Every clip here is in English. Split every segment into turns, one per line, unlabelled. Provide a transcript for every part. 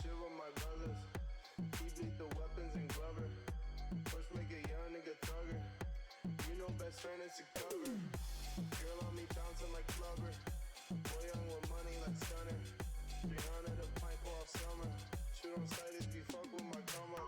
shit with my brothers. He beat the weapons and Glover. First make a young nigga thugger. You know best friend is to cover. Girl on me bouncing like Glover. Boy young with money like Stunner. 300 a pint for all summer. Shoot on sight if you fuck with my come up.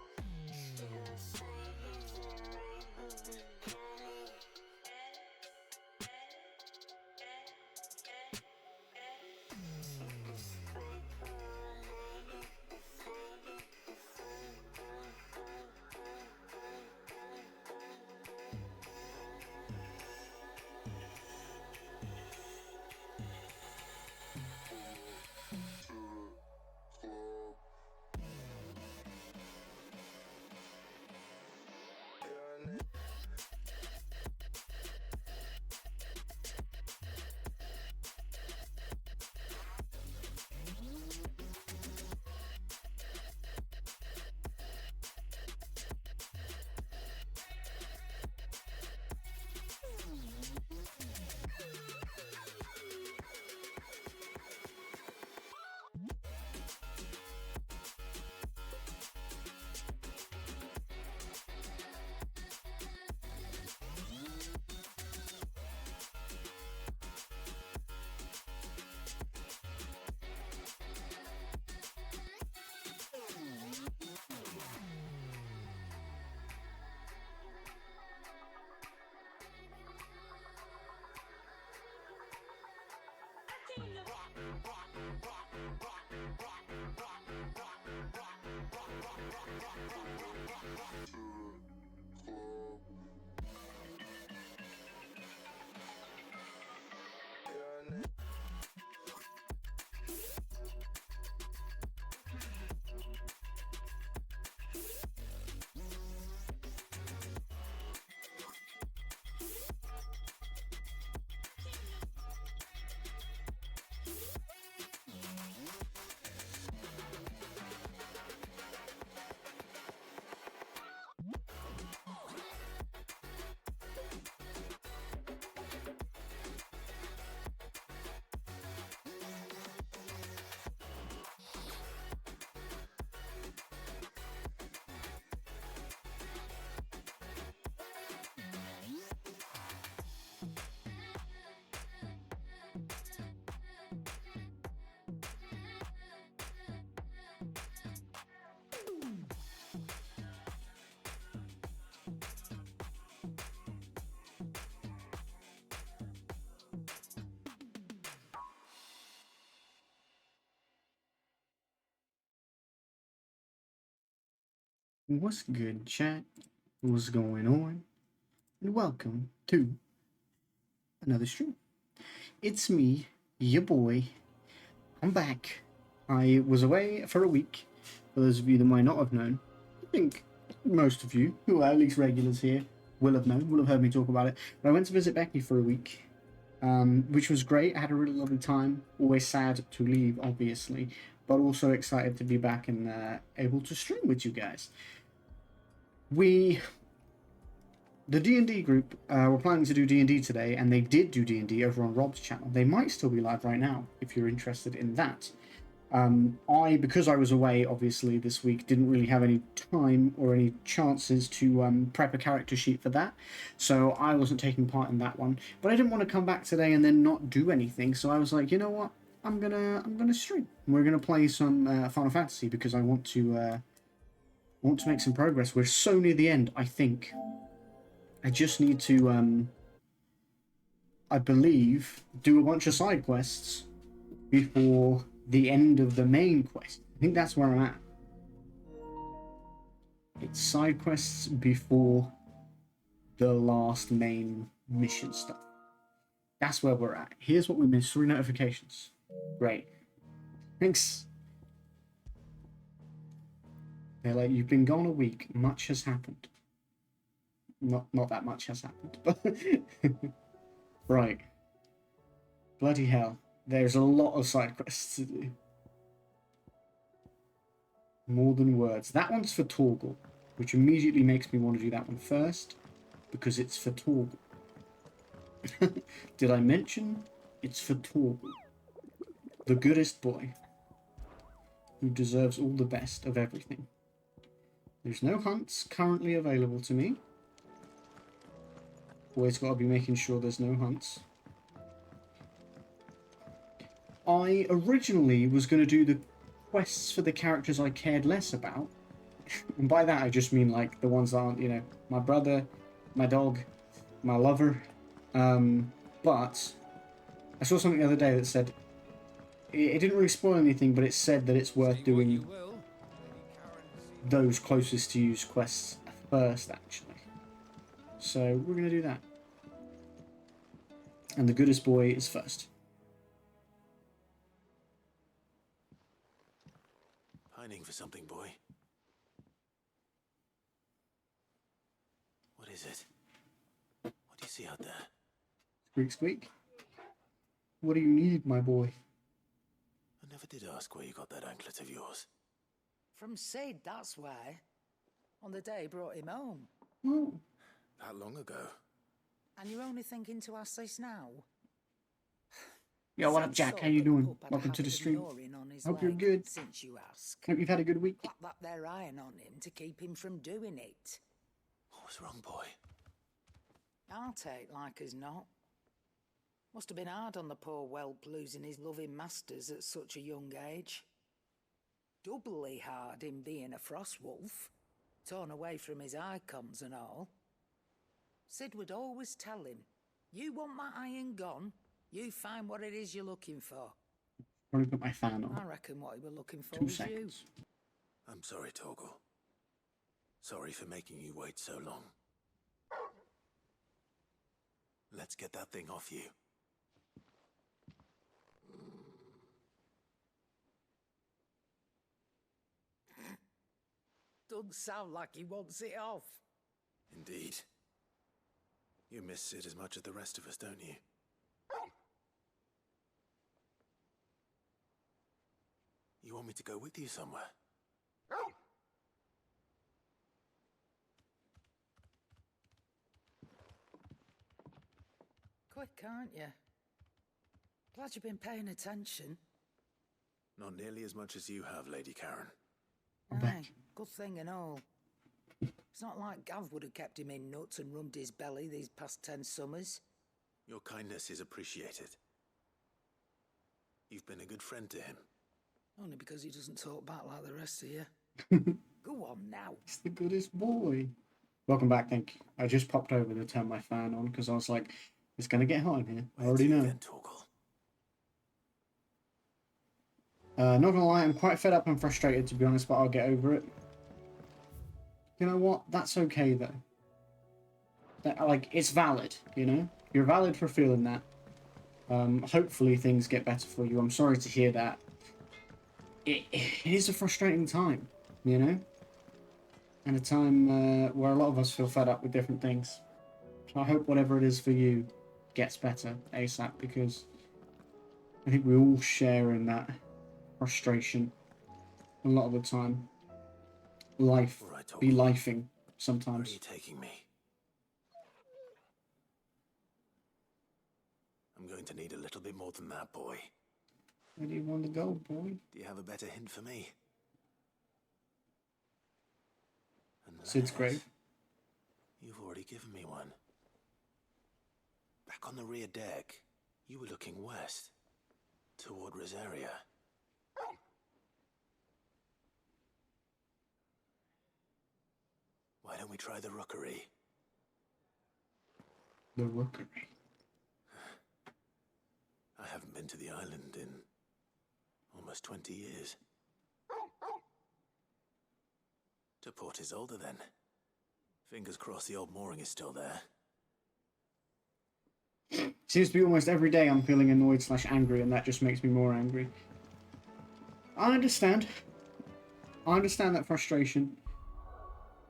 What's good, chat? What's going on? And welcome to another stream. It's me, your boy. I'm back. I was away for a week. For those of you that might not have known, I think most of you, who are at least regulars here, will have known, will have heard me talk about it. But I went to visit Becky for a week, which was great. I had a really lovely time. Always sad to leave, obviously, but also excited to be back and able to stream with you guys. The D&D group were planning to do D&D today, and they did do D&D over on Rob's channel. They might still be live right now, if you're interested in that. Because I was away, obviously, this week, didn't really have any time or any chances to prep a character sheet for that, so I wasn't taking part in that one. But I didn't want to come back today and then not do anything, so I was like, you know what? I'm gonna stream. We're gonna play some Final Fantasy because I want to make some progress. We're so near the end, I think. I just need to, I believe, do a bunch of side quests before the end of the main quest. I think that's where I'm at. It's side quests before the last main mission stuff. That's where we're at. Here's what we missed. 3 notifications. Great. Thanks. They're like, you've been gone a week. Much has happened. Not that much has happened, but right. Bloody hell. There's a lot of side quests to do. More than words. That one's for Torgal, which immediately makes me want to do that one first, because it's for Torgal. Did I mention it's for Torgal? The goodest boy. who deserves all the best of everything. There's no hunts currently available to me. Always got to be making sure there's no hunts. I originally was going to do the quests for the characters I cared less about. And by that I just mean like the ones that aren't, you know, my brother, my dog, my lover. But I saw something the other day that said, it didn't really spoil anything, but it said that it's worth doing those closest to you's quests first, actually. So we're going to do that. And the goodest boy is first.
Pining for something, boy. What is it? What do you see out there?
Squeak, squeak. What do you need, my boy?
I never did ask where you got that anklet of yours.
From Sid, that's why. On the day he brought him home.
Oh.
That long ago?
And you're only thinking to ask this now?
Yo, what up, Jack? How you doing? Welcome to the stream. Hope you're good.
Since you ask.
Hope you've had a good week.
Clap that there iron on him to keep him from doing it.
What was wrong, boy?
I'll take like as not. Must have been hard on the poor whelp losing his loving masters at such a young age. Doubly hard in being a frost wolf, torn away from his icons and all. Sid would always tell him, you want that iron gone, you find what it is you're looking for.
Probably put my fan on.
I reckon what he were looking for
2
was
seconds.
you.
I'm sorry, Torgal. Sorry for making you wait so long. Let's get that thing off you.
Doesn't sound like he wants it off.
Indeed. You miss Sid as much as the rest of us, don't you? You want me to go with you somewhere?
Quick, aren't you? Glad you've been paying attention.
Not nearly as much as you have, Lady Karen.
I'm back.
Aye, good thing and all. It's not like Gav would have kept him in nuts and rubbed his belly these past 10 summers.
Your kindness is appreciated. You've been a good friend to him.
Only because he doesn't talk back like the rest of you. Go on now.
He's the goodest boy. Welcome back, thank you. I just popped over to turn my fan on because I was like, it's going to get hot in here. I already know.
Then, Torgal.
Not gonna lie, I'm quite fed up and frustrated, to be honest, but I'll get over it. You know what? That's okay, though. Like, it's valid, you know? You're valid for feeling that. Hopefully things get better for you. I'm sorry to hear that. It is a frustrating time, you know? And a time where a lot of us feel fed up with different things. So I hope whatever it is for you gets better ASAP, because I think we all share in that frustration a lot of the time. Life
All right,
be
Torgal.
lifing
Where are
sometimes.
you taking me? I'm going to need a little bit more than that, boy.
Where do you want to go, boy?
Do you have a better hint for me?
Sid's
Unless
grave.
You've already given me one. Back on the rear deck, you were looking west, toward Rosaria. Why don't we try the rookery?
The rookery.
I haven't been to the island in almost 20 years. To Port Isolde, then. Fingers crossed the old mooring is still there.
Seems to be almost every day I'm feeling annoyed / angry, and that just makes me more angry. I understand. I understand that frustration.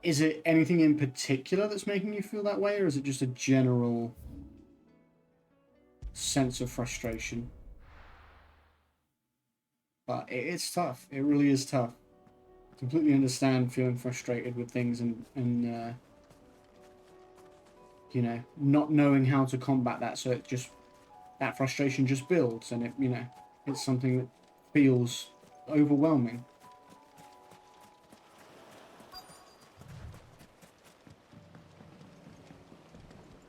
Is it anything in particular that's making you feel that way, or is it just a general sense of frustration? But it's tough. It really is tough. Completely understand feeling frustrated with things and you know, not knowing how to combat that, so it just, that frustration just builds, and it, you know, it's something that feels overwhelming.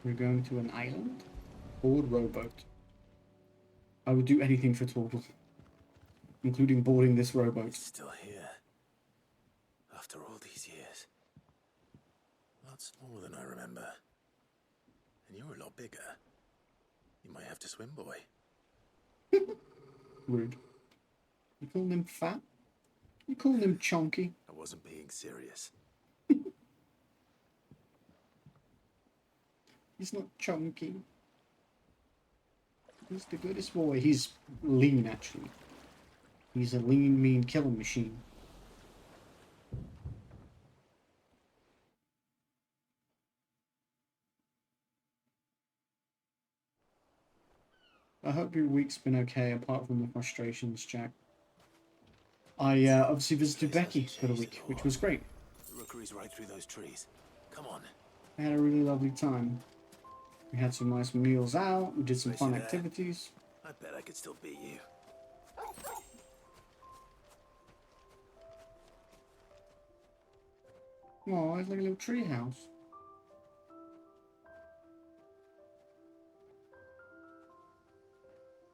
We're going to an island? Board rowboat. I would do anything for Torgal, including boarding this rowboat.
It's still here. After all these years. A lot smaller than I remember. And you're a lot bigger. You might have to swim, boy.
Rude. You calling him fat? You calling him chunky?
I wasn't being serious.
He's not chunky. He's the goodest boy. He's lean, actually. He's a lean, mean killing machine. I hope your week's been okay, apart from the frustrations, Jack. I obviously visited Becky for the week, which was great.
The rookery's right through those trees. Come on.
I had a really lovely time. We had some nice meals out, we did some fun activities.
I bet I could still beat you.
Oh, it's like a little tree house.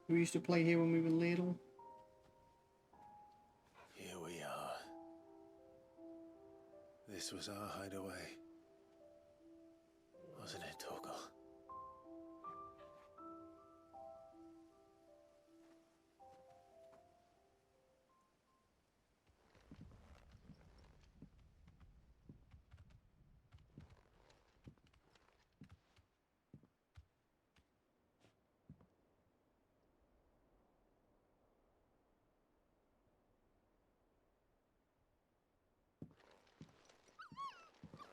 We used to play here when we were little.
Here we are. This was our hideaway. Wasn't it, Torgal?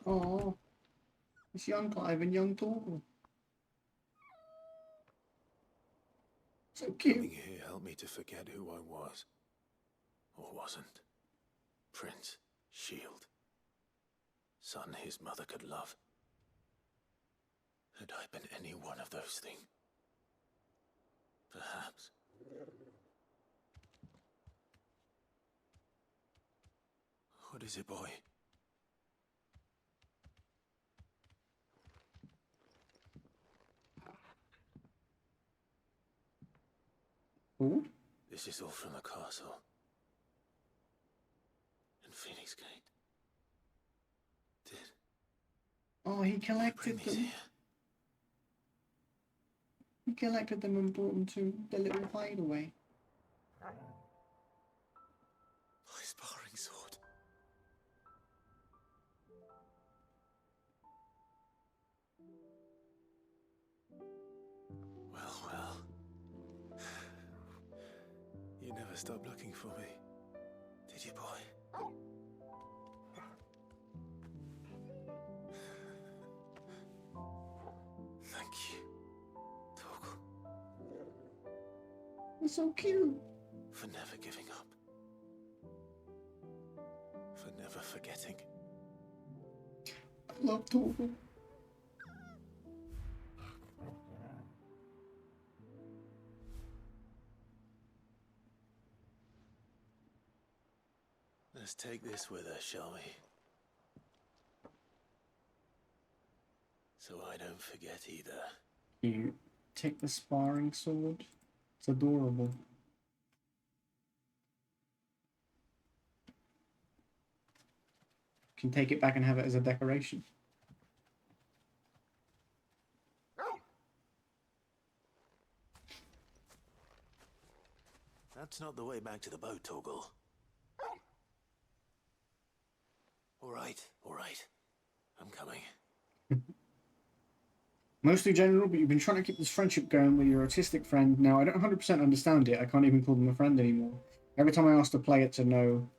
Oh, it's young Clive and young Torgal. So cute.
Coming here helped me to forget who I was. Or wasn't. Prince, shield. Son his mother could love. Had I been any one of those things? Perhaps. What is it, boy?
Oh,
This is all from the castle. And Phoenix Gate. Did
oh, he
bring
collected
these
them.
here?
He collected them and brought them to the little hideaway.
My sparring sword. Well, well. You never stopped looking for me, did you, boy? Thank you, Torgal,
It's so cute.
for never giving up. For never forgetting.
I love Torgal.
Let's take this with us, shall we? So I don't forget either.
You take the sparring sword. It's adorable. You can take it back and have it as a decoration.
That's not the way back to the boat, Torgal. All right. I'm coming.
Mostly general, but you've been trying to keep this friendship going with your autistic friend. Now, I don't 100% understand it. I can't even call them a friend anymore. Every time I ask to play it to know,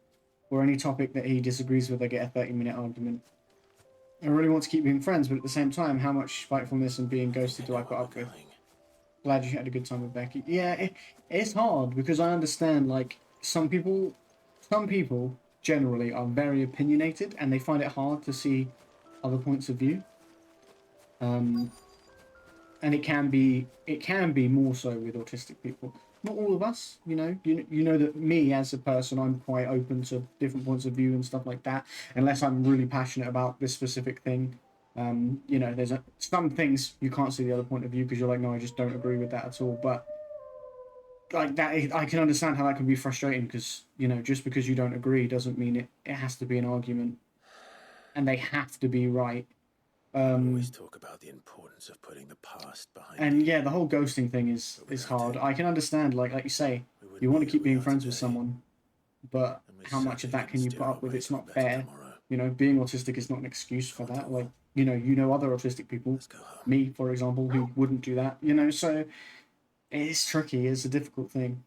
or any topic that he disagrees with, I get a 30-minute argument. I really want to keep being friends, but at the same time, how much spitefulness and being ghosted do I put up with? Glad you had a good time with Becky. Yeah, it's hard, because I understand, like, some people generally are very opinionated, and they find it hard to see other points of view. And it can be more so with autistic people. Not all of us, you know. You know that me as a person, I'm quite open to different points of view and stuff like that. Unless I'm really passionate about this specific thing, You know, there's some things you can't see the other point of view because you're like, no, I just don't agree with that at all. But like that, I can understand how that can be frustrating because, you know, just because you don't agree doesn't mean it has to be an argument, and they have to be right.
We always talk about the importance of putting the past behind
And
you.
yeah, the whole ghosting thing is hard. I can understand, like you say, you want to keep being friends with someone, but how much of that can you put up with? It's not fair. You know, being autistic is not an excuse for that. Like, you know other autistic people, me, for example, who wouldn't do that, you know, so it's tricky. It's a difficult thing.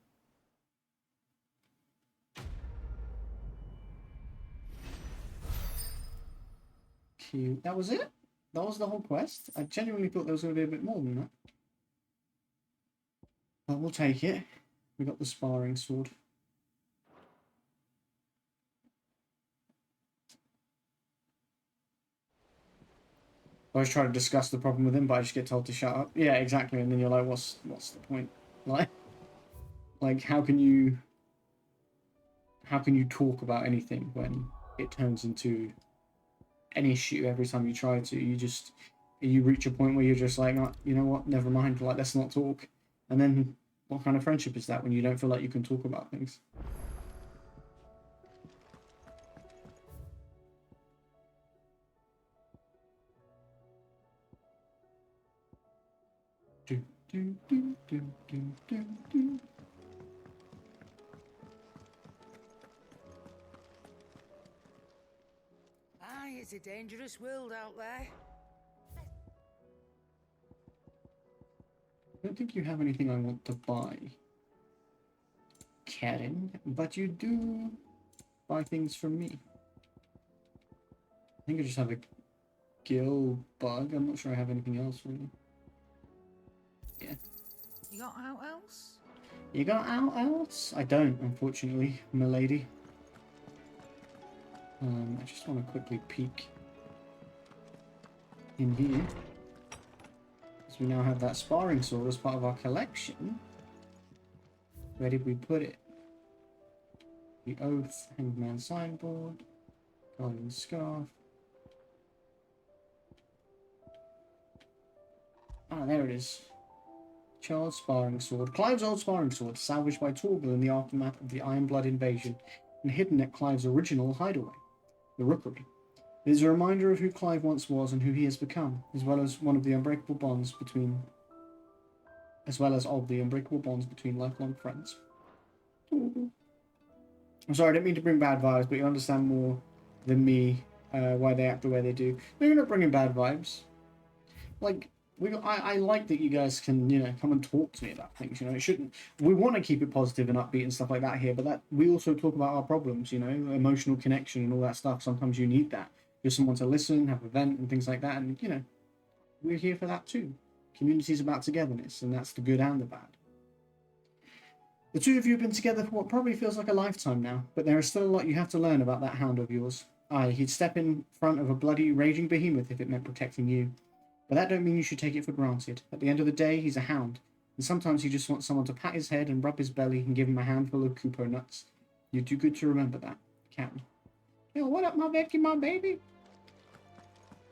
Cute. That was it? That was the whole quest? I genuinely thought there was going to be a bit more than that. But we'll take it. We got the sparring sword. I always try to discuss the problem with him, but I just get told to shut up. Yeah, exactly. And then you're like, what's the point? Like how can you talk about anything when it turns into an issue every time you try to? You reach a point where you're just like, oh, you know what, never mind, like, let's not talk. And then what kind of friendship is that when you don't feel like you can talk about things? Do, do, do, do, do, do, do.
Aye, it's a dangerous world out there.
I don't think you have anything I want to buy, Karen, but you do buy things from me. I think I just have a gill bug. I'm not sure I have anything else really. Yeah.
You got out else?
You got out else? I don't, unfortunately, milady. I just want to quickly peek in here. Because we now have that sparring sword as part of our collection. Where did we put it? The Oath, Hanged Man signboard, Golden Scarf. Ah, there it is. Charles' sparring sword. Clive's old sparring sword, salvaged by Torgal in the aftermath of the Ironblood invasion, and hidden at Clive's original hideaway, the Rookery. It is a reminder of who Clive once was and who he has become, as well as of the unbreakable bonds between lifelong friends. I'm sorry, I didn't mean to bring bad vibes, but you understand more than me why they act the way they do. No, you're not bringing bad vibes. Like, I like that you guys can, you know, come and talk to me about things. You know, it shouldn't. We want to keep it positive and upbeat and stuff like that here, but that we also talk about our problems. You know, emotional connection and all that stuff. Sometimes you need that. Just someone to listen, have a vent, and things like that. And you know, we're here for that too. Community's about togetherness, and that's the good and the bad. The two of you have been together for what probably feels like a lifetime now, but there is still a lot you have to learn about that hound of yours. Aye, he'd step in front of a bloody raging behemoth if it meant protecting you. But that don't mean you should take it for granted. At the end of the day, he's a hound, and sometimes he just wants someone to pat his head and rub his belly and give him a handful of Kupo nuts. You'd do good to remember that, Captain. Yo, what up, my Becky, my baby?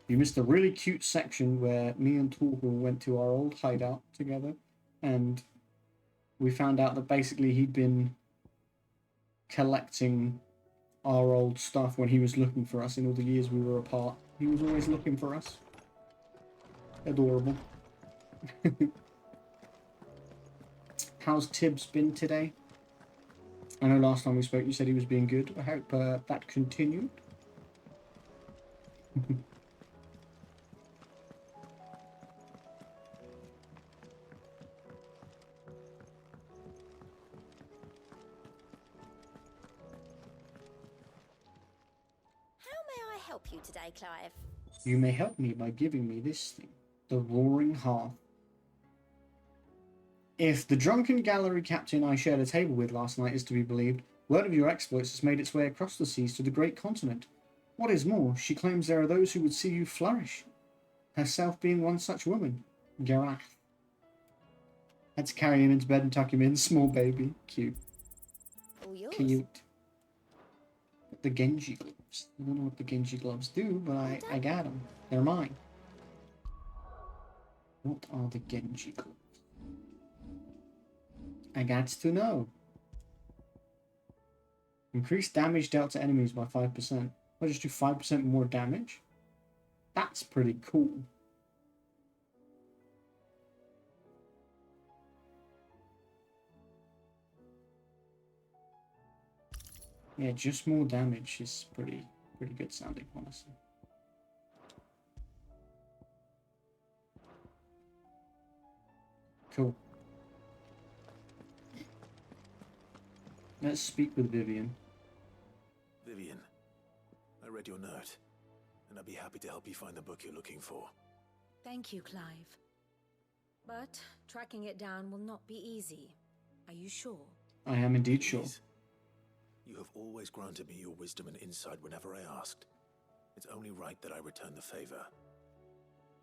You missed a really cute section where me and Torgal went to our old hideout together, and we found out that basically he'd been collecting our old stuff when he was looking for us in all the years we were apart. He was always looking for us. Adorable. How's Tibbs been today? I know last time we spoke you said he was being good. I hope that continued.
Help you today, Clive?
You may help me by giving me this thing, the Roaring Hearth. If the drunken gallery captain I shared a table with last night is to be believed, word of your exploits has made its way across the seas to the great continent. What is more, she claims there are those who would see you flourish, herself being one such woman, Garath. Had to carry him into bed and tuck him in, small baby, cute.
All yours.
Cute. The Genji gloves. I don't know what the Genji gloves do, but I got them. They're mine. What are the Genji called? I got to know. Increase damage dealt to enemies by 5%. I'll just do 5% more damage. That's pretty cool. Yeah, just more damage is pretty good sounding, honestly. Cool. Let's speak with Vivian.
Vivian, I read your note, and I'd be happy to help you find the book you're looking for.
Thank you, Clive. But tracking it down will not be easy. Are you sure?
I am indeed sure.
Please. You have always granted me your wisdom and insight whenever I asked. It's only right that I return the favor.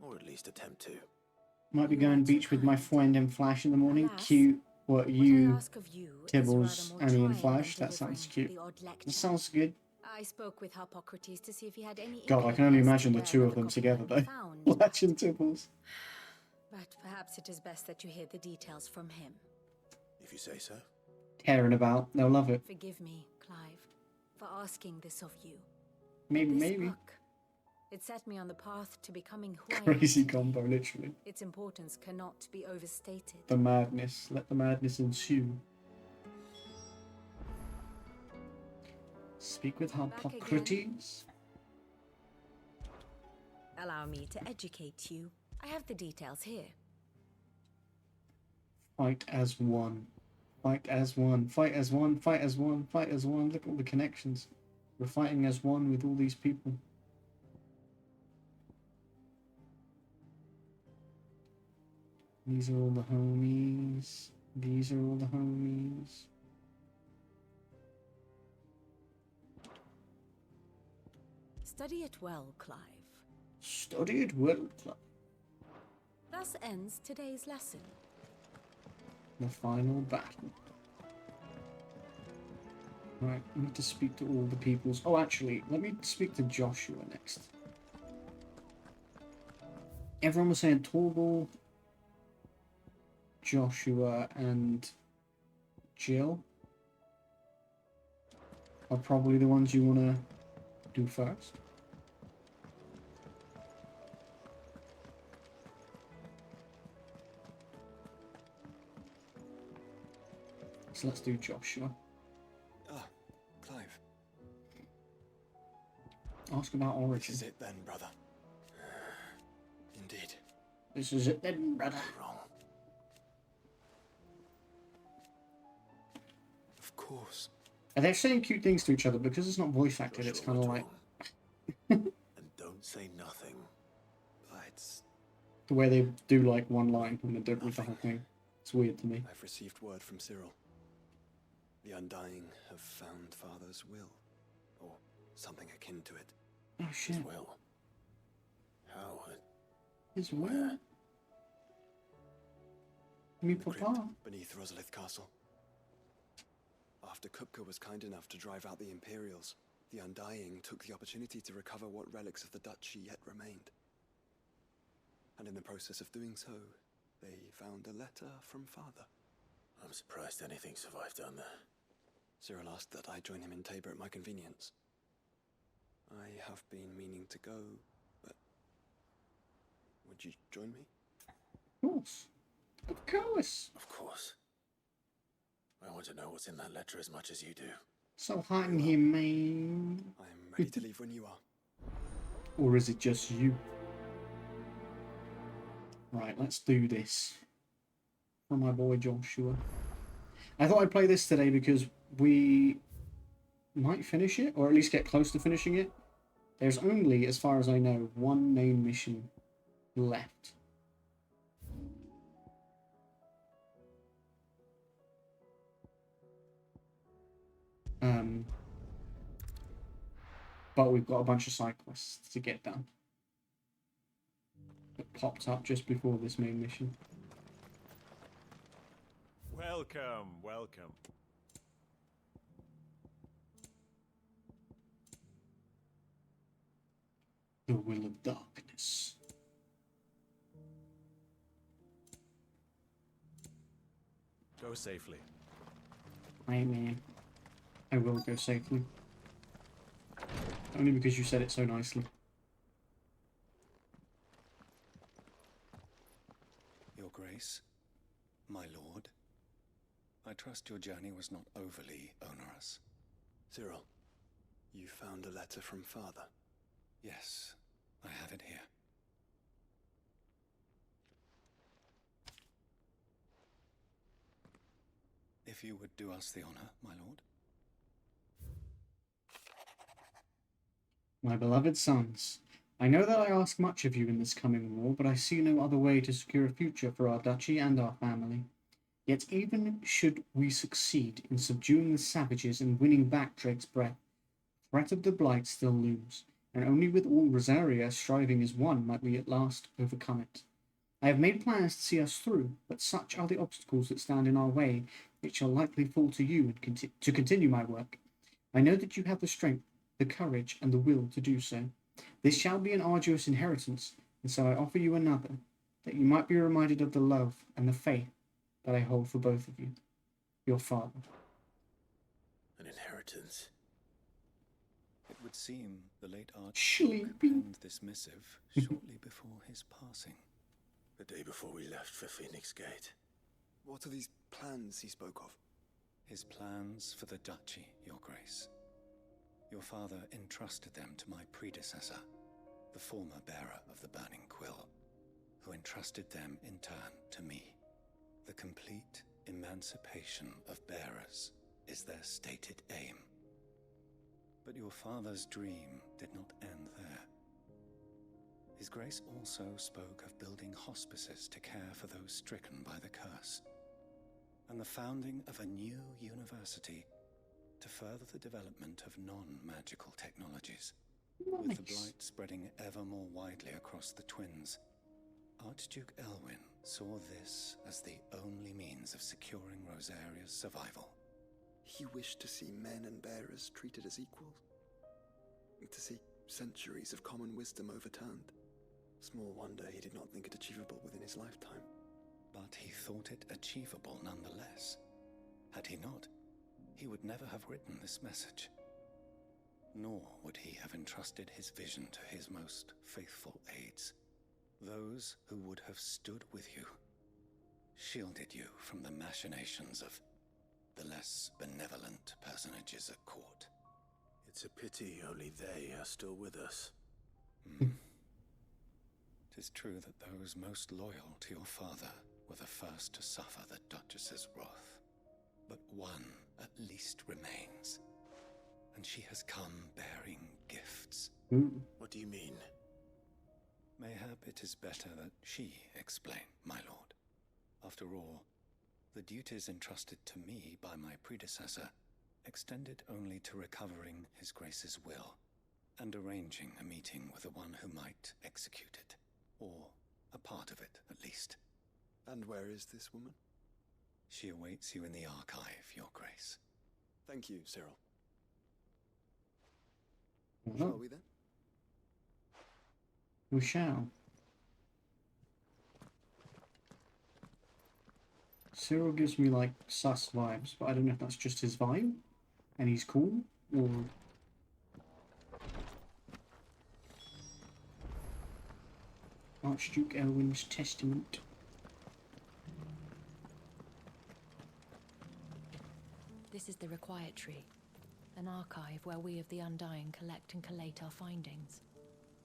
Or at least attempt to.
Might be going beach with my friend in Flash in the morning.
Alas,
Cute. What
I
you,
ask of you is
Tibbles,
rather more
Annie and
trying
Flash?
than
That sounds
delivering
cute.
the odd lecture.
That sounds good.
I spoke with Hippocrates to see if he had any
God, I
inkling
can only
as to
imagine the
where
two of
the
them
copy
together
had been
though.
found,
Flash and Tibbles.
but perhaps it is best that you hear the details from him.
If you say so.
Tearing about. They'll love it.
Forgive me, Clive, for asking this of you.
Maybe,
This
maybe.
book, it set me on the path to becoming who I am
Crazy
today.
combo, literally.
Its importance cannot be overstated.
The madness. Let the madness ensue. Speak with Hippocrates.
Allow me to educate you. I have the details here.
Fight as one. Fight as one. Fight as one. Fight as one. Fight as one. Look at all the connections. We're fighting as one with all these people. These are all the homies. These are all the homies.
Study it well, Clive.
Study it well.
Thus ends today's lesson.
The final battle. Right, I need to speak to all the peoples. Oh, actually, let me speak to Joshua next. Everyone was saying Torgal, Joshua, and Jill are probably the ones you want to do first. So let's do Joshua.
Ah, Clive.
Ask about
This
origin.
is it then, brother. Indeed.
This is it then, brother.
Wrong.
Of course.
And they're saying cute things to each other because it's not voice acted.
Joshua
It's kind of
was
like
wrong. And don't say nothing.
It's...
the way they do like one line and then don't read the whole thing. It's weird to me.
I've received word from Cyril. The Undying have found Father's will. Or something akin to it.
Oh shit.
His will. How?
His where? Me
In the crypt
papa.
beneath Rosalith Castle. After Kupka was kind enough to drive out the Imperials, the Undying took the opportunity to recover what relics of the duchy yet remained. And in the process of doing so, they found a letter from Father.
I'm surprised anything survived down there.
Cyril asked that I join him in Tabor at my convenience. I have been meaning to go, but... would you join me?
Of course. Of course.
Of course. I want to know what's in that letter as much as you do.
So hot in here, man.
I am ready to leave when you are.
Or is it just you? Right, let's do this. For my boy Joshua. I thought I'd play this today because we might finish it, or at least get close to finishing it. There's only, as far as I know, one main mission left. But we've got a bunch of side quests to get done. It popped up just before this main mission.
Welcome, welcome.
The Will of Darkness.
Go safely.
Aye, man. I will go safely. Only because you said it so nicely.
Your Grace, my lord, I trust your journey was not overly onerous. Cyril, you found a letter from Father? Yes, I have it here. If you would do us the honor, my lord.
My beloved sons, I know that I ask much of you in this coming war, but I see no other way to secure a future for our duchy and our family. Yet even should we succeed in subduing the savages and winning back Drake's breath, the threat of the Blight still looms, and only with all Rosaria striving as one might we at last overcome it. I have made plans to see us through, but such are the obstacles that stand in our way, it shall likely fall to you to continue my work. I know that you have the strength, the courage, and the will to do so. This shall be an arduous inheritance, and so I offer you another, that you might be reminded of the love and the faith that I hold for both of you. Your father.
An inheritance.
It would seem the late Archduke
Sleeping.
penned this missive shortly before his passing.
The day before we left for Phoenix Gate.
What are these plans he spoke of? His plans for the duchy, Your Grace. Your father entrusted them to my predecessor, the former bearer of the Burning Quill, who entrusted them in turn to me. The complete emancipation of bearers is their stated aim. But your father's dream did not end there. His Grace also spoke of building hospices to care for those stricken by the curse, and the founding of a new university to further the development of non-magical technologies.
Nice.
With the Blight spreading ever more widely across the Twins, Archduke Elwyn saw this as the only means of securing Rosaria's survival. He wished to see men and bearers treated as equals, to see centuries of common wisdom overturned. Small wonder he did not think it achievable within his lifetime. But he thought it achievable nonetheless. Had he not, he would never have written this message. Nor would he have entrusted his vision to his most faithful aides, those who would have stood with you, shielded you from the machinations of the less benevolent personages at court.
It's a pity only they are still with us.
It is true that those most loyal to your father were the first to suffer the Duchess's wrath. But one at least remains, and she has come bearing gifts.
What do you mean?
Mayhap it is better that she explain, my lord. After all, the duties entrusted to me by my predecessor extended only to recovering His Grace's will and arranging a meeting with the one who might execute it, or a part of it at least. And where is this woman? She awaits you in the archive, Your Grace. Thank you, Cyril. Shall we then?
We shall. Cyril gives me like sus vibes, but I don't know if that's just his vibe and he's cool, or Archduke Elwyn's testament.
This is the Required Tree, an archive where we of the Undying collect and collate our findings.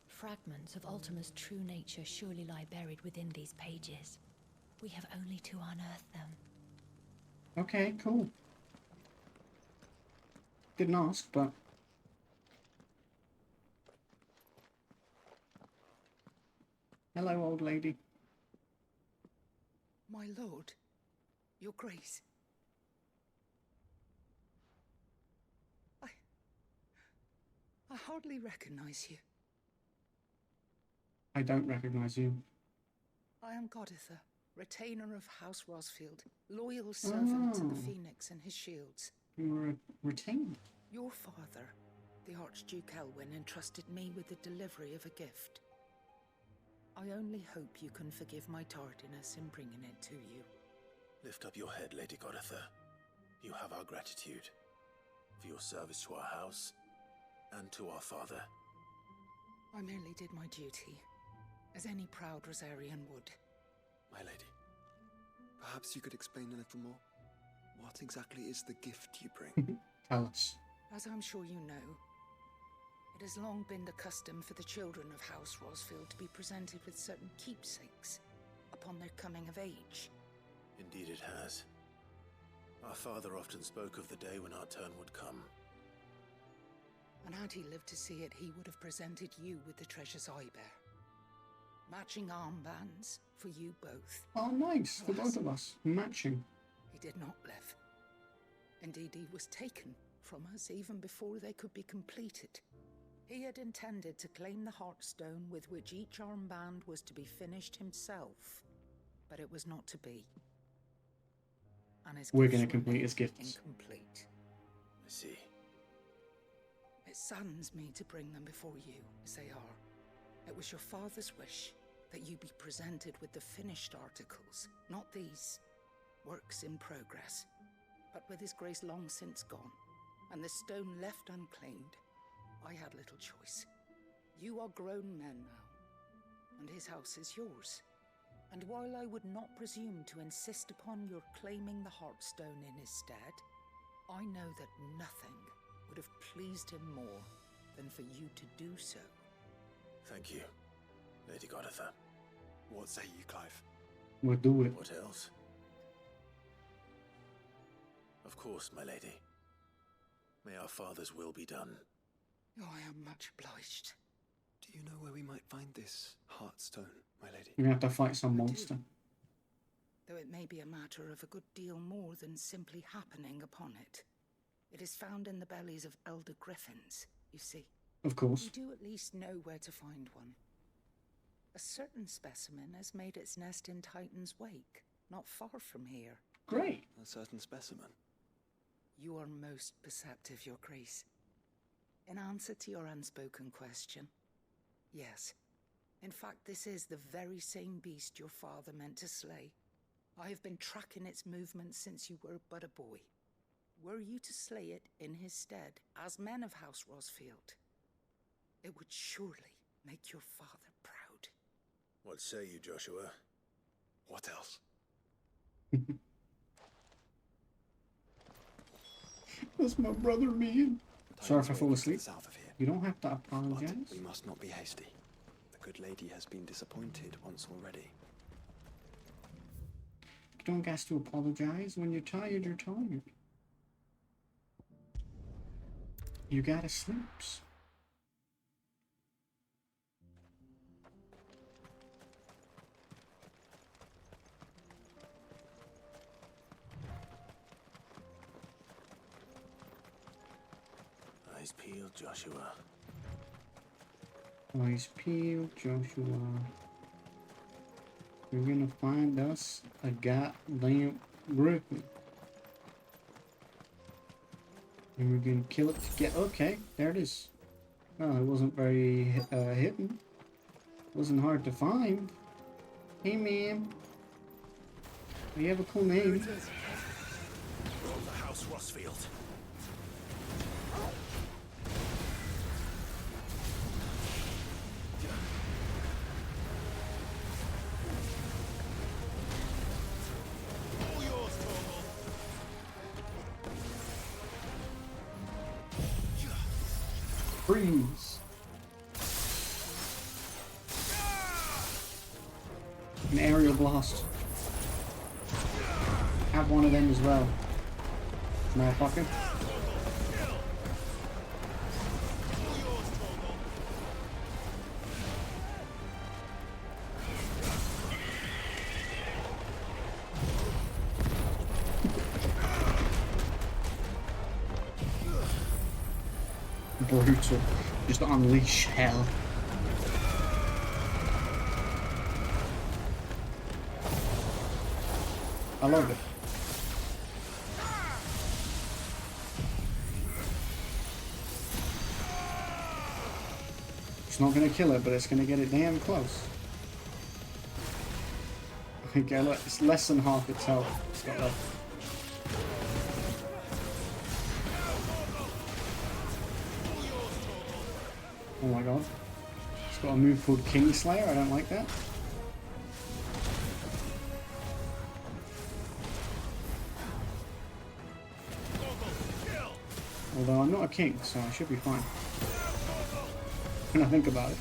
Fragments of Ultima's true nature surely lie buried within these pages. We have only to unearth them.
Okay, cool. Didn't ask, but hello, old lady.
My lord, your grace. I hardly recognize you.
I don't recognize you.
I am Goditha, retainer of House Rosfield, loyal servant to the Phoenix and his shields.
You were retained.
Your father, the Archduke Elwyn, entrusted me with the delivery of a gift. I only hope you can forgive my tardiness in bringing it to you.
Lift up your head, Lady Goditha. You have our gratitude for your service to our house and to our father.
I merely did my duty, as any proud Rosarian would.
My lady, perhaps you could explain a little more? What exactly is the gift you bring?
Tell us.
As I'm sure you know, it has long been the custom for the children of House Rosfield to be presented with certain keepsakes upon their coming of age.
Indeed it has. Our father often spoke of the day when our turn would come.
And had he lived to see it, he would have presented you with the treasures I bear. Matching armbands for you both.
Oh, nice. For both of us. Matching.
He did not live. Indeed, he was taken from us even before they could be completed. He had intended to claim the Heartstone with which each armband was to be finished himself, but it was not to be. And his
We're
gifts
going to complete his
remained
gifts.
incomplete.
I see.
It saddens me to bring them before you, as they are. It was your father's wish that you be presented with the finished articles, not these works in progress. But with his grace long since gone, and the stone left unclaimed, I had little choice. You are grown men now, and his house is yours. And while I would not presume to insist upon your claiming the Heartstone in his stead, I know that nothing would have pleased him more than for you to do so.
Thank you, Lady Goditha.
What say you, Clive?
We'll do it.
What else? Of course, my lady. May our father's will be done.
Oh, I am much obliged.
Do you know where we might find this Heartstone, my lady?
We're going to have to fight some
I do.
monster.
Though it may be a matter of a good deal more than simply happening upon it. It is found in the bellies of elder griffins, you see.
Of course.
We do at least know where to find one. A certain specimen has made its nest in Titan's Wake, not far from here.
Great.
A certain specimen.
You are most perceptive, Your Grace. In answer to your unspoken question, yes. In fact, this is the very same beast your father meant to slay. I have been tracking its movements since you were but a boy. Were you to slay it in his stead, as men of House Rosfield, it would surely make your father proud.
What say you, Joshua?
What else?
That's my brother, man. Sorry if I
Titan's
fall
Wake is to the
asleep.
south of here.
You don't have to
But
apologize.
we must not be hasty. The good lady has been disappointed once already.
You don't have to apologize. When you're tired, you're tired. You gotta sleep.
Eyes peeled, Joshua.
Eyes peeled, Joshua. You're gonna find us a goddamn griffin. And we're gonna kill it to get. Okay, there it is. Well, it wasn't very hidden. Wasn't hard to find. Hey, man. You have a cool name.
From the House Rosfield. All yours, Torvald.
Freeze. An aerial blast. Have one of them as well. Motherfucker. Brutal. Just unleash hell. I love it. It's not gonna kill it, but it's gonna get it damn close. Okay, look, it's less than half its health. It's got like... Oh my god. It's got a move called Kingslayer, I don't like that. Although I'm not a king, so I should be fine. When I think about it.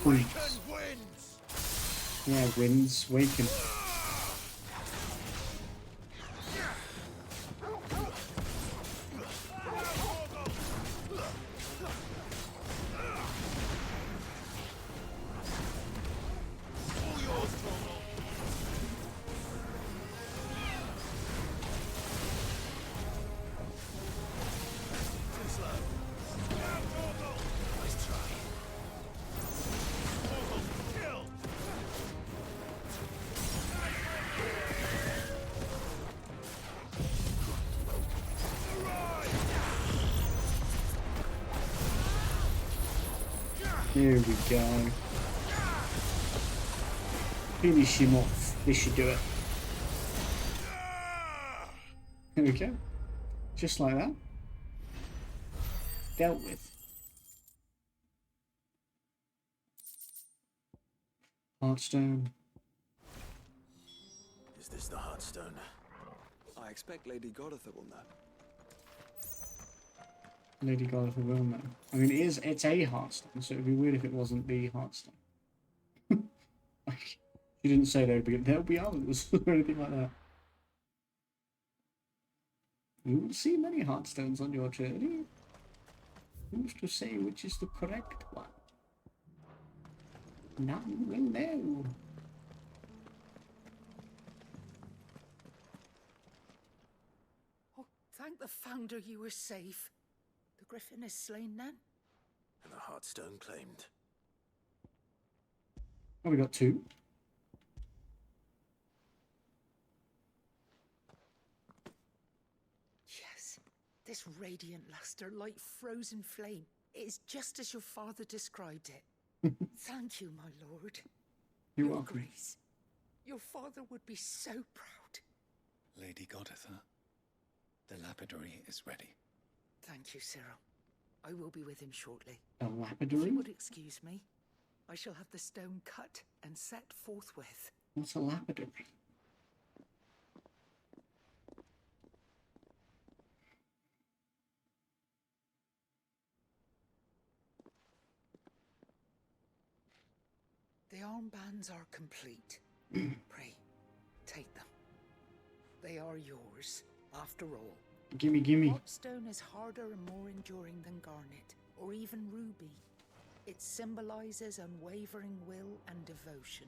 Freaks. Yeah, winds, waken. Here we go. Finish him off. This should do it. There we go. Just like that. Dealt with. Heartstone.
Is this the Heartstone?
I expect Lady Goditha will know.
Lady Goditha will know. I mean, it's a Heartstone, so it'd be weird if it wasn't the Heartstone. Like, she didn't say there'll be others or anything like that. You will see many Heartstones on your journey. Who's to say which is the correct one? None will know.
Oh, thank the Founder you were safe. The Griffin is slain then?
And the Heartstone claimed.
Oh, we got two.
Yes, this radiant luster like frozen flame. It is just as your father described it. Thank you, my lord.
You're
Your
welcome.
Grace. Your father would be so proud.
Lady Goditha, the lapidary is ready.
Thank you, Cyril. I will be with him shortly.
A
If
lapidary?
you would excuse me, I shall have the stone cut and set forthwith.
What's a lapidary?
The armbands are complete. Pray, take them. They are yours, after all.
Gimme.
What stone is harder and more enduring than garnet, or even ruby? It symbolizes unwavering will and devotion.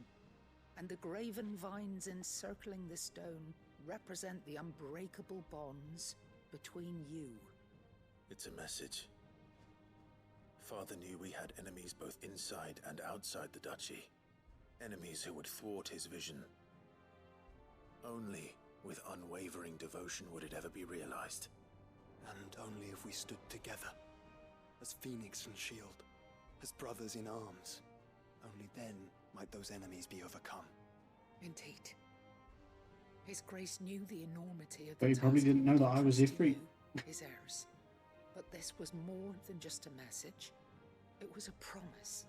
And the graven vines encircling the stone represent the unbreakable bonds between you.
It's a message. Father knew we had enemies both inside and outside the duchy. Enemies who would thwart his vision. Only with unwavering devotion would it ever be realized.
And only if we stood together, as Phoenix and Shield, as brothers in arms, only then might those enemies be overcome.
Indeed. His Grace knew the enormity of the
But he probably
task
didn't know that I was
entrusted
Ifrit.
you, his heirs. But this was more than just a message. It was a promise.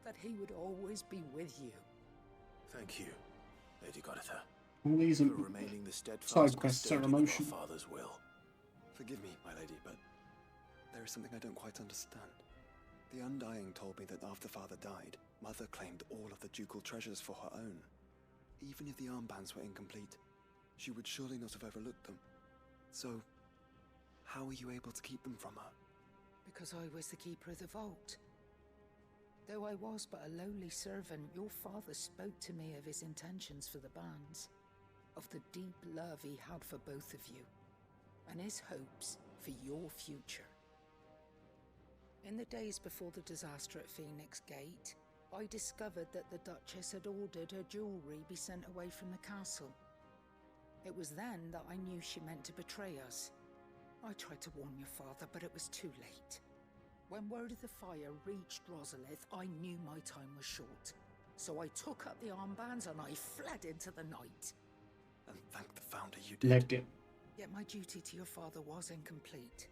That he would always be with you.
Thank you, Lady Goditha,
All these
for
are
remaining the steadfast
side quests are
custodian of
emotion.
our father's will.
Forgive me, my lady, but there is something I don't quite understand. The Undying told me that after Father died, Mother claimed all of the ducal treasures for her own. Even if the armbands were incomplete, she would surely not have overlooked them. So, how were you able to keep them from her?
Because I was the keeper of the vault. Though I was but a lowly servant, your father spoke to me of his intentions for the bands, of the deep love he had for both of you, and his hopes for your future. In the days before the disaster at Phoenix Gate, I discovered that the Duchess had ordered her jewelry be sent away from the castle. It was then that I knew she meant to betray us. I tried to warn your father, but it was too late. When word of the fire reached Rosalith, I knew my time was short. So I took up the armbands and I fled into the night.
And thank the Founder you did.
Legged it.
Yet my duty to your father was incomplete.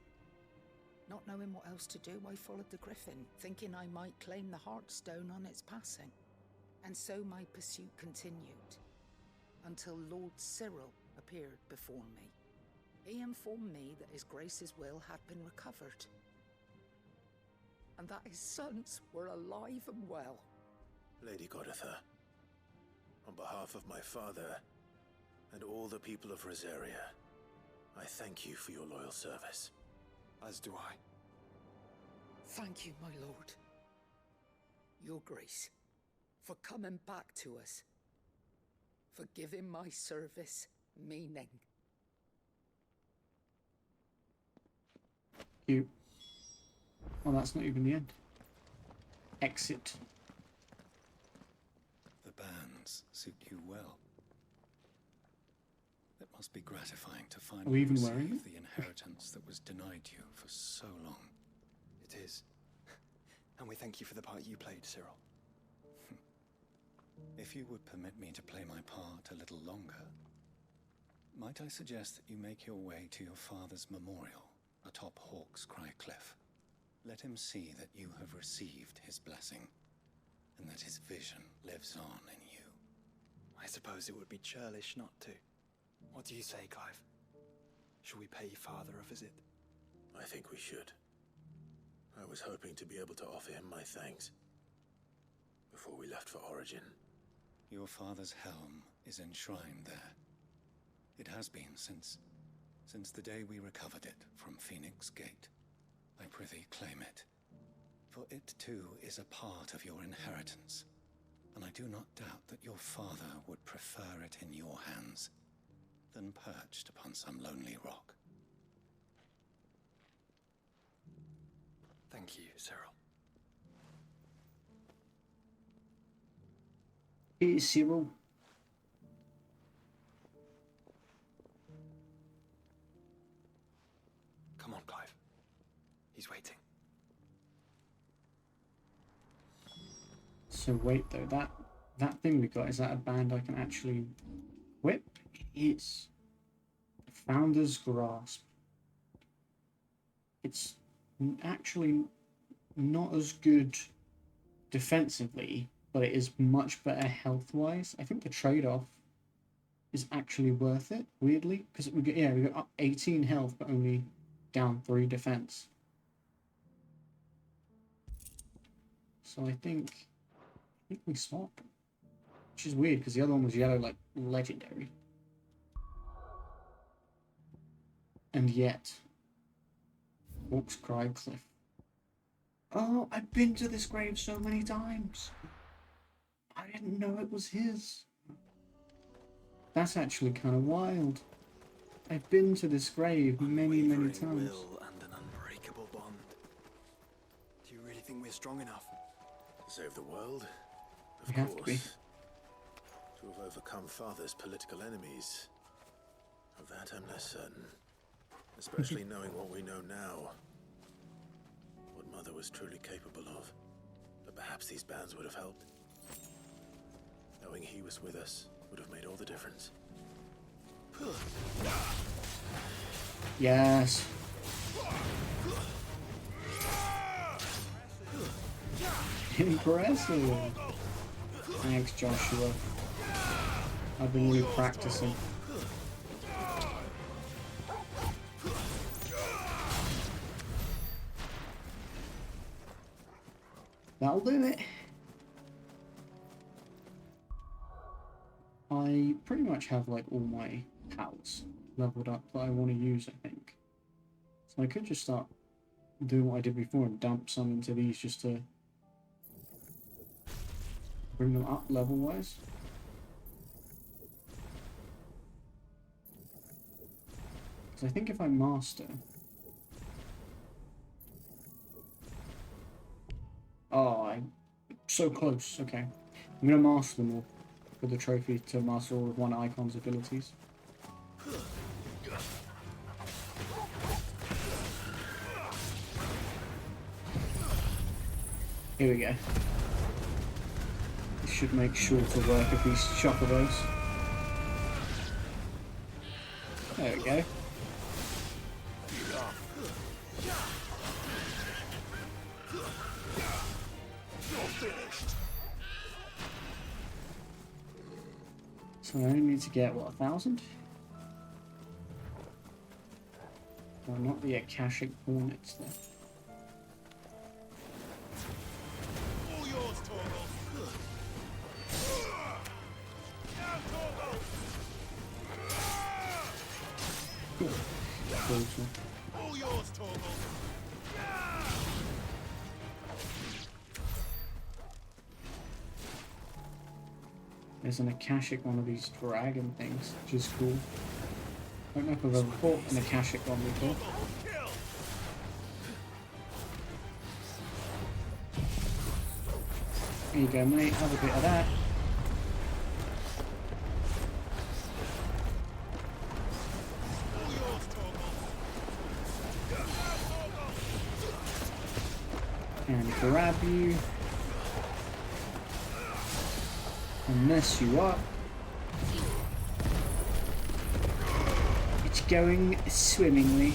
Not knowing what else to do, I followed the griffin, thinking I might claim the Heartstone on its passing. And so my pursuit continued, until Lord Cyril appeared before me. He informed me that His Grace's will had been recovered, and that his sons were alive and well.
Lady Goditha, on behalf of my father and all the people of Rosaria, I thank you for your loyal service.
As do I.
Thank you, my lord. Your Grace, for coming back to us, for giving my service meaning.
Cute. Well, that's not even the end. Exit.
The bands suit you well. It must be gratifying to
Are we
finally
even wearing
receive
it?
the inheritance that was denied you for so long.
It is. And we thank you for the part you played, Cyril.
If you would permit me to play my part a little longer, might I suggest that you make your way to your father's memorial atop Hawk's Cry Cliff? Let him see that you have received his blessing, and that his vision lives on in you.
I suppose it would be churlish not to. What do you say, Clive? Shall we pay your father a visit?
I think we should. I was hoping to be able to offer him my thanks before we left for Origin.
Your father's helm is enshrined there. It has been since the day we recovered it from Phoenix Gate. I prithee claim it, for it too is a part of your inheritance, and I do not doubt that your father would prefer it in your hands than perched upon some lonely rock.
Thank you, Cyril.
Here's Cyril.
Come on, Clive. He's waiting.
So wait though, that thing we got, is that a band I can actually whip? It is. Founder's Grasp. It's actually not as good defensively, but it is much better health-wise. I think the trade-off is actually worth it, weirdly, because we got up 18 health, but only down 3 defense. So I think we swap, which is weird because the other one was yellow, like legendary, and yet Hawk's Cry Cliff. Oh, I've been to this grave so many times. I didn't know it was his. That's actually kind of wild. I've been to this grave many times.
Will and an unbreakable bond. Do you really think we're strong enough?
To save the world? Of
We have to be.
course. To have overcome Father's political enemies. Of that I'm less certain. Especially knowing what we know now. What Mother was truly capable of. But perhaps these bands would have helped. Knowing he was with us would have made all the difference.
Yes. Impressive. Thanks, Joshua. I've been really practicing. That'll do it. I pretty much have like all my pals leveled up that I want to use, I think. So I could just start doing what I did before and dump some into these just to bring them up level wise. Because I think if I master... Oh, I'm so close. Okay. I'm going to master them all for the trophy to master all of one icon's abilities. Here we go. This should make shorter work of these chocobos. There we go. So I only need to get, what, 1,000? Well, not the Akashic Hornets there.
All yours, Torgal.
Cool. Awesome.
All yours, Torgal.
There's an Akashic one of these dragon things, which is cool. I don't know if I've ever fought an Akashic one before. There you go, mate. Have a bit of that. And grab you. And mess you up. It's going swimmingly.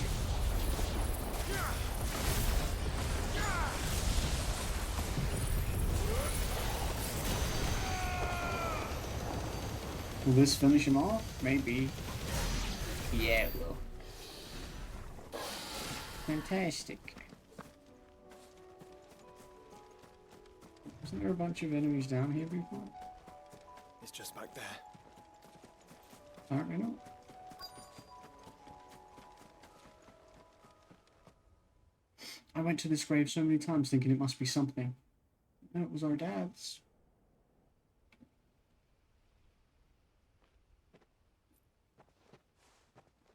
Will this finish him off? Maybe. Yeah, it will. Fantastic. Wasn't there a bunch of enemies down here before?
It's just back there.
Apparently not. I went to this grave so many times thinking it must be something. No, it was our dad's.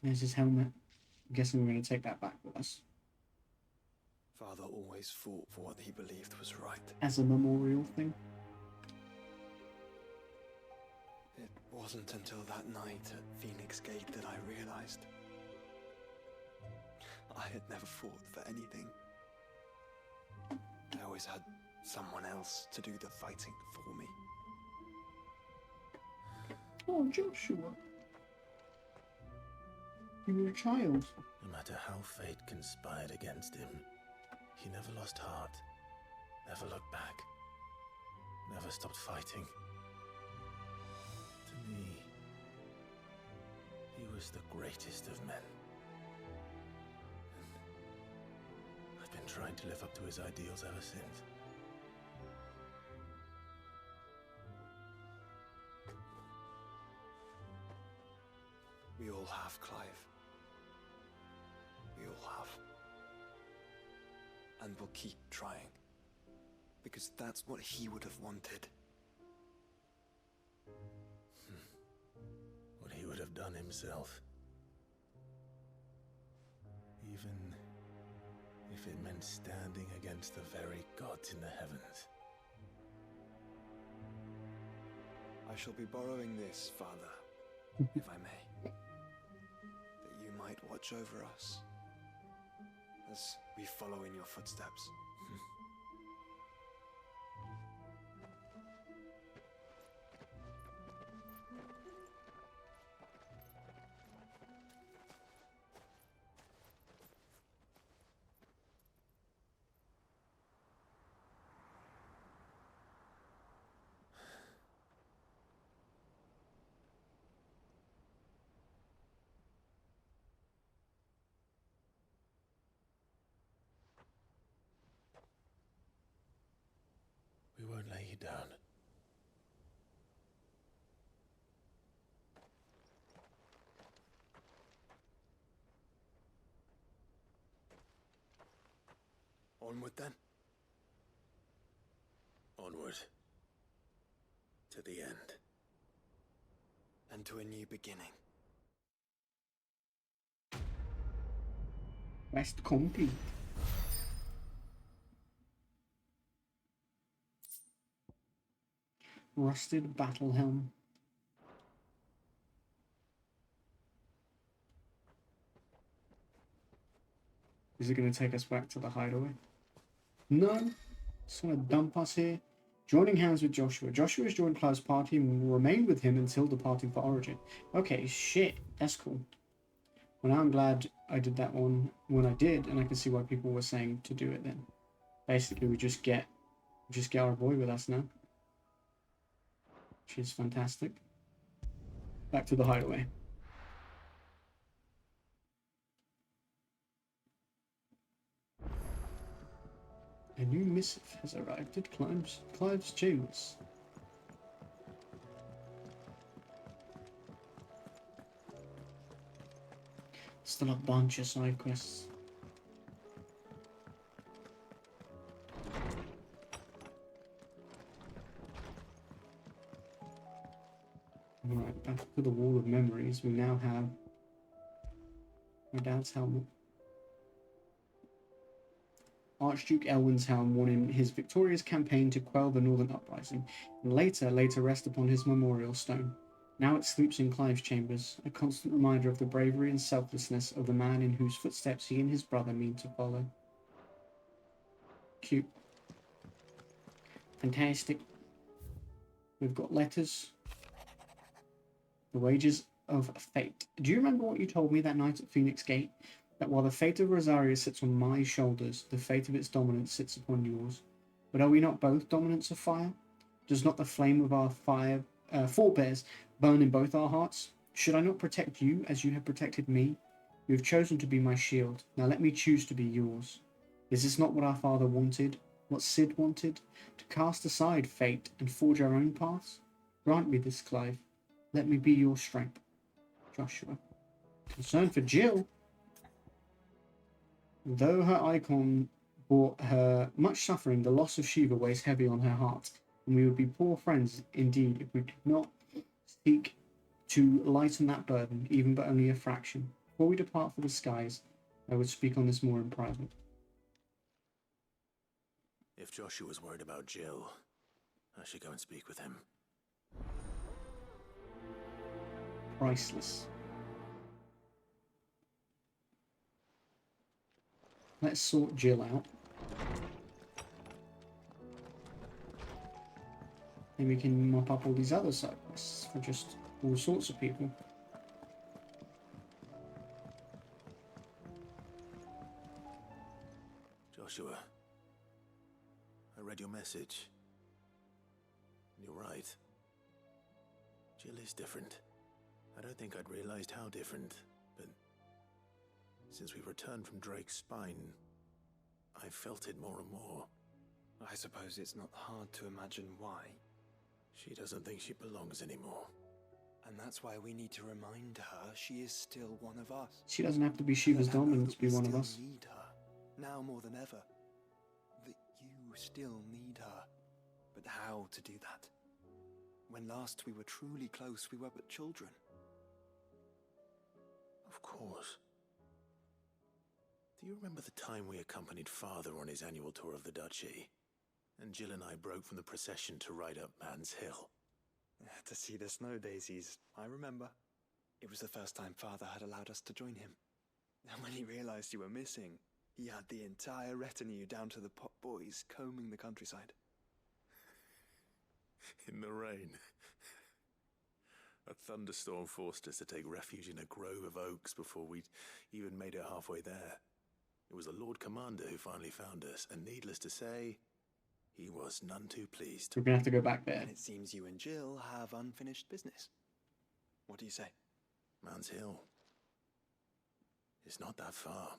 There's his helmet. I'm guessing we're going to take that back with us.
Father always fought for what he believed was right.
As a memorial thing.
It wasn't until that night at Phoenix Gate that I realized I had never fought for anything. I always had someone else to do the fighting for me.
Oh, Joshua. You were a child.
No matter how fate conspired against him, he never lost heart, never looked back, never stopped fighting. To me, he was the greatest of men. And I've been trying to live up to his ideals ever since.
We all have, Clive. We all have. And we'll keep trying. Because that's what he would have wanted.
What he would have done himself. Even if it meant standing against the very gods in the heavens.
I shall be borrowing this, Father, if I may. That you might watch over us as we follow in your footsteps.
We won't lay you down.
Onward then.
Onward. To the end.
And to a new beginning.
Quest complete. Rusted battle helm. Is it going to take us back to the hideaway? No. Just want to dump us here. Joining hands with Joshua. Joshua has joined Clive's party and will remain with him until departing for Origin. Okay, shit. That's cool. Well, now I'm glad I did that one when I did, and I can see why people were saying to do it then. Basically, we just get our boy with us now. Which is fantastic. Back to the hideaway. A new missive has arrived at Clive's chambers. Still a bunch of side quests. Alright, back to the wall of memories. We now have my dad's helmet. Archduke Elwin's helm won in his victorious campaign to quell the Northern Uprising, and later rest upon his memorial stone. Now it sleeps in Clive's chambers, a constant reminder of the bravery and selflessness of the man in whose footsteps he and his brother mean to follow. Cute. Fantastic. We've got letters. The wages of fate. Do you remember what you told me that night at Phoenix Gate? That while the fate of Rosaria sits on my shoulders, the fate of its dominance sits upon yours. But are we not both dominants of fire? Does not the flame of our forebears burn in both our hearts? Should I not protect you as you have protected me? You have chosen to be my shield. Now let me choose to be yours. Is this not what our father wanted? What Sid wanted? To cast aside fate and forge our own paths? Grant me this, Clive. Let me be your strength. Joshua. Concern for Jill? Though her icon brought her much suffering, the loss of Shiva weighs heavy on her heart, and we would be poor friends indeed if we did not seek to lighten that burden, even but only a fraction. Before we depart for the skies, I would speak on this more in private.
If Joshua was worried about Jill, I should go and speak with him.
Priceless. Let's sort Jill out. Then we can mop up all these other side quests for just all sorts of people.
Joshua, I read your message. You're right. Jill is different. I don't think I'd realized how different, but since we returned from Drake's spine, I felt it more and more.
I suppose it's not hard to imagine why.
She doesn't think she belongs anymore.
And that's why we need to remind her she is still one of us.
She doesn't have to be Shiva's dominant to be one of us.
We need her, now more than ever. That you still need her. But how to do that? When last we were truly close, we were but children.
Of course. Do you remember the time we accompanied Father on his annual tour of the Duchy? And Jill and I broke from the procession to ride up Man's Hill.
To see the snow daisies, I remember. It was the first time Father had allowed us to join him. And when he realized you were missing, he had the entire retinue down to the pot boys combing the countryside.
In the rain. A thunderstorm forced us to take refuge in a grove of oaks before we'd even made it halfway there. It was the Lord Commander who finally found us, and needless to say, he was none too pleased.
We're gonna have to go back there.
And it seems you and Jill have unfinished business. What do you say?
Man's Hill. It's not that far.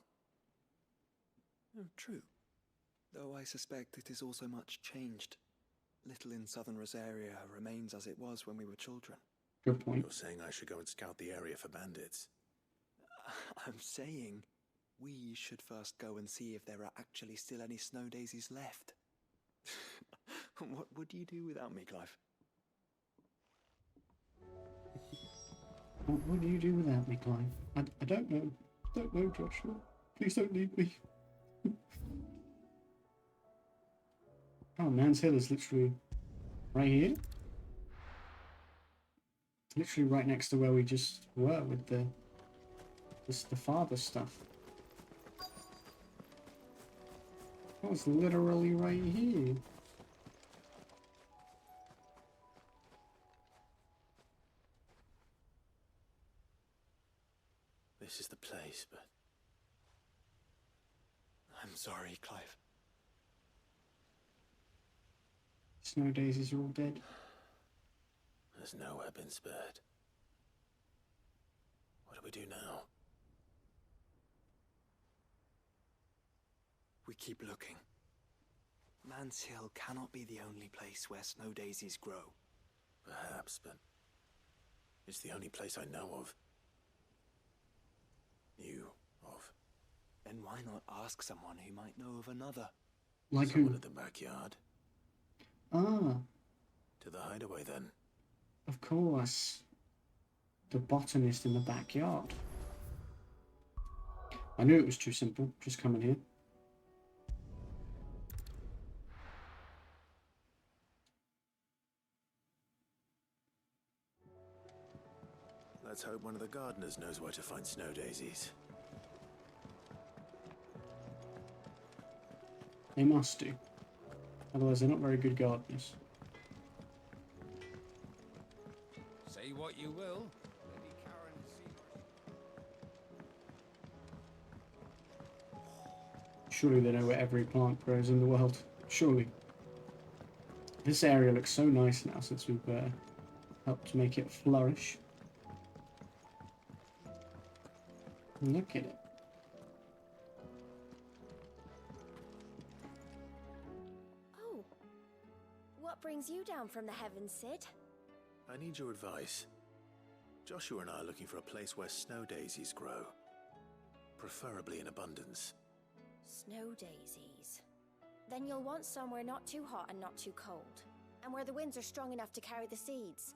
Oh, true. Though I suspect it is also much changed. Little in southern Rosaria remains as it was when we were children.
Good point.
You're saying I should go and scout the area for bandits?
I'm saying we should first go and see if there are actually still any snow daisies left. What would you do without me, Clive?
What would you do without me, Clive? I don't know. I don't know, Joshua. Please don't leave me. Oh, Man's Hill is literally right here. Literally right next to where we just were with the father stuff. I was literally right here.
This is the place, but
I'm sorry, Clive.
Snow daisies are all dead.
there's nowhere been spared. What do we do now?
We keep looking. Man's Hill cannot be the only place where snow daisies grow.
Perhaps, but it's the only place I know of. Knew of.
Then why not ask someone who might know of another?
Like
Someone
who?
at the backyard.
Ah,
To the hideaway, then.
of course. The botanist in the backyard. I knew it was too simple. Just come in here.
Let's hope one of the gardeners knows where to find snow daisies.
They must do. Otherwise, they're not very good gardeners.
Say what you will. Lady Karen
Surely they know where every plant grows in the world. Surely. This area looks so nice now since we've helped make it flourish. Look at it.
Oh. What brings you down from the heavens, Sid?
I need your advice. Joshua and I are looking for a place where snow daisies grow. Preferably in abundance.
Snow daisies. Then you'll want somewhere not too hot and not too cold. And where the winds are strong enough to carry the seeds.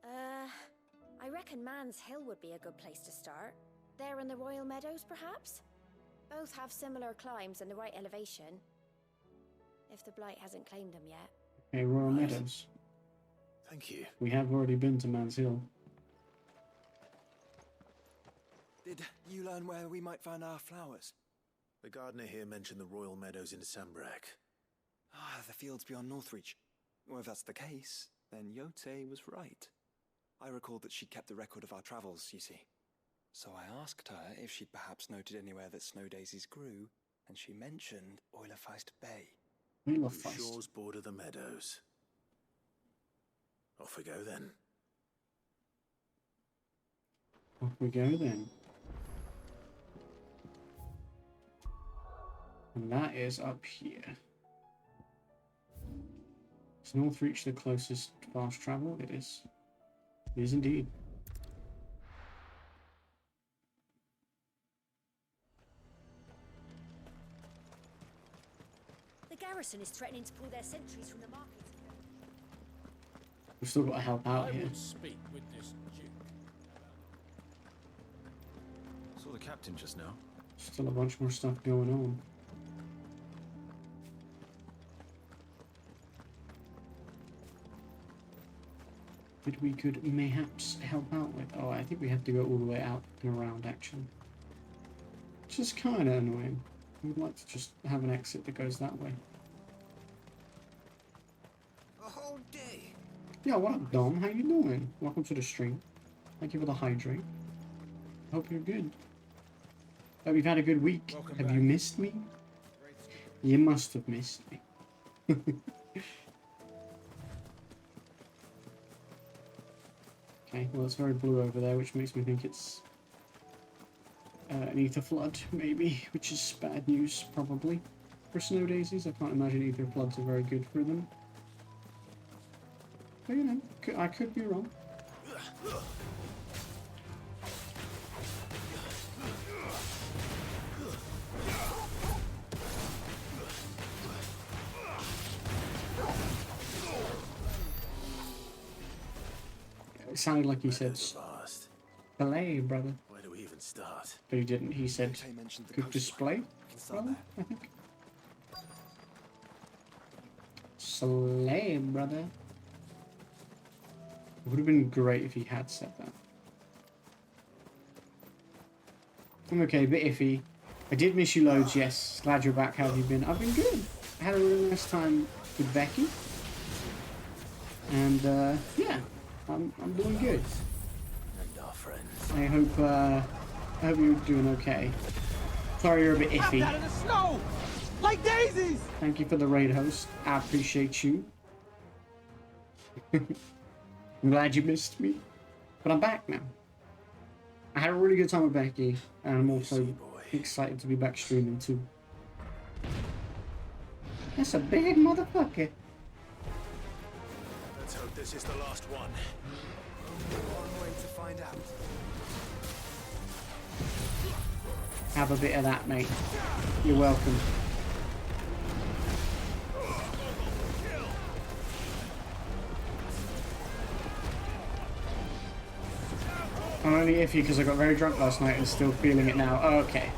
I reckon Man's Hill would be a good place to start. There in the Royal Meadows, perhaps? Both have similar climbs and the right elevation. If the Blight hasn't claimed them yet.
Okay, Royal Meadows.
Thank you.
We have already been to Man's Hill.
Did you learn where we might find our flowers?
The gardener here mentioned the Royal Meadows in Sambrek.
Ah, the fields beyond Northreach. Well, if that's the case, then Yote was right. I recalled that she kept the record of our travels, you see. So I asked her if she'd perhaps noted anywhere that snow daisies grew, and she mentioned Oilerfeist Bay.
Whose shores border the meadows. Off we go then.
Off we go then. And that is up here. Is Northreach the closest fast travel? It is. It is indeed.
The garrison is threatening to pull their sentries from the market.
We've still got to help out
I
here.
would speak with this duke.
Saw the captain just now.
Still a bunch more stuff going on. That we could mayhaps help out with. Oh, I think we have to go all the way out and around, actually. Which is kind of annoying. I would like to just have an exit that goes that way.
A whole day.
Yeah, what up, Dom? How you doing? Welcome to the stream. Thank you for the hydrate. Hope you're good. Hope you've had a good week.
Welcome
Have
back.
you missed me? You must have missed me. Okay, well it's very blue over there, which makes me think it's an ether flood, maybe, which is bad news, probably. For snow daisies, I can't imagine ether floods are very good for them. But you know, I could be wrong. It sounded like he said,
Vast.
"Belay, brother."
Where do we even start?
But he didn't. He said,
Yote mentioned the
"Good
coastline.
display."
We can start
Brother,
there.
I think. Slay, brother. It would have been great if he had said that. I'm okay, a bit iffy. I did miss you loads, yes. Glad you're back. How have you been? I've been good. I had a really nice time with Becky. And, yeah, I'm doing good.
And our friends.
I hope you're doing okay. Sorry you're a bit iffy.
Out of the snow, like daisies.
Thank you for the raid host. I appreciate you. I'm glad you missed me. But I'm back now. I had a really good time with Becky, and I'm also excited to be back streaming too. That's a big motherfucker.
Let's hope this is the last one.
One way to find out.
Have a bit of that, mate. You're welcome. I'm only iffy because I got very drunk last night and still feeling it now. Oh, okay.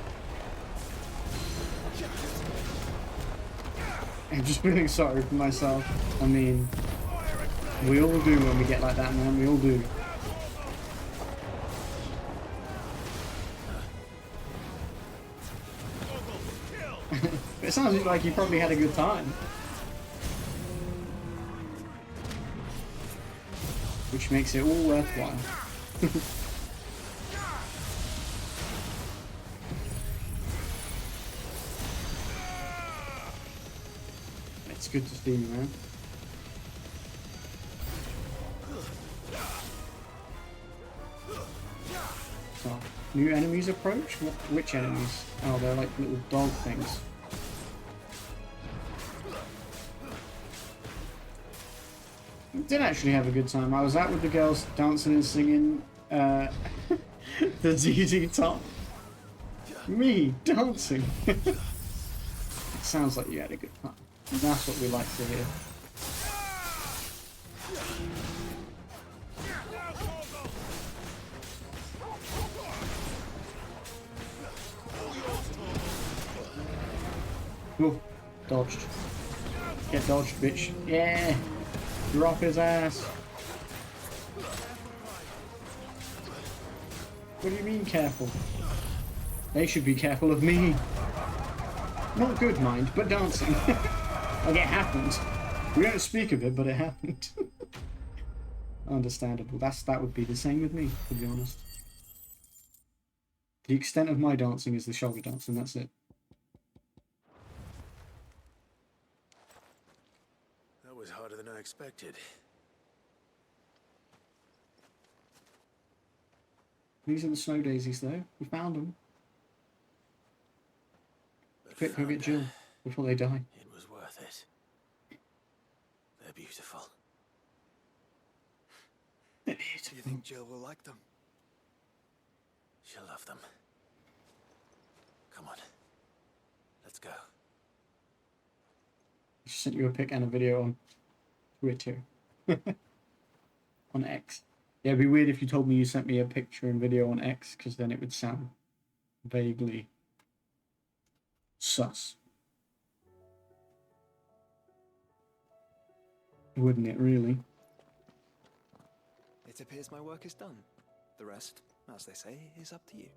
I'm just feeling sorry for myself. I mean, we all do when we get like that, man. We all do. It sounds like you probably had a good time. Which makes it all worthwhile. It's good to see you, man. So, new enemies approach? Which enemies? Oh, they're like little dog things. Did actually have a good time. I was out with the girls dancing and singing the ZZ Top. Me dancing. It sounds like you had a good time. And that's what we like to hear. Oh, dodged. Get dodged, bitch. Yeah! Drop his ass. What do you mean careful? They should be careful of me. Not good, mind, but dancing. Like it happened. We don't speak of it, but it happened. Understandable. That would be the same with me, to be honest. The extent of my dancing is the shoulder dance, and that's it.
That was harder than I expected.
These are the snow daisies, though. We found them. Quick, go get Jill before they die.
It was worth it. They're beautiful.
They're
Do you
beautiful.
think Jill will like them?
She'll love them. Come on. Let's go.
I just sent you a pic and a video on Twitter. On X. Yeah, it'd be weird if you told me you sent me a picture and video on X, because then it would sound vaguely sus. Wouldn't it, really?
It appears my work is done. The rest, as they say, is up to you.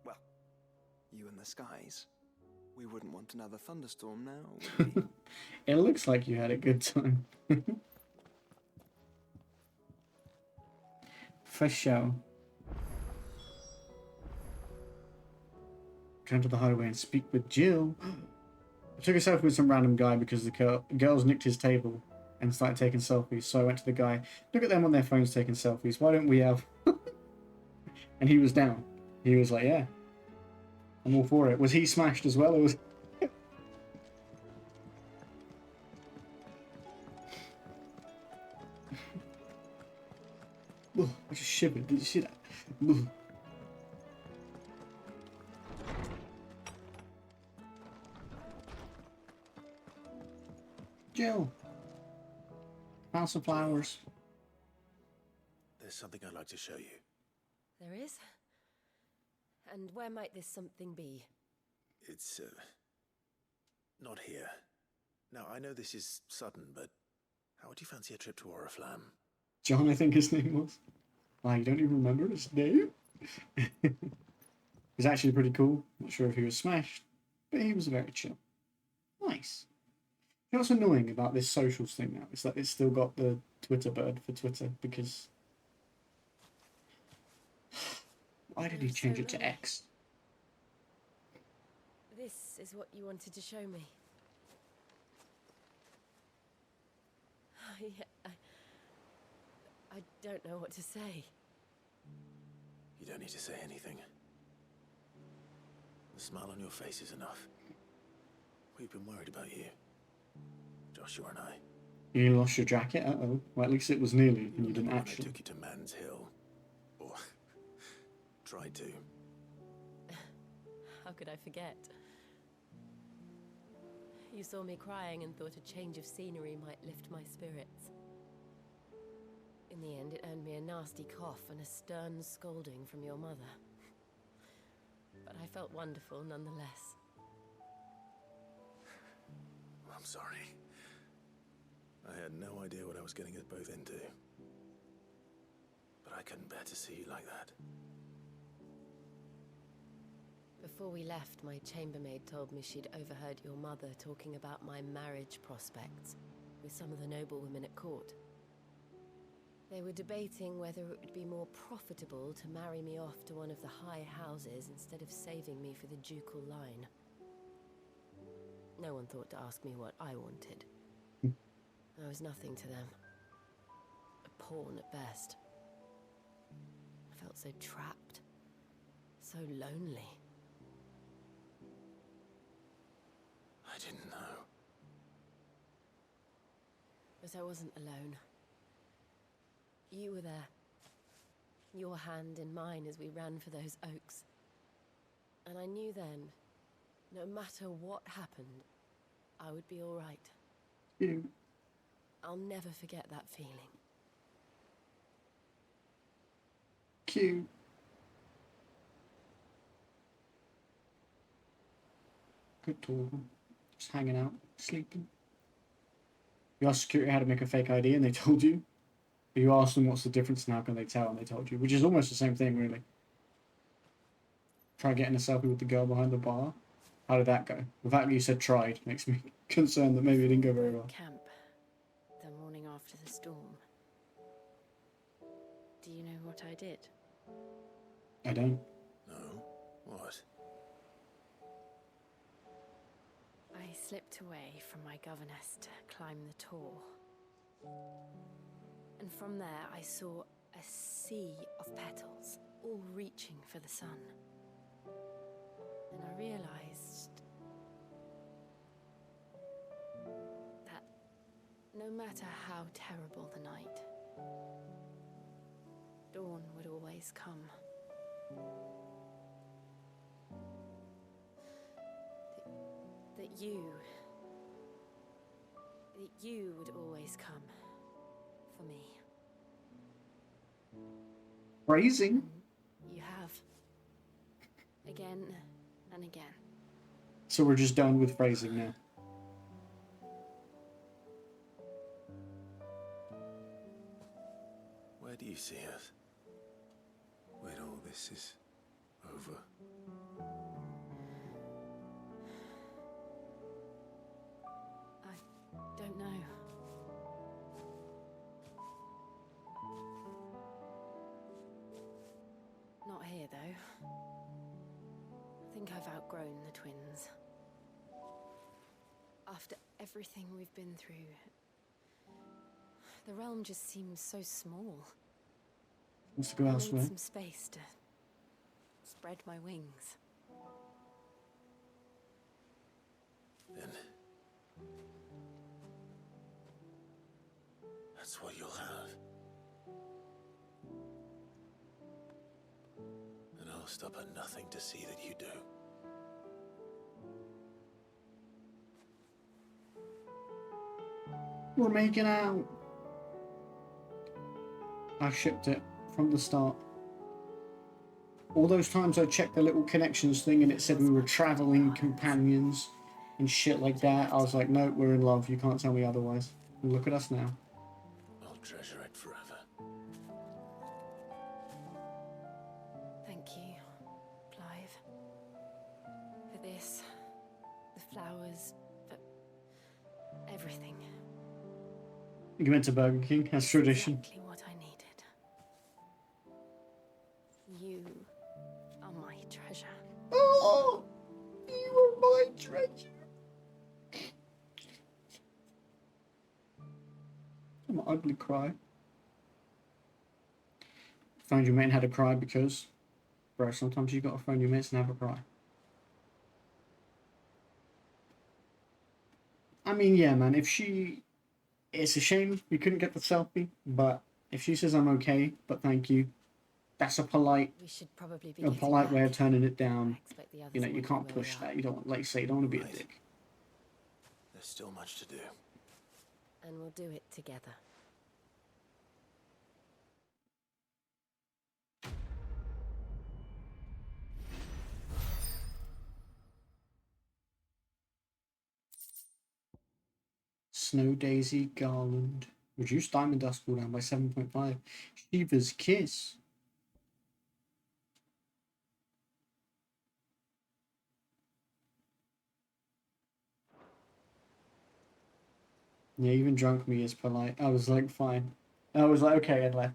Well, you and the skies. We wouldn't want another thunderstorm now, would we?
It looks like you had a good time. For sure. Come to the hideaway and speak with Jill. I took a selfie with some random guy because the girls nicked his table and started taking selfies. So I went to the guy, look at them on their phones taking selfies. Why don't we have... And he was down. He was like, yeah, I'm all for it. Was he smashed as well? Or was... Ugh, I just shivered. Did you see that? Ugh. Jill. Found some flowers.
There's something I'd like to show you.
There is? And where might this something be?
It's, not here. Now, I know this is sudden, but how would you fancy a trip to Oriflamme?
John, I think his name was. Wow, you don't even remember his name? He's actually pretty cool. Not sure if he was smashed, but he was very chill. Nice. You know what's annoying about this socials thing now? Is that it's still got the Twitter bird for Twitter, because... Why did he change it to X?
This is what you wanted to show me. I don't know what to say.
You don't need to say anything. The smile on your face is enough. We've been worried about you, Joshua and I.
You lost your jacket? Uh-oh. Well, at least it was nearly, and you didn't
When
actually.
I took you to Man's Hill. Or tried to.
How could I forget? You saw me crying and thought a change of scenery might lift my spirits. In the end, it earned me a nasty cough and a stern scolding from your mother. But I felt wonderful nonetheless.
I'm sorry. I had no idea what I was getting us both into. But I couldn't bear to see you like that.
Before we left, my chambermaid told me she'd overheard your mother talking about my marriage prospects with some of the noblewomen at court. They were debating whether it would be more profitable to marry me off to one of the high houses instead of saving me for the ducal line. No one thought to ask me what I wanted. I was nothing to them. A pawn at best. I felt so trapped. So lonely.
I didn't know.
But I wasn't alone. You were there. Your hand in mine as we ran for those oaks. And I knew then, no matter what happened, I would be all right.
You.
I'll never forget that feeling.
Cute. Good talking. Just hanging out, sleeping. You asked security how to make a fake ID and they told you. You asked them what's the difference and how can they tell, and they told you, which is almost the same thing, really. Try getting a selfie with the girl behind the bar. How did that go? The fact that you said tried makes me concerned that maybe it didn't go very well.
Camp, the morning after the storm. Do you know what I did?
I don't.
No? What?
I slipped away from my governess to climb the tor. And from there I saw a sea of petals, all reaching for the sun. And I realized that no matter how terrible the night, dawn would always come. That you would always come for me.
Phrasing.
You have. Again and again.
So we're just done with phrasing now.
Where do you see us? When all this is over?
I don't know. Not here, though. I think I've outgrown the twins. After everything we've been through, the realm just seems so small.
Let's go
I
elsewhere.
need some space to spread my wings.
Then that's what you'll have. And I'll stop at nothing to see that you do.
We're making out. I shipped it from the start. All those times I checked the little connections thing and it said we were traveling companions and shit like that, I was like, no, we're in love. You can't tell me otherwise. And look at us now.
I'll treasure it forever.
Thank you, Clive.
this, the flowers, everything.
You went to Burger King, as tradition.
Exactly what I needed. You are my treasure.
Oh, you are my treasure. I'm an ugly cry. Found your mate and had a cry because, bro, sometimes you gotta phone your mates and have a cry. I mean, yeah, man, if she... It's a shame we couldn't get the selfie, but if she says I'm okay, but thank you, that's a polite...
We should probably be
a polite way of turning it down. You know, you
will
can't
know where
push
we are.
that. You don't, like you say, you don't want to be a
Right.
dick.
There's still much to do.
And we'll do it together.
Snow Daisy Garland. Reduce Diamond Dust cooldown by 7.5. Shiva's Kiss. Yeah, even drunk me is polite. I was like, fine. I was like, okay, and left.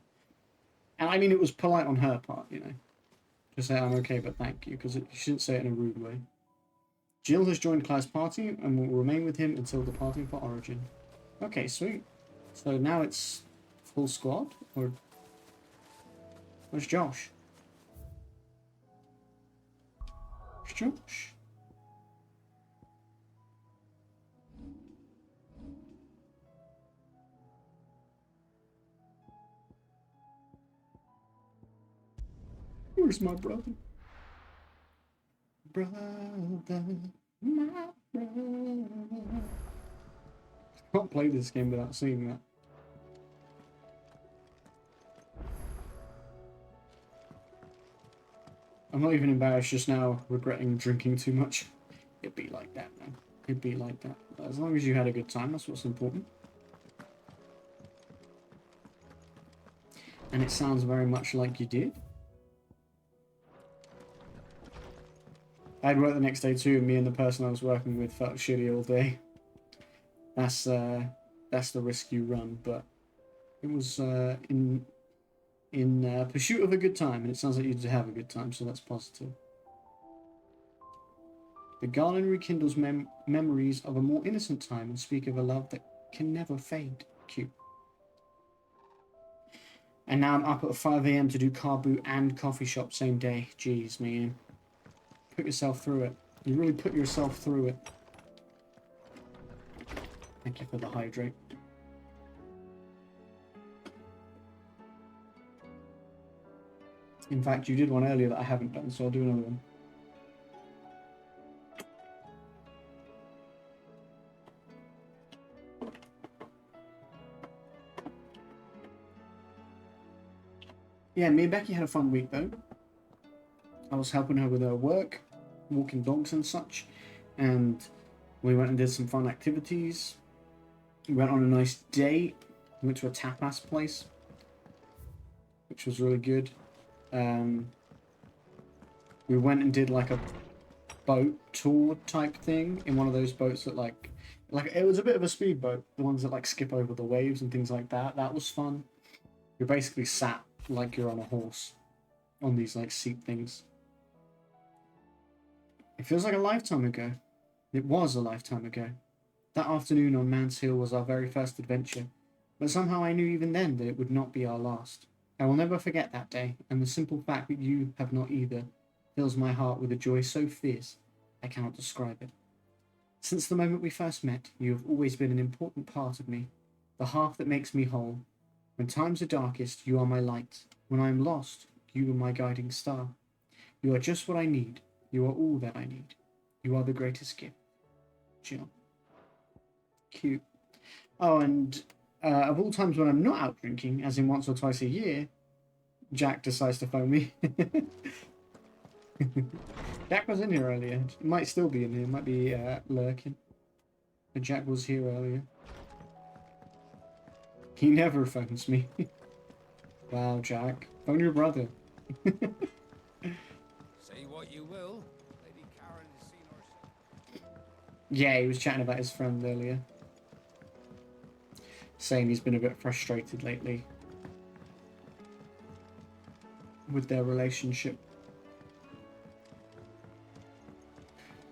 And I mean, it was polite on her part, you know. To say I'm okay, but thank you, because you shouldn't say it in a rude way. Jill has joined Clive's party and will remain with him until departing for Origin. Okay, sweet. So now it's full squad, or where's Josh? Where's Josh? Where's my brother? Brother, my brother. I can't play this game without seeing that. I'm not even embarrassed just now, regretting drinking too much. It'd be like that, man. It'd be like that. But as long as you had a good time, that's what's important. And it sounds very much like you did. I had work the next day too, and me and the person I was working with felt shitty all day. That's the risk you run, but it was in pursuit of a good time, and it sounds like you did have a good time, so that's positive. The garland rekindles memories of a more innocent time and speak of a love that can never fade. Cute. And now I'm up at 5 AM to do car boot and coffee shop same day. Jeez, man. Put yourself through it. You really put yourself through it. Thank you for the hydrate. In fact, you did one earlier that I haven't done, so I'll do another one. Yeah, me and Becky had a fun week though. I was helping her with her work, walking dogs and such, and we went and did some fun activities. We went on a nice date. We went to a tapas place, which was really good. We went and did like a boat tour type thing in one of those boats that like it was a bit of a speedboat, the ones that like skip over the waves and things like that. That was fun. You're basically sat like you're on a horse on these like seat things. It feels like a lifetime ago. It was a lifetime ago. That afternoon on Man's Hill was our very first adventure, but somehow I knew even then that it would not be our last. I will never forget that day, and the simple fact that you have not either fills my heart with a joy so fierce I cannot describe it. Since the moment we first met, you have always been an important part of me, the half that makes me whole. When times are darkest, you are my light. When I am lost, you are my guiding star. You are just what I need. You are all that I need. You are the greatest gift. Jill. Cute. Oh, and of all times when I'm not out drinking, as in once or twice a year, Jack decides to phone me. Jack was in here earlier. He might still be in here. Might be lurking. But Jack was here earlier. He never phones me. Wow, Jack. Phone your brother.
Say what you will, Lady Karen has seen herself.
Yeah, he was chatting about his friend earlier. Saying he's been a bit frustrated lately with their relationship.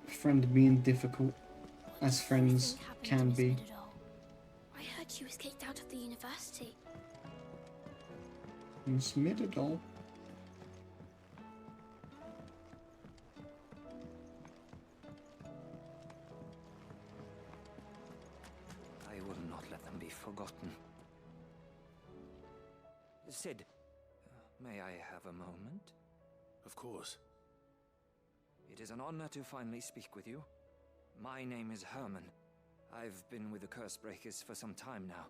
Friend being difficult, as friends can be.
I heard she was kicked out of the university.
Miss Middledall.
I will not let them be forgotten. Sid, may I have a moment?
Of course.
It is an honor to finally speak with you. My name is Herman. I've been with the Cursebreakers for some time now,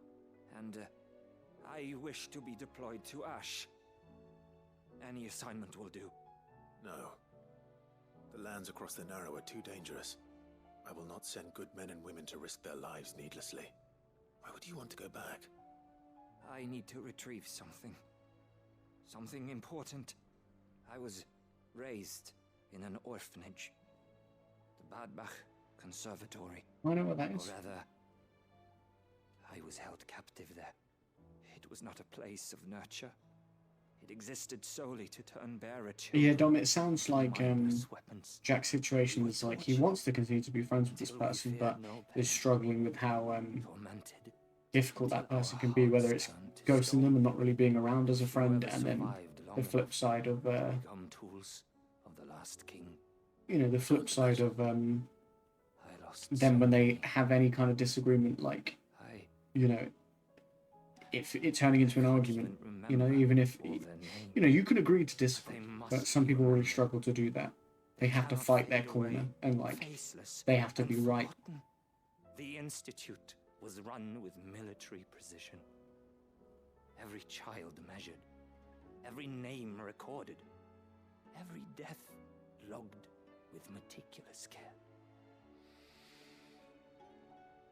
and I wish to be deployed to Ash. Any assignment will do.
No. The lands across the Narrow are too dangerous. I will not send good men and women to risk their lives needlessly. Why would you want to go back?
I need to retrieve something. Something important. I was raised in an orphanage. The Badbach Conservatory.
I know what that is.
Or rather, I was held captive there. It was not a place of nurture. It existed solely to turn bearer children.
Yeah, Dom, it sounds like Jack's situation is like he wants to continue to be friends with this person, but is struggling with how difficult that person can be, whether it's ghosting them and not really being around as a friend, and then the flip side of you know, the flip side of them when they have any kind of disagreement, like, you know, if it's turning into an argument, you know, even if, you know, you can agree to disagree, but some people really struggle to do that. They have to fight their corner, and, like, they have to be right.
The Institute was run with military precision. Every child measured, every name recorded, every death logged with meticulous care.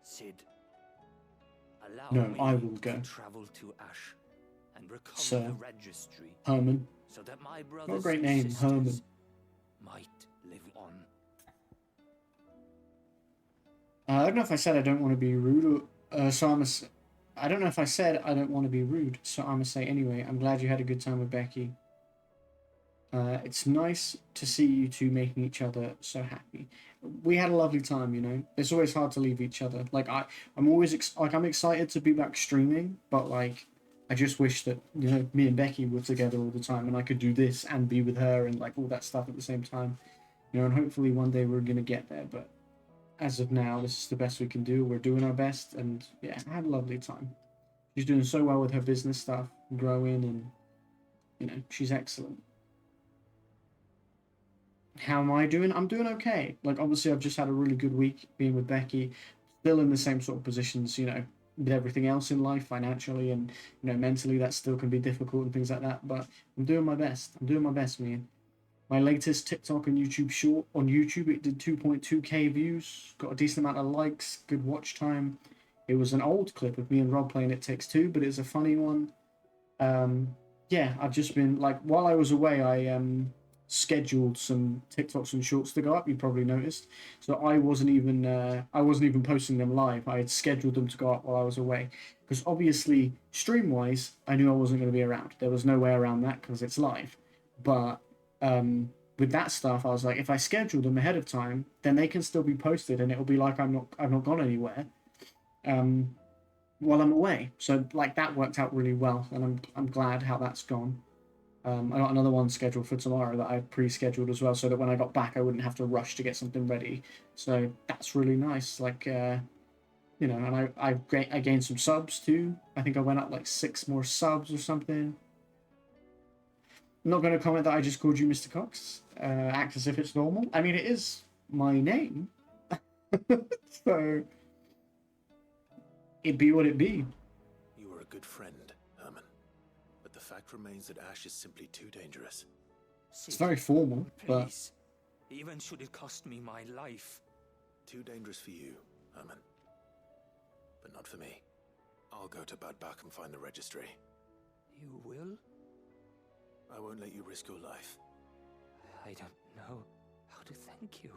Sid, allow me
I will go.
to travel to Ash and recover
Sir
the registry,
Herman.
so that my brothers
What a great
and
name,
sisters
Herman.
might live on.
I don't know if I said I don't want to be rude, or I don't know if I said I don't want to be rude, so I'm gonna say anyway. I'm glad you had a good time with Becky. It's nice to see you two making each other so happy. We had a lovely time, you know. It's always hard to leave each other. Like I'm always I'm excited to be back streaming, but like I just wish that, you know, me and Becky were together all the time and I could do this and be with her and like all that stuff at the same time, you know. And hopefully one day we're gonna get there. But as of now, this is the best we can do. We're doing our best, and yeah, I had a lovely time. She's doing so well with her business stuff, growing, and you know, she's excellent. How am I doing? I'm doing okay. Like, obviously, I've just had a really good week being with Becky. Still in the same sort of positions, you know, with everything else in life, financially and, you know, mentally, that still can be difficult and things like that. But I'm doing my best. I'm doing my best, man. My latest TikTok and YouTube short on YouTube, it did 2.2k views, got a decent amount of likes, good watch time. It was an old clip of me and Rob playing It Takes Two, but it's a funny one. Yeah, I've just been, like, while I was away, I scheduled some TikToks and shorts to go up. You probably noticed. So I wasn't even posting them live. I had scheduled them to go up while I was away, because obviously, stream wise, I knew I wasn't going to be around. There was no way around that because it's live. But with that stuff, I was like, if I schedule them ahead of time, then they can still be posted, and it'll be like I've not gone anywhere while I'm away. So like that worked out really well, and I'm glad how that's gone. I got another one scheduled for tomorrow that I pre-scheduled as well, so that when I got back, I wouldn't have to rush to get something ready. So that's really nice. Like, you know, and I gained some subs too. I think I went up like 6 more subs or something. I'm not going to comment that I just called you Mr. Cox. Act as if it's normal. I mean, it is my name. So it be what it be.
You are a good friend, Herman. But the fact remains that Ash is simply too dangerous.
It's very formal, but
even should it cost me my life.
Too dangerous for you, Herman. But not for me. I'll go to Badbach and find the registry.
You will?
I won't let you risk your life.
I don't know how to thank you.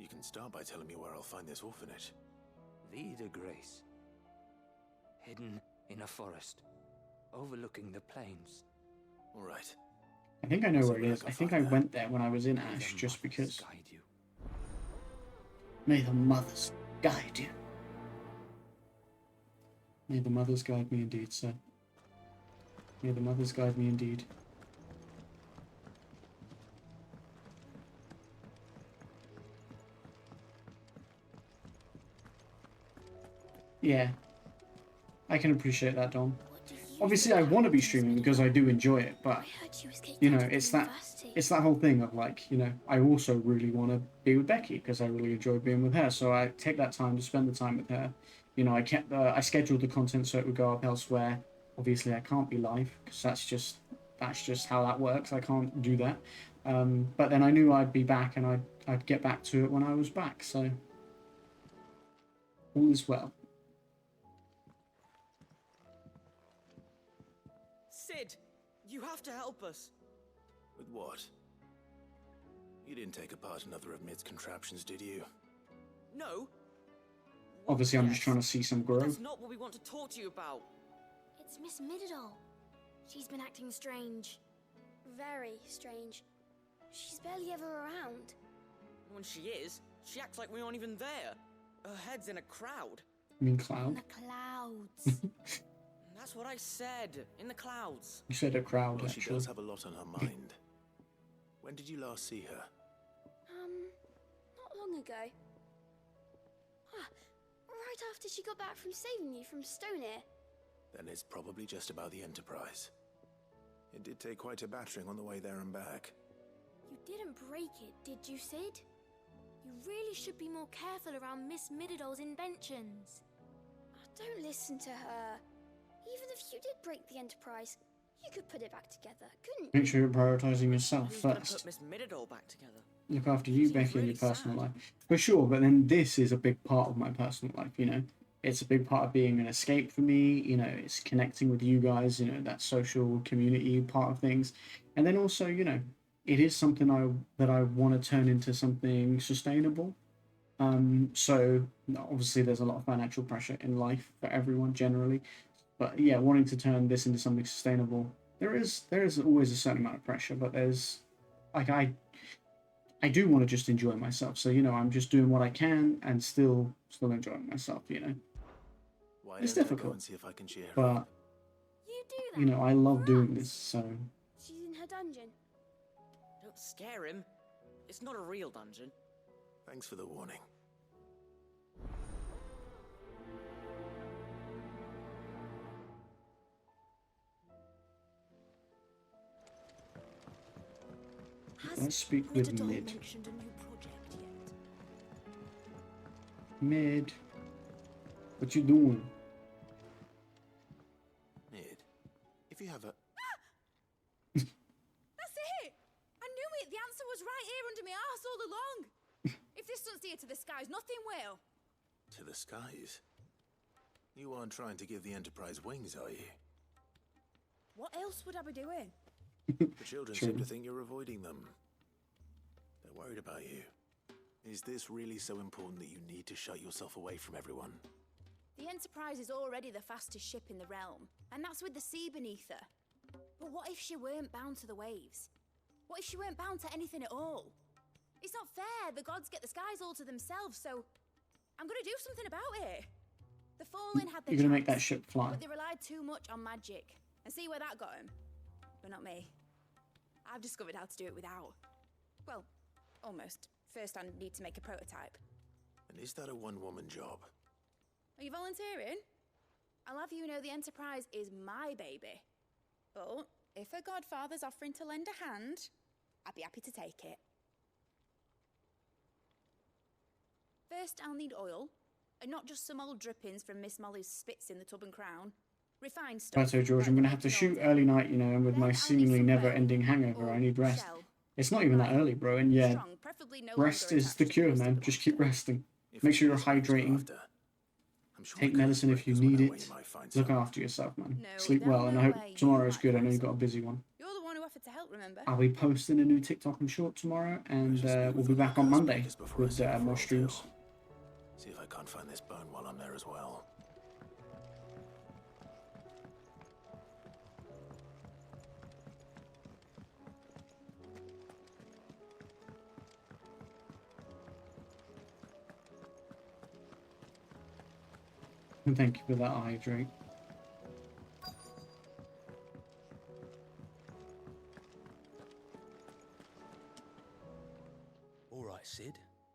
You can start by telling me where I'll find this orphanage.
Vida Grace. Hidden in a forest, overlooking the plains.
All right.
I think I know where it is. I think I went there when I was in Ash, just because.
Guide you.
May the mothers guide you. May the mothers guide me indeed, sir. May the mothers guide me indeed. Yeah, I can appreciate that, Dom. Obviously, I want to be streaming because I do enjoy it, but you know, it's that whole thing of like, you know, I also really want to be with Becky because I really enjoy being with her. So I take that time to spend the time with her. You know, I scheduled the content so it would go up elsewhere. Obviously, I can't be live because that's just how that works. I can't do that. But then I knew I'd be back and I'd get back to it when I was back. So all is well.
Sid, you have to help us.
With what? You didn't take apart another of Mid's contraptions, did you?
No.
Obviously, I'm just trying to see some growth.
That's not what we want to talk to you about.
It's Miss Mididol. She's been acting strange. Very strange. She's barely ever around.
When she is, she acts like we aren't even there. Her head's in a crowd.
You mean cloud?
In the clouds.
That's what I said. In the clouds.
You said a crowd,
Well,
actually.
she does have a lot on her mind. When did you last see her?
Not long ago. Right after she got back from saving you from Stoneir.
Then it's probably just about the Enterprise. It did take quite a battering on the way there and back.
You didn't break it, did you, Sid? You really should be more careful around Miss Mididol's inventions. Don't listen to her. Even if you did break the Enterprise, you could put it back together, couldn't you?
Make sure you're prioritizing yourself
Who's gonna
first.
put Miss Mididol back together?
Look after you,
Seems
Becky, in
really
your personal
sad.
life. For sure, but then this is a big part of my personal life, you know? It's a big part of being an escape for me, you know, it's connecting with you guys, you know, that social community part of things. And then also, you know, it is something that I want to turn into something sustainable. So obviously there's a lot of financial pressure in life for everyone generally. But yeah, wanting to turn this into something sustainable, there is always a certain amount of pressure, but there's like I do want to just enjoy myself. So, you know, I'm just doing what I can and still enjoying myself, you know.
Why
It's
don't I go
difficult,
and see if I can cheer her
but
up?
You do that.
you know, I love
for
doing
us.
this, so
She's in her dungeon.
Don't scare him. It's not a real dungeon.
Thanks for the warning.
let's speak with
Mididol
Mid.
mentioned a new project yet?
Mid, what you doing?
Mid, if you have a...
That's it! I knew it! The answer was right here under my arse all along! If this doesn't steer to the skies, nothing will!
To the skies? You aren't trying to give the Enterprise wings, are you?
What else would I be doing?
The children seem to
True.
think you're avoiding them. They're worried about you. Is this really so important that you need to shut yourself away from everyone?
The Enterprise is already the fastest ship in the realm, and that's with the sea beneath her. But what if she weren't bound to the waves? What if she weren't bound to anything at all? It's not fair. The gods get the skies all to themselves, so I'm gonna do something about it. The Fallen had their
You're gonna make that
chance,
ship fly.
but they relied too much on magic. And see where that got them? But not me. I've discovered how to do it without. Well, almost. First, I need to make a prototype.
And is that a one-woman job?
Are you volunteering? I'll have you know the Enterprise is my baby. But if a godfather's offering to lend a hand, I'd be happy to take it. First, I'll need oil, and not just some old drippings from Miss Molly's spits in the Tub and Crown. Refined stuff.
Right, so George, I'm gonna have to shoot early night, you know, and with my seemingly never-ending hangover, I need rest. It's not even that early, bro, and yeah,
Strong, preferably no
rest
longer
is the
attached to
cure,
most of
man.
the
Just
body.
keep resting.
If
Make sure you're
it is what you're
hydrating.
after, I'm sure
Take
the
medicine if you
Curse
need
Breakers will know where
it.
you might find
Look
some.
after yourself, man.
No,
Sleep
they'll
well, and
know
I hope
where you
tomorrow's
might
good. I
find
know you've got a
some.
busy one.
You're the one who have to to help, remember?
I'll be posting a new TikTok and short tomorrow, and we'll be back on Monday with more streams.
See if I can't find this bone while I'm there as well.
And thank you for that hydrate.
All right, Sid.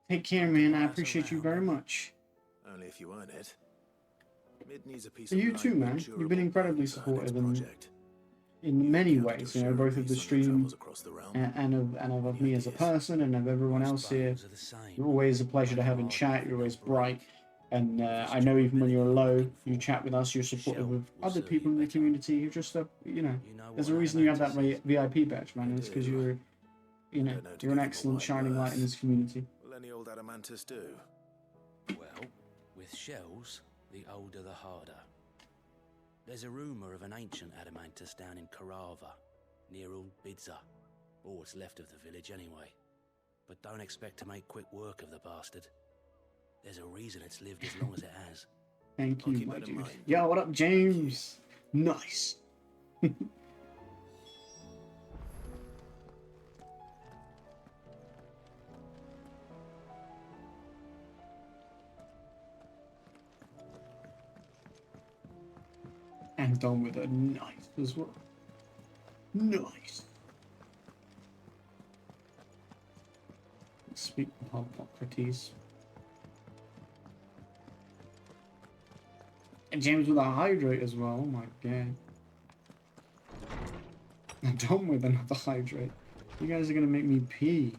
Take care, man. I appreciate you very much.
Only if you earn it. Mid needs a piece
And
of
you too, man. You've been incredibly supportive in many ways, you know, both of the stream and of me as a person and of everyone else here. You're always a pleasure to have in chat. You're always bright. And I know even when you're low, you chat with us, you're supportive of other people in the community. You're just a, you know, there's a reason you have that VIP badge, man. It's because you're, you know, you're an excellent shining light in this community.
Will any old adamantus do?
Well, with shells, the older the harder. There's a rumour of an ancient adamantus down in Karava, near Old Bidza, or what's left of the village anyway. But don't expect to make quick work of the bastard. There's a reason it's lived as long as it has.
Thank you, my dude. Yo, what up, James? Nice. And done with a knife as well. Nice. Speak of Hippocrates. And James with a hydrate as well. Oh my god. I'm done with another hydrate. You guys are gonna make me pee.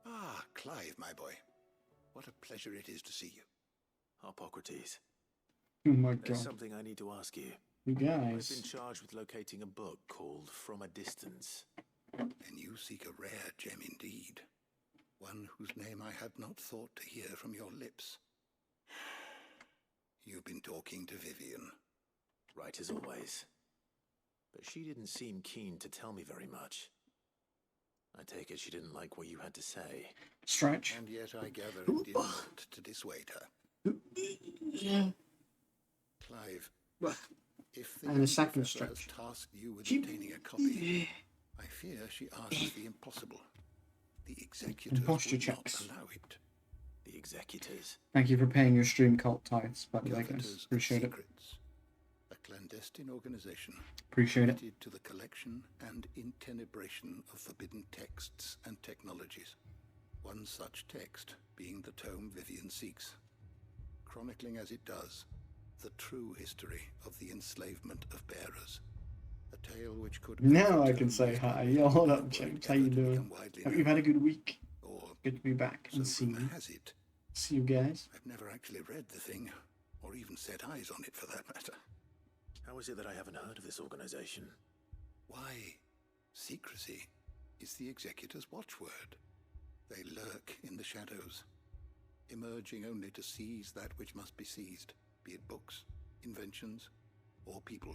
Ah, Clive, my boy. What a pleasure it is to see you. Hippocrates.
Oh my god.
There's something I need to ask you.
You guys.
I've been charged with locating a book called From a Distance.
And you seek a rare gem indeed. One whose name I had not thought to hear from your lips. You've been talking to Vivian.
Right as always. But she didn't seem keen to tell me very much. I take it she didn't like what you had to say.
Stretch.
And yet I gather it did not to dissuade her.
Yeah.
Clive, if the
And a second
professor has
stretch.
tasked you with obtaining a copy, I fear she asks the impossible. The executors
Imposture
would
checks.
not allow it.
The executors.
Thank you for paying your stream cult tithes, by the way, guys.
Coveters of
Appreciate it.
Secrets, a clandestine organization
Appreciate it.
committed to the collection and intenebration of forbidden texts and technologies. One such text being the tome Vivian seeks, chronicling as it does the true history of the enslavement of bearers. A tale which could...
Now I can say hi. Yo, hold up, James. How you doing? Hope you've had a good week. Good to be back and see you. See you guys.
I've never actually read the thing, or even set eyes on it for that matter.
How is it that I haven't heard of this organization?
Why, secrecy is the executor's watchword. They lurk in the shadows, emerging only to seize that which must be seized, be it books, inventions, or people,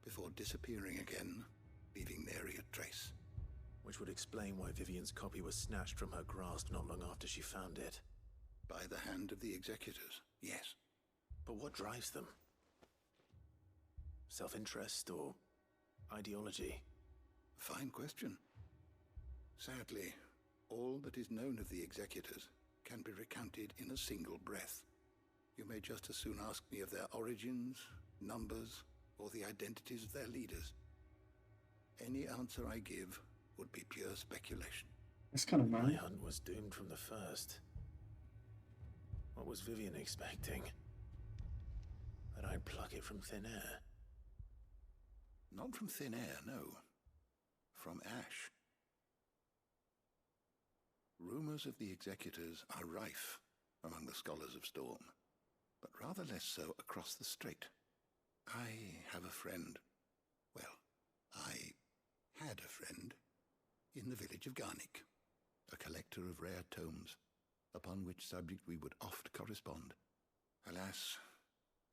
before disappearing again, leaving nary a trace.
Which would explain why Vivian's copy was snatched from her grasp not long after she found it.
By the hand of the executors, yes.
But what drives them? Self-interest or ideology?
Fine question. Sadly, all that is known of the executors can be recounted in a single breath. You may just as soon ask me of their origins, numbers, or the identities of their leaders. Any answer I give would be pure speculation.
That's kind of
My
mad.
hunt was doomed from the first. What was Vivian expecting? That I'd pluck it from thin air?
Not from thin air, no. From ash. Rumors of the executors are rife among the scholars of Storm, but rather less so across the strait. I have a friend. Well, I had a friend in the village of Garnick, a collector of rare tomes, upon which subject we would oft correspond. Alas,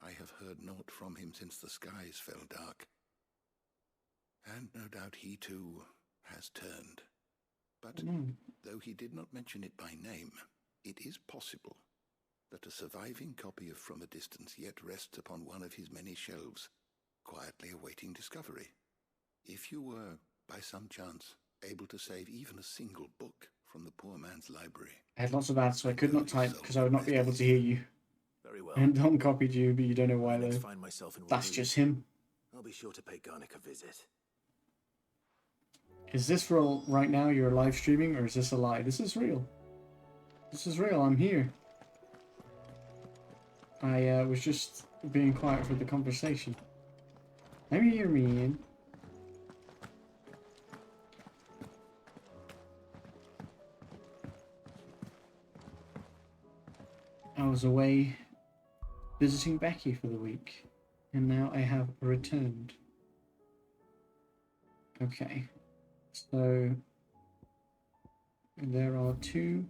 I have heard naught from him since the skies fell dark. And no doubt he too has turned. But though he did not mention it by name, it is possible that a surviving copy of From a Distance yet rests upon one of his many shelves, quietly awaiting discovery. If you were, by some chance, able to save even a single book from the poor man's library.
I had lots of ads, so I could not type because I would not be able to hear you.
Very well.
And Dom copied you, but you don't know why
When I
though.
next find myself in
That's
Wales,
just him.
I'll be sure to pay Garnick a visit.
Is this real right now? You're live streaming, or is this a lie? This is real. This is real. I'm here. I was just being quiet for the conversation. Let me hear me in. I was away visiting Becky for the week, and now I have returned. Okay, so there are 2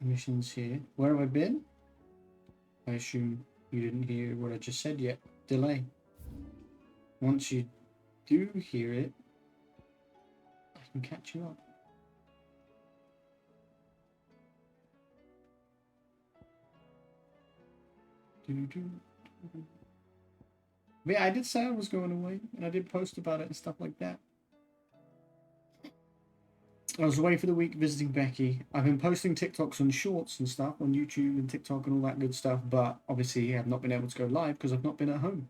missions here. Where have I been? I assume you didn't hear what I just said yet. Delay. Once you do hear it, I can catch you up. But yeah, I did say I was going away, and I did post about it and stuff like that. I was away for the week visiting Becky. I've been posting TikToks and shorts and stuff on YouTube and TikTok and all that good stuff, but obviously I have not been able to go live because I've not been at home.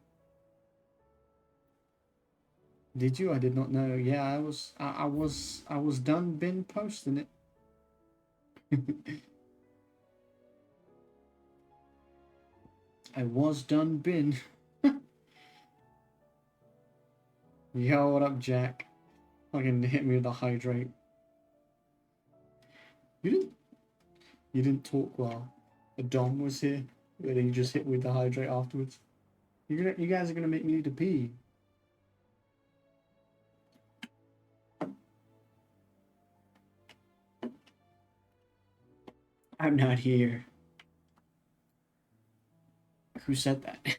Did you? I did not know. Yeah, I was done been posting it. I was done been. Yo, what up, Jack? Fucking hit me with the hydrate. You didn't talk while Dom was here, but then you just hit me with the hydrate afterwards. You guys are gonna make me need to pee. I'm not here. Who said that?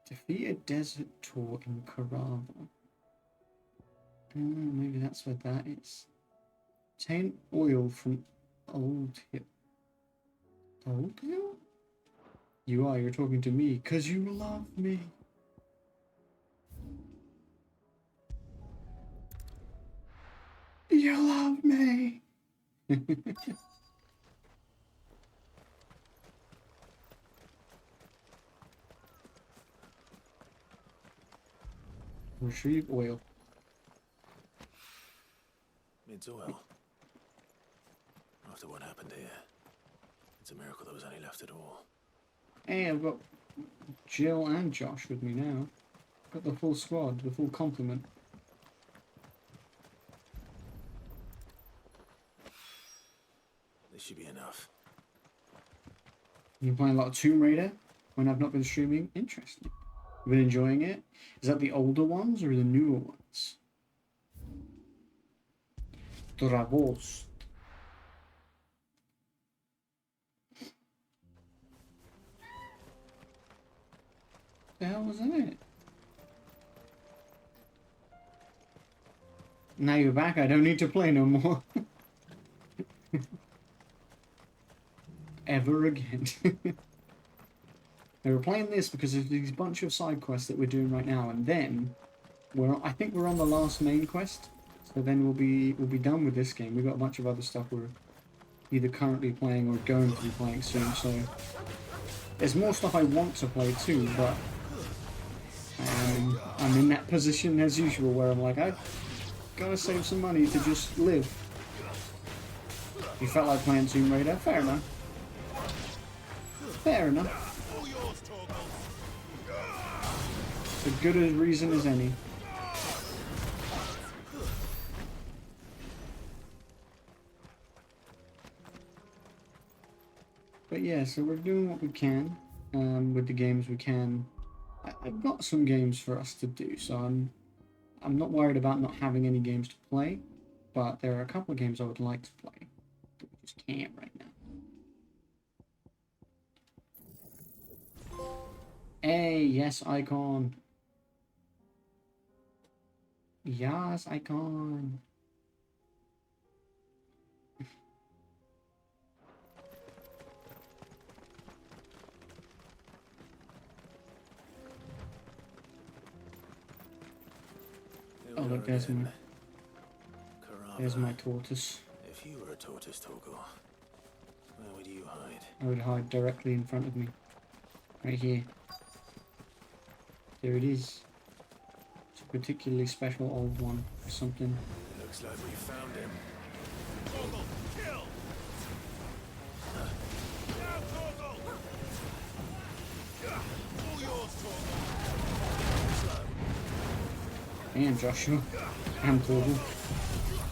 Defeat a desert tour in Carava. Maybe that's where that is. Obtain oil from Old Hill. Old Hill? You're talking to me, 'cause you love me. You love me. Retrieve oil.
It's oil. After what happened here, it's a miracle there was any left at all.
Hey, I've got Jill and Josh with me now. Got the full squad, the full complement.
This should be enough.
You playing a lot of Tomb Raider when I've not been streaming? Interesting. Been enjoying it? Is that the older ones or the newer ones? Dravos. The hell was that? Now you're back, I don't need to play no more. Ever again. They were playing this because of these bunch of side quests that we're doing right now, and then I think we're on the last main quest. So then we'll be done with this game. We've got a bunch of other stuff we're either currently playing or going to be playing soon. So there's more stuff I want to play too, but I'm in that position as usual where I'm like, I've gotta save some money to just live. You felt like playing Tomb Raider? Fair enough. Fair enough. As good a reason as any. But yeah, so we're doing what we can with the games we can. I've got some games for us to do, so I'm not worried about not having any games to play, but there are a couple of games I would like to play. But we just can't right now. Hey, yes, icon. Yes, icon. Oh, look, there's my tortoise.
If you were a tortoise, Torgal, where would you hide?
I would hide directly in front of me. Right here. There it is. It's a particularly special old one or something.
Looks like we found him.
Torgal, kill! Now, Torgal! All yours, Torgal!
Damn, Joshua. Damn, Torgal.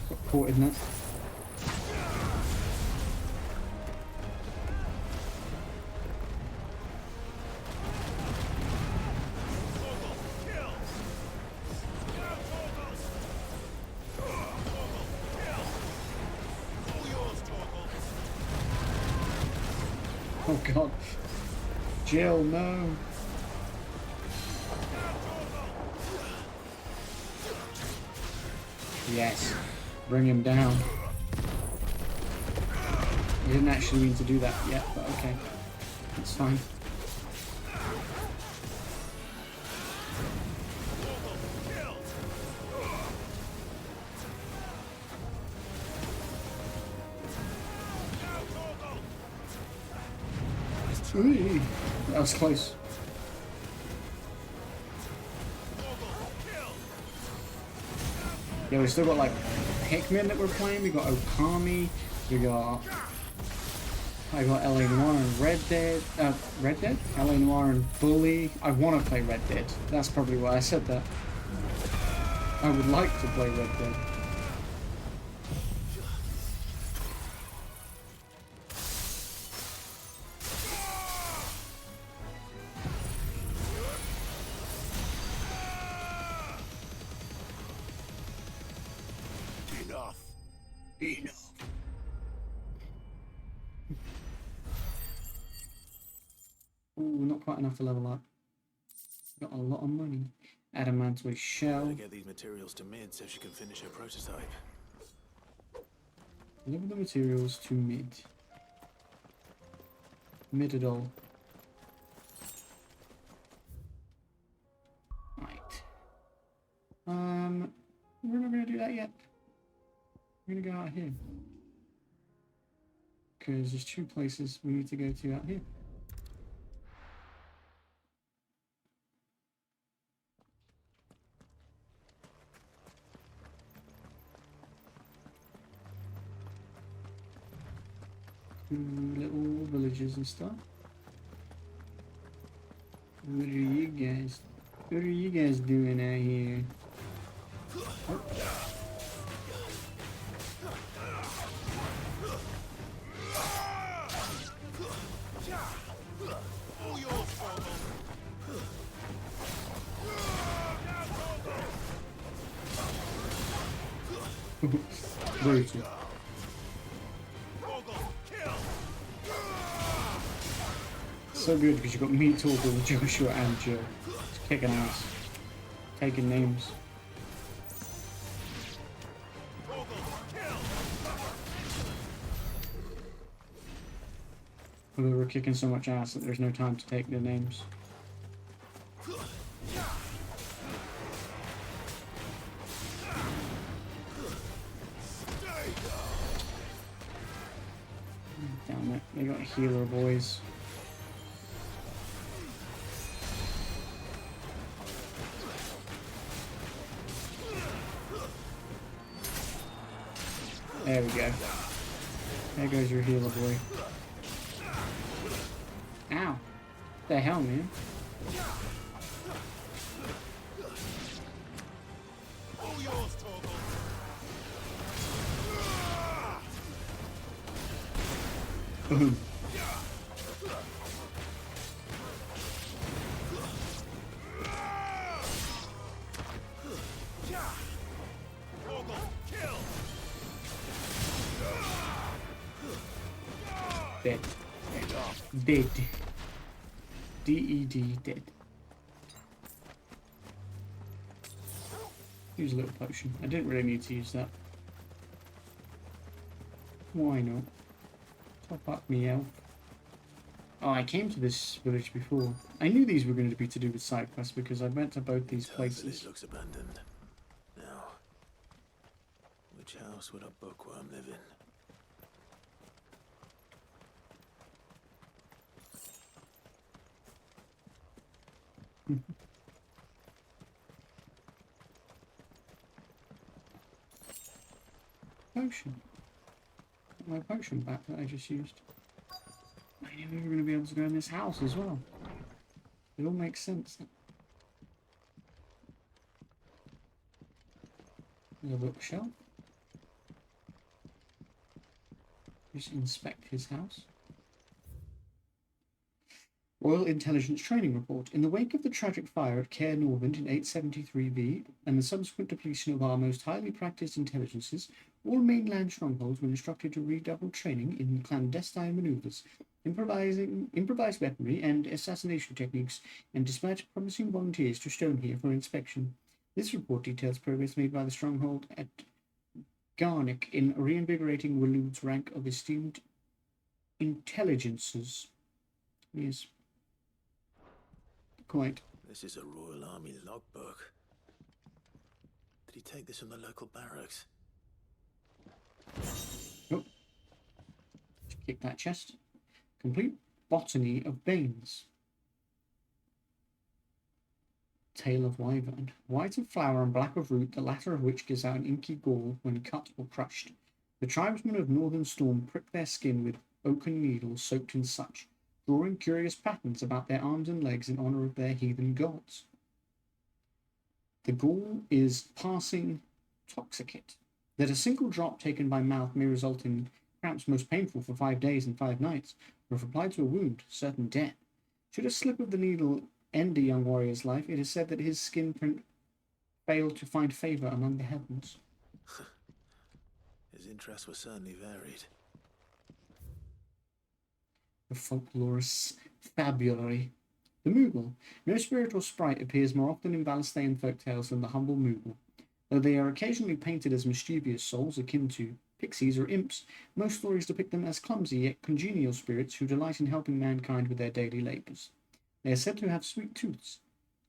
Got caught in that. Oh god. Jill, no. Yes. Bring him down. I didn't actually mean to do that yet, but okay. It's fine. Ooh, that was close. Yeah, we still got like Pikmin that we're playing. We got Okami. We got I got LA Noire and Red Dead. Red Dead? LA Noire and Bully. I want to play Red Dead. That's probably why I said that. I would like to play Red Dead. Enough. Ooh, not quite enough to level up. Got a lot of money. Adamantly shell.
Gotta get these materials to Mid so she can finish her prototype.
Deliver the materials to Mid. Mid at all. Right. We're not gonna do that yet. We're gonna go out here. Because there's two places we need to go to out here. Little villages and stuff. What are you guys doing out here? Oh. Brutal. So good because you got me talking with Joshua and Jill. Just kicking ass. Taking names. Although we're kicking so much ass that there's no time to take the names. Damn it, they got healer boys. There we go. There goes your healer boy. Ow. What the hell, man? Boom. Dead. Dead. D-E-D, dead. Use a little potion. I didn't really need to use that. Why not? Top up me health. Oh, I came to this village before. I knew these were going to be to do with side quests because I went to both these places.
It looks abandoned. Now, which house would a bookworm live in?
Potion. Got my potion back that I just used. I knew we were going to be able to go in this house as well. It all makes sense. There's a bookshelf. Just inspect his house. Royal Intelligence Training Report. In the wake of the tragic fire at Caer Norvent in 873 and the subsequent depletion of our most highly practiced intelligences, all mainland strongholds were instructed to redouble training in clandestine maneuvers, improvised weaponry and assassination techniques, and dispatch promising volunteers to Stonehere for inspection. This report details progress made by the stronghold at Garnick in reinvigorating Waloed's rank of esteemed intelligences. Yes. Quite.
This is a Royal Army logbook. Did he take this from the local barracks?
Oh. Kick that chest. Complete botany of Banes. Tail of Wyvern. White of flower and black of root, the latter of which gives out an inky gall when cut or crushed. The tribesmen of Northern Storm prick their skin with oaken needles soaked in such, drawing curious patterns about their arms and legs in honor of their heathen gods. The gall is passing toxicate. That a single drop taken by mouth may result in cramps most painful for 5 days and 5 nights, or if applied to a wound, certain death. Should a slip of the needle end a young warrior's life, it is said that his skin print failed to find favour among the heavens.
His interests were certainly varied.
The folklorist's fabulary. The Moogle. No spirit or sprite appears more often in Valestean folktales than the humble Moogle. Though they are occasionally painted as mischievous souls akin to pixies or imps, most stories depict them as clumsy yet congenial spirits who delight in helping mankind with their daily labours. They are said to have sweet tooths,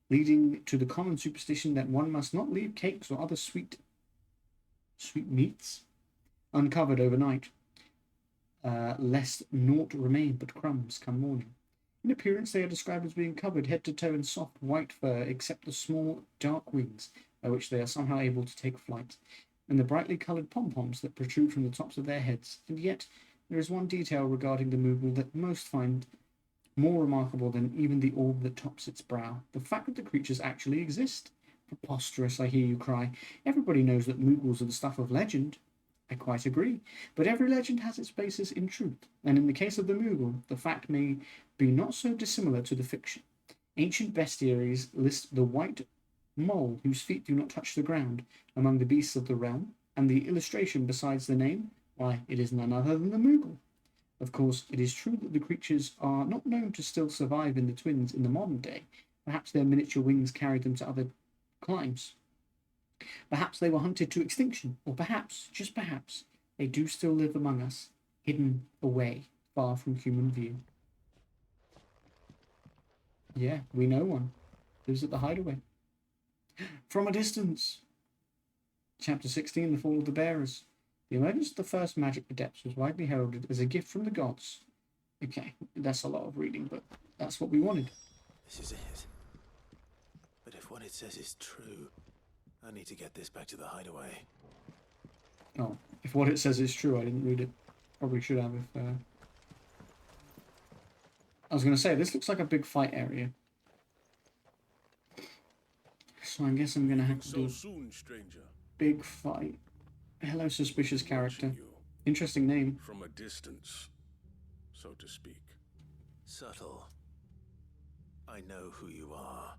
leading to the common superstition that one must not leave cakes or other sweet meats uncovered overnight, lest naught remain but crumbs come morning. In appearance, they are described as being covered head to toe in soft white fur, except the small, dark wings by which they are somehow able to take flight, and the brightly coloured pom-poms that protrude from the tops of their heads. And yet, there is one detail regarding the Moogle that most find more remarkable than even the orb that tops its brow: the fact that the creatures actually exist. Preposterous, I hear you cry. Everybody knows that Moogles are the stuff of legend. I quite agree, but every legend has its basis in truth, and in the case of the Moogle, the fact may be not so dissimilar to the fiction. Ancient bestiaries list the white mole whose feet do not touch the ground among the beasts of the realm, and the illustration besides the name, why, it is none other than the Moogle. Of course, it is true that the creatures are not known to still survive in the Twins in the modern day. Perhaps their miniature wings carried them to other climes. Perhaps they were hunted to extinction, or perhaps, just perhaps, they do still live among us, hidden away, far from human view. Yeah, we know one. Lives at the hideaway. From a distance. Chapter 16, The Fall of the Bearers. The emergence of the first magic adepts was widely heralded as a gift from the gods. Okay, that's a lot of reading, but that's what we wanted.
This is it. But if what it says is true, I need to get this back to the hideaway.
Oh, if what it says is true, I didn't read it. Probably should have if... I was going to say, this looks like a big fight area. So I guess I'm going to have to do
soon, stranger.
Big fight. Hello, suspicious character. Interesting name.
From a distance, so to speak.
Subtle. I know who you are.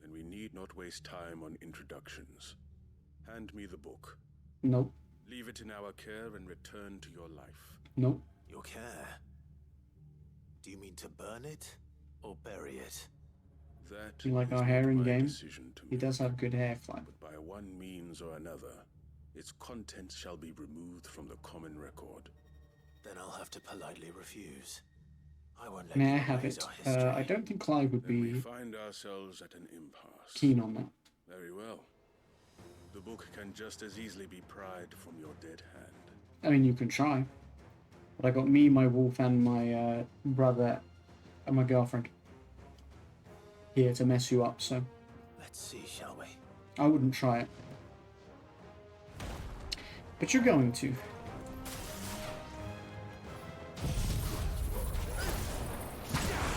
Then we need not waste time on introductions. Hand me the book.
Nope.
Leave it in our care and return to your life.
Nope.
Your care? Do you mean to burn it or bury it?
That
You like
is
our hair
not
in
my
game?
decision to
He
make.
does have good hair, Flan.
But by one means or another, its contents shall be removed from the common record.
Then I'll have to politely refuse. I won't let
May I
you
have
erase
it?
our history.
I don't think Clive would
Then we
be
find ourselves at an impasse.
keen on that.
Very well. The book can just as easily be pried from your dead hand.
I mean, you can try. But I got me, my wolf, and my brother, and my girlfriend here to mess you up, so
Let's see, shall we?
I wouldn't try it. But you're going to.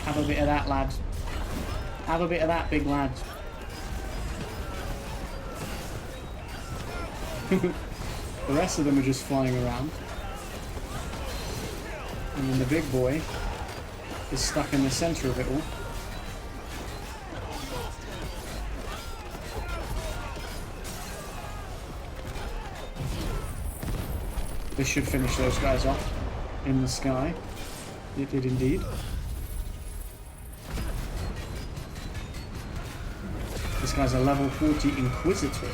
Have a bit of that, lad. Have a bit of that, big lad. The rest of them are just flying around. And then the big boy is stuck in the center of it all. This should finish those guys off in the sky. It did indeed. This guy's a level 40 Inquisitor.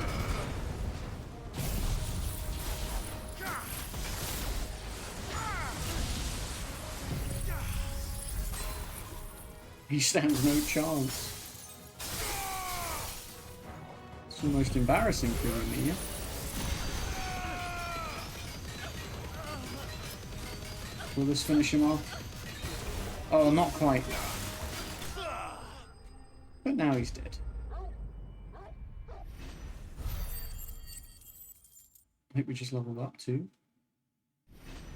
He stands no chance. It's almost embarrassing for you, Mia. Will this finish him off? Oh, not quite. But now he's dead. I think we just leveled up too.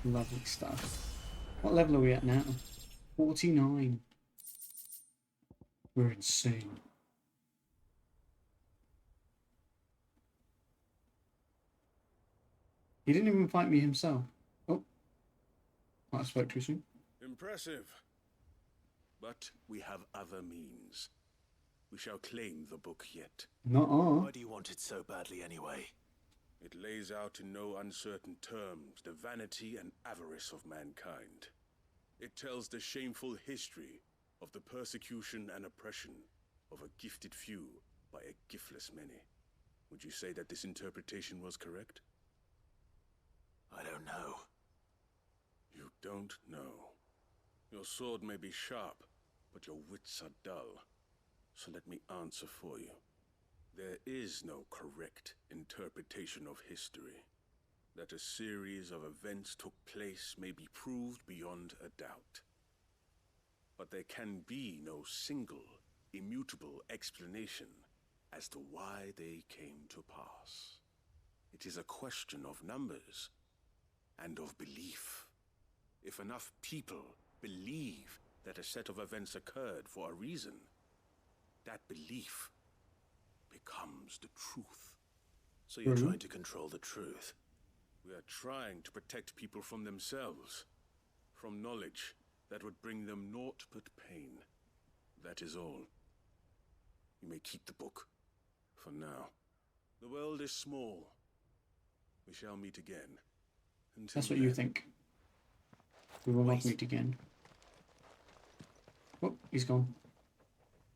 Lovely stuff. What level are we at now? 49. We're insane. He didn't even fight me himself. Oh. I spoke too soon.
Impressive. But we have other means. We shall claim the book yet.
Nuh-uh.
Why do you want it so badly anyway?
It lays out in no uncertain terms the vanity and avarice of mankind. It tells the shameful history of the persecution and oppression of a gifted few by a giftless many. Would you say that this interpretation was correct?
I don't know.
You don't know. Your sword may be sharp, but your wits are dull. So let me answer for you. There is no correct interpretation of history. That a series of events took place may be proved beyond a doubt. But there can be no single, immutable explanation as to why they came to pass. It is a question of numbers and of belief. If enough people believe that a set of events occurred for a reason, that belief becomes the truth.
So you're trying to control the truth?
We are trying to protect people from themselves, from knowledge that would bring them naught but pain. That is all. You may keep the book, for now. The world is small. We shall meet again. Until
That's what you think. We will not meet again. Oh, he's gone.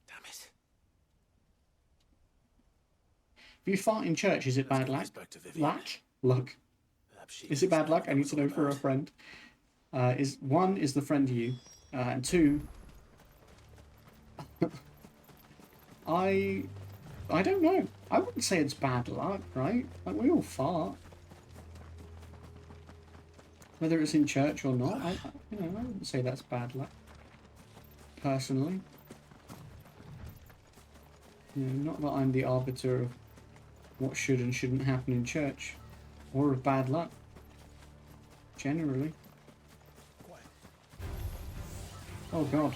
Damn it.
If you fart in church, is it bad luck? Luck? Is it bad luck? I need to know for a friend. One, is the friend you? And two, I don't know. I wouldn't say it's bad luck, right? Like, we all fart. Whether it's in church or not, I wouldn't say that's bad luck. Personally. Not that I'm the arbiter of what should and shouldn't happen in church. Or of bad luck. Generally. Oh god.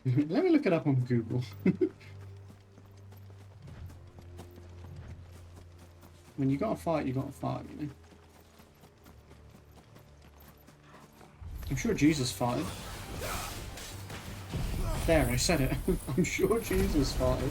Let me look it up on Google. When you gotta fight, you gotta fight, you know? I'm sure Jesus fighted. There, I said it. I'm sure Jesus fighted.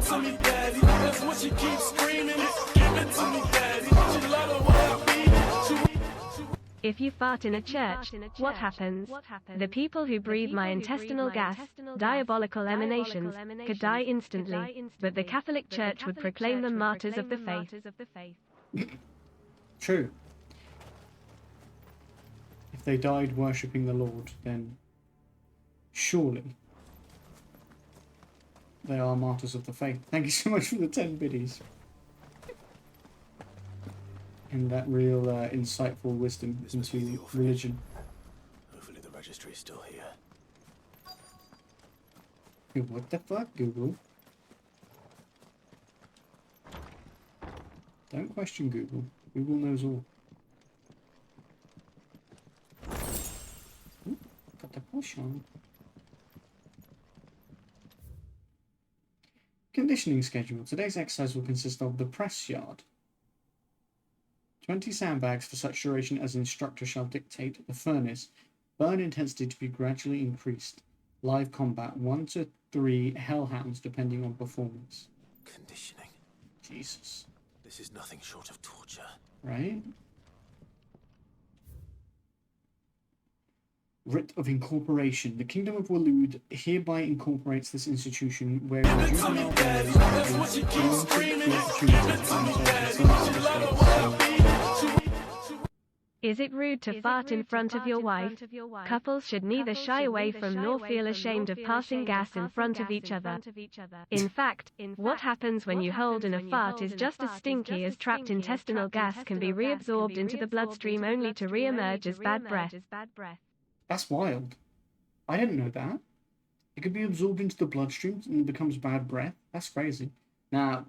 To me, daddy. That's what she keeps screaming. Give it to me, daddy. She love the way I beat it.
If you fart in a church, what happens? The people who breathe my intestinal gas, diabolical emanations, could die instantly, but the Catholic Church would proclaim them martyrs of the faith.
True. If they died worshipping the Lord, then surely they are martyrs of the faith. Thank you so much for the 10 biddies. And that real insightful wisdom into religion.
Hopefully the registry is still here.
Hey, what the fuck, Google? Don't question Google. Google knows all. Ooh, got the push on. Conditioning schedule. Today's exercise will consist of the press yard. 20 sandbags for such duration as instructor shall dictate. The furnace. Burn intensity to be gradually increased. Live combat. 1 to 3 hellhounds depending on performance.
Conditioning.
Jesus.
This is nothing short of torture.
Right? Writ of incorporation. The Kingdom of Waloed hereby incorporates this institution wherein juvenile offenders are granted the opportunity to
Is it rude to fart in front of your wife? Couples should neither shy away from nor feel ashamed of passing gas in front of each other. In fact, what happens when you hold in a fart is just as stinky as trapped intestinal gas can be reabsorbed into the bloodstream only to re-emerge as bad breath.
That's wild. I didn't know that. It could be absorbed into the bloodstream and becomes bad breath. That's crazy. Now,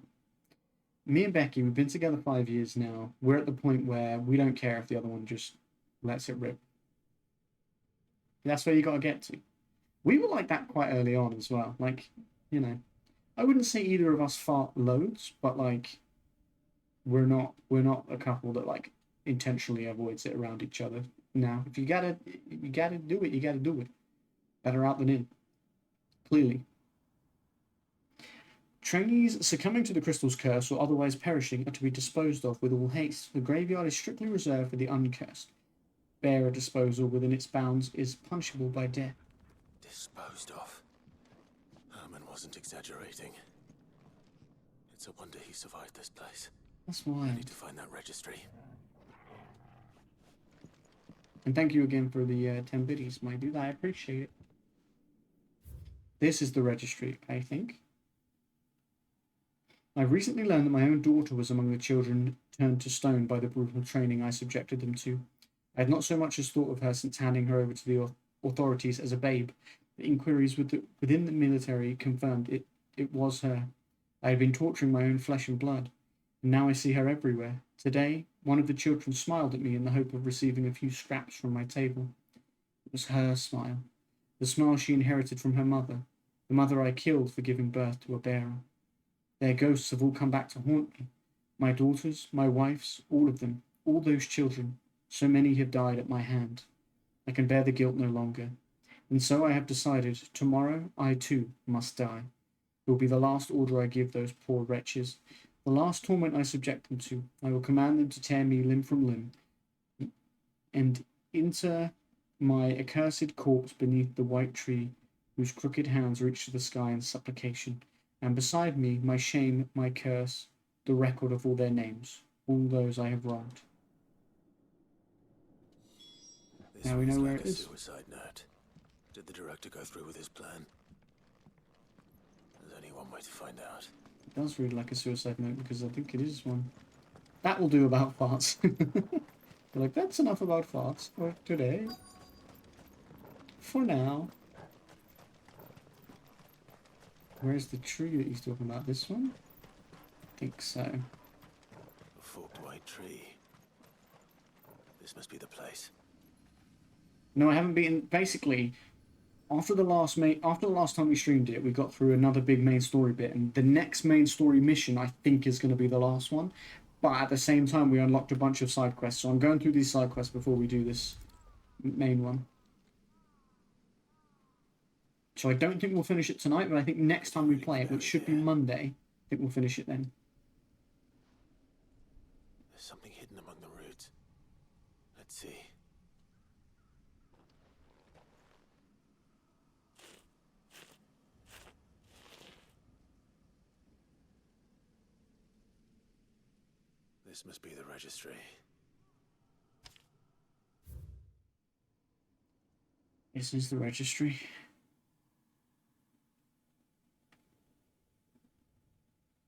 me and Becky, we've been together 5 years now. We're at the point where we don't care if the other one just lets it rip. That's where you got to get to. We were like that quite early on as well. Like, you know, I wouldn't say either of us fart loads, but like, we're not a couple that like intentionally avoids it around each other. Now, if you gotta do it, you gotta do it. Better out than in. Clearly. Trainees succumbing to the crystal's curse or otherwise perishing are to be disposed of with all haste. The graveyard is strictly reserved for the uncursed. Bearer disposal within its bounds is punishable by death.
Disposed of? Herman wasn't exaggerating. It's a wonder he survived this place.
That's why.
I need to find that registry.
And thank you again for the 10 biddies, my dude. I appreciate it. This is the registry, I think. I've recently learned that my own daughter was among the children turned to stone by the brutal training I subjected them to. I had not so much as thought of her since handing her over to the authorities as a babe. The inquiries within the military confirmed it was her. I had been torturing my own flesh and blood, and now I see her everywhere. Today, one of the children smiled at me in the hope of receiving a few scraps from my table. It was her smile, the smile she inherited from her mother, the mother I killed for giving birth to a bearer. Their ghosts have all come back to haunt me. My daughters, my wife's, all of them, all those children, so many have died at my hand. I can bear the guilt no longer. And so I have decided, tomorrow I too must die. It will be the last order I give those poor wretches, the last torment I subject them to. I will command them to tear me limb from limb, and inter my accursed corpse beneath the white tree, whose crooked hands reach to the sky in supplication, and beside me my shame, my curse, the record of all their names, all those I have wronged. Now we know where
like
it
a
is.
suicide note. Did the director go through with his plan? There's only one way to find out.
It does read like a suicide note because I think it is one. That will do about farts. You're like, that's enough about farts for today. For now. Where's the tree that he's talking about? This one? I think so.
A forked white tree. This must be the place.
No, I haven't been. Basically, after the last time we streamed it, we got through another big main story bit, and the next main story mission I think is going to be the last one. But at the same time, we unlocked a bunch of side quests, so I'm going through these side quests before we do this main one. So I don't think we'll finish it tonight, but I think next time we play it, which should be Monday, I think we'll finish it then.
There's something hidden among the roots. Let's see. This must be the registry.
This is the registry.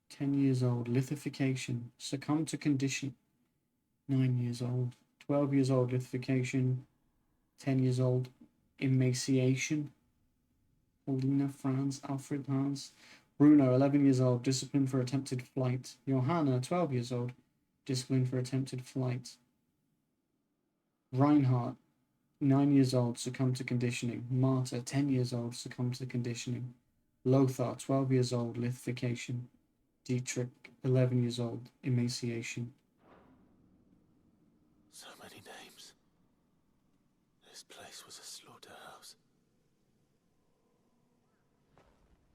"10 years old, lithification, succumb to condition." 9 years old. 12 years old, lithification. 10 years old, emaciation. Paulina, Franz, Alfred, Hans. Bruno, 11 years old, disciplined for attempted flight. Johanna, 12 years old, disciplined for attempted flight. Reinhardt, 9 years old, succumbed to conditioning. Marta, 10 years old, succumbed to conditioning. Lothar, 12 years old, lithification. Dietrich, 11 years old, emaciation.
So many names. This place was a slaughterhouse.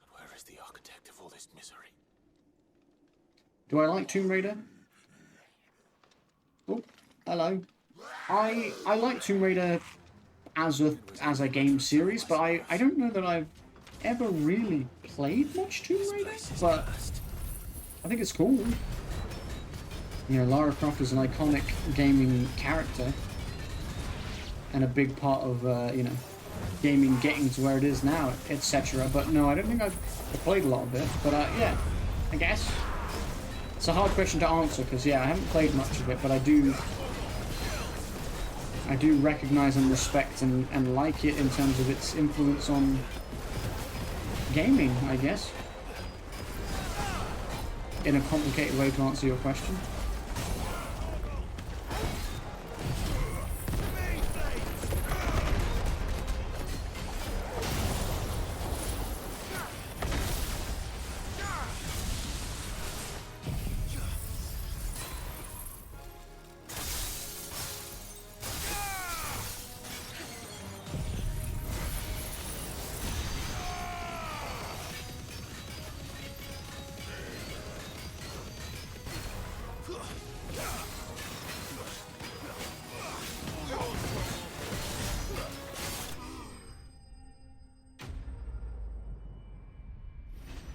But where is the architect of all this misery?
Do I like Tomb Raider? Oh, hello. I like Tomb Raider as a game series, but I don't know that I've ever really played much Tomb Raider, but I think it's cool. You know, Lara Croft is an iconic gaming character and a big part of, you know, gaming getting to where it is now, etc. But no, I don't think I've played a lot of it, but yeah, I guess. It's a hard question to answer because, yeah, I haven't played much of it, but I do recognize and respect and like it in terms of its influence on gaming, I guess. In a complicated way to answer your question.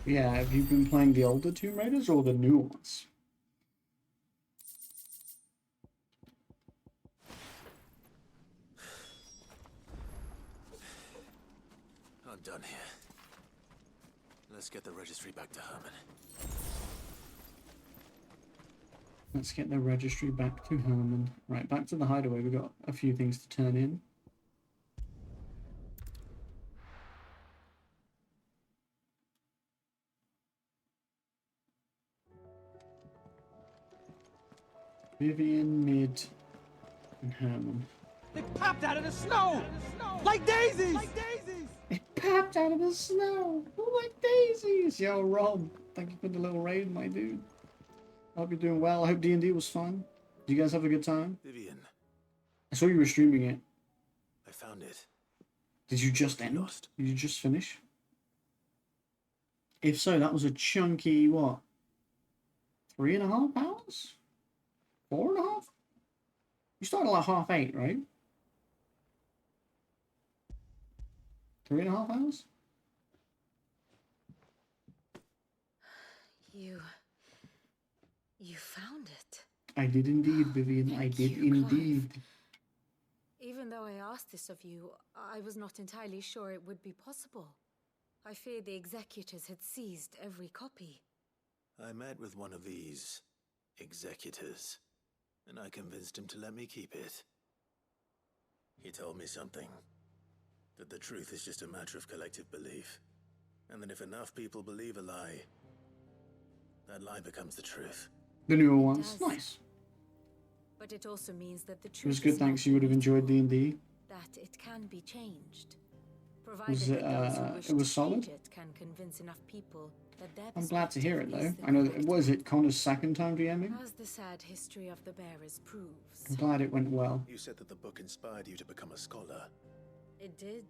Yeah, have you been playing the older Tomb Raiders or the new ones?
I'm done here. Let's get the registry back to Herman.
Let's get the registry back to Herman. Right, back to the hideaway. We've got a few things to turn in. Vivian, Mid, and Herman.
They popped out of the snow! Like daisies!
They popped out of the snow! Like daisies! Yo, Rob, thank you for the little raid, my dude. I hope you're doing well. I hope D&D was fun. Did you guys have a good time?
Vivian.
I saw you were streaming it.
I found it.
Did you just end? Did you just finish? If so, that was a chunky, what? 3.5 hours? 4.5? You started like 8:30, right? 3.5 hours?
You found it.
I did indeed, Vivian. I did indeed.
Even though I asked this of you, I was not entirely sure it would be possible. I feared the executors had seized every copy.
I met with one of these executors, and I convinced him to let me keep it. He told me something. That the truth is just a matter of collective belief. And that if enough people believe a lie, that lie becomes the truth.
The newer ones. Nice.
But it also means that the
It
truth
was good, thanks. You would have enjoyed D&D.
that it can be changed. Provided
Was
that those who wish
it was
to
solid?
change it can convince enough people that their
I'm glad to hear it, though.
perspective is
I know
the
that was
correct
it Connor's second time DMing.
one. As the sad history of the bearers proves.
I'm glad it went well.
You said that the book inspired you to become a scholar.
It did.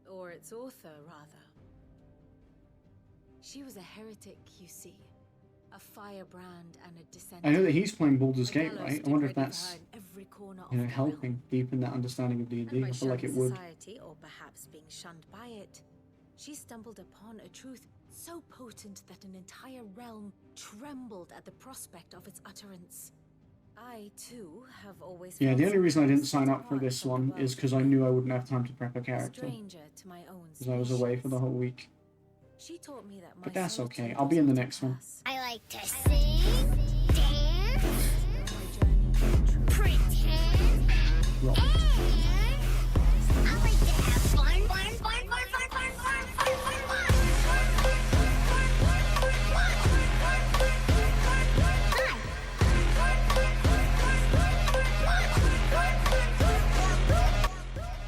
Or its author, rather. She was a heretic, you see. A firebrand and a dissenter.
I know that he's playing Baldur's
The
Gate,
gallows
right? I
stood
wonder if
ready for
that's
her in every corner of
you know,
the
helping deepen that understanding of D&D.
And by
I feel like it
shunned
would.
society, or perhaps being shunned by it, she stumbled upon a truth so potent that an entire realm trembled at the prospect of its utterance. I, too, have always
Yeah,
felt
the only reason I didn't
something
sign up for
apart
this
from the
one
world
is because I knew I wouldn't have time to prep a
a
character.
stranger to my own
Because I was away for the whole week.
She taught me that my
But that's okay.
solitude
I'll be in the
was
next one.
I like to sing, dance, pretend,
Roll.
and I like to have fun, fun, fun, fun, fun, fun, fun, fun, fun,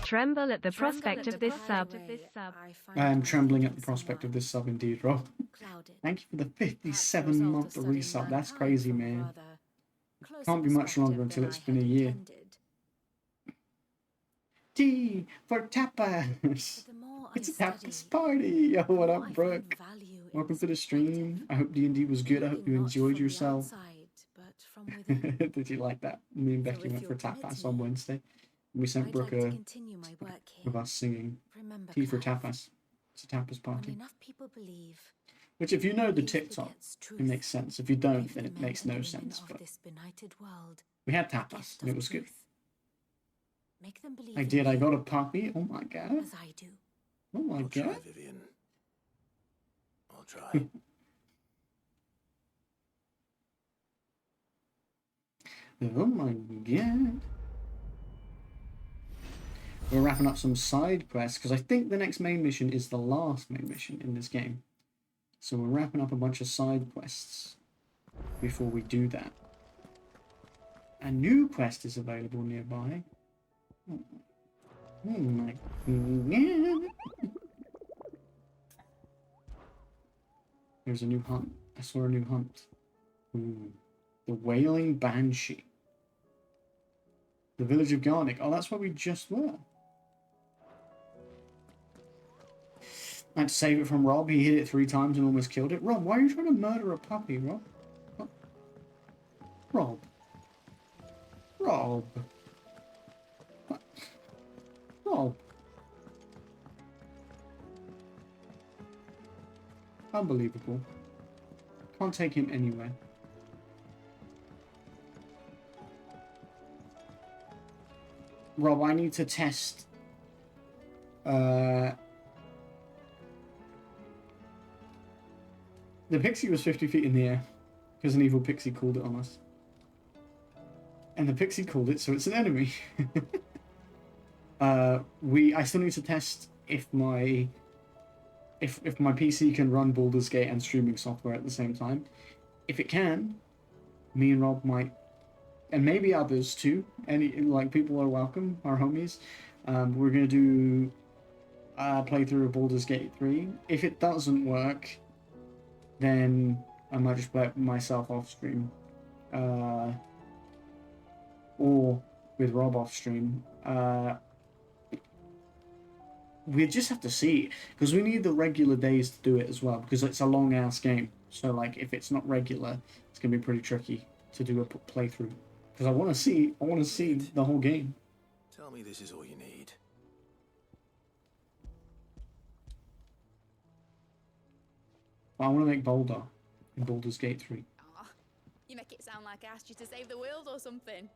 Tremble at the prospect of this sub.
I am trembling at the prospect of this sub indeed, Rob. Thank you for the 57-month resub. That's crazy, man. Can't be much longer until it's been a year. T for tapas. It's a tapas party. Yo, what up, Brooke? Welcome to the stream. I hope D&D was good. I hope you enjoyed yourself. Did you like that? Me and Becky went for tapas on Wednesday. We sent Brooke with us singing Tea for Tapas. It's a tapas party. Which, if you know the TikTok, it makes sense. If you don't, then it makes no sense. But we had tapas, and it was good. I did. I got a puppy. Oh my god. Oh my god.
Try, Vivian. I'll try.
Oh my god. We're wrapping up some side quests because I think the next main mission is the last main mission in this game. So we're wrapping up a bunch of side quests before we do that. A new quest is available nearby. Oh my god. There's a new hunt. I saw a new hunt. Ooh. The Wailing Banshee. The village of Garnick. Oh, that's where we just were. I had to save it from Rob. He hit it 3 times and almost killed it. Rob, why are you trying to murder a puppy, Rob? Rob. Rob. Rob. Unbelievable. Can't take him anywhere. Rob, I need to test the pixie was 50 feet in the air because an evil pixie called it on us. And the pixie called it, so it's an enemy. I still need to test if my PC can run Baldur's Gate and streaming software at the same time. If it can, me and Rob might, and maybe others too. Like people are welcome, our homies. We're gonna do a playthrough of Baldur's Gate 3. If it doesn't work, then I might just play it myself off stream, or with Rob off stream. We just have to see, because we need the regular days to do it as well, because it's a long ass game. So like, if it's not regular, it's gonna be pretty tricky to do a playthrough. Because I want to see the whole game.
Tell me this is all you need.
I want to make Boulder in Baldur's Gate 3.
Oh, you make it sound like I asked you to save the world or something.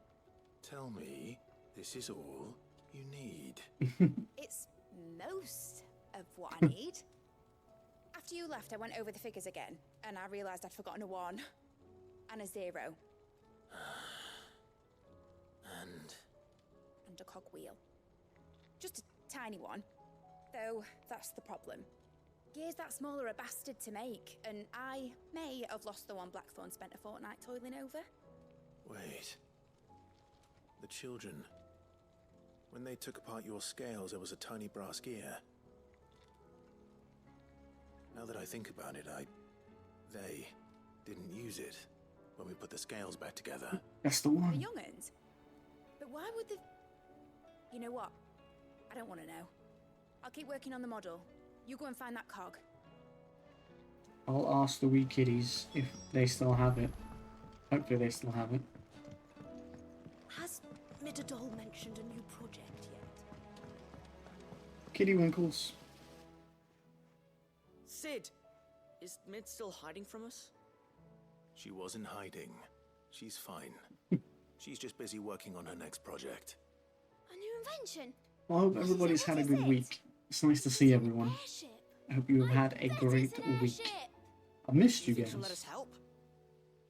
Tell me This is all you need.
It's most of what I need. After you left, I went over the figures again, and I realised I'd forgotten a 1 and a 0. And a cogwheel. Just a tiny one. Though, that's the problem. Gears that small are a bastard to make, and I may have lost the one Blackthorn spent a fortnight toiling over.
Wait. The children. When they took apart your scales, there was a tiny brass gear. Now that I think about it, they didn't use it when we put the scales back together.
That's the one.
The young'uns? But why would the... You know what? I don't want to know. I'll keep working on the model. You go and find that cog.
I'll ask the wee kiddies if they still have it. Hopefully they still have it.
Has Midadol mentioned a new project yet?
Kitty Winkles.
Sid, is Mid still hiding from us?
She wasn't hiding. She's fine. She's just busy working on her next project.
A new invention.
Well, I hope everybody's had a good week. It's nice to see everyone. I hope you have had a great week. I've missed you guys.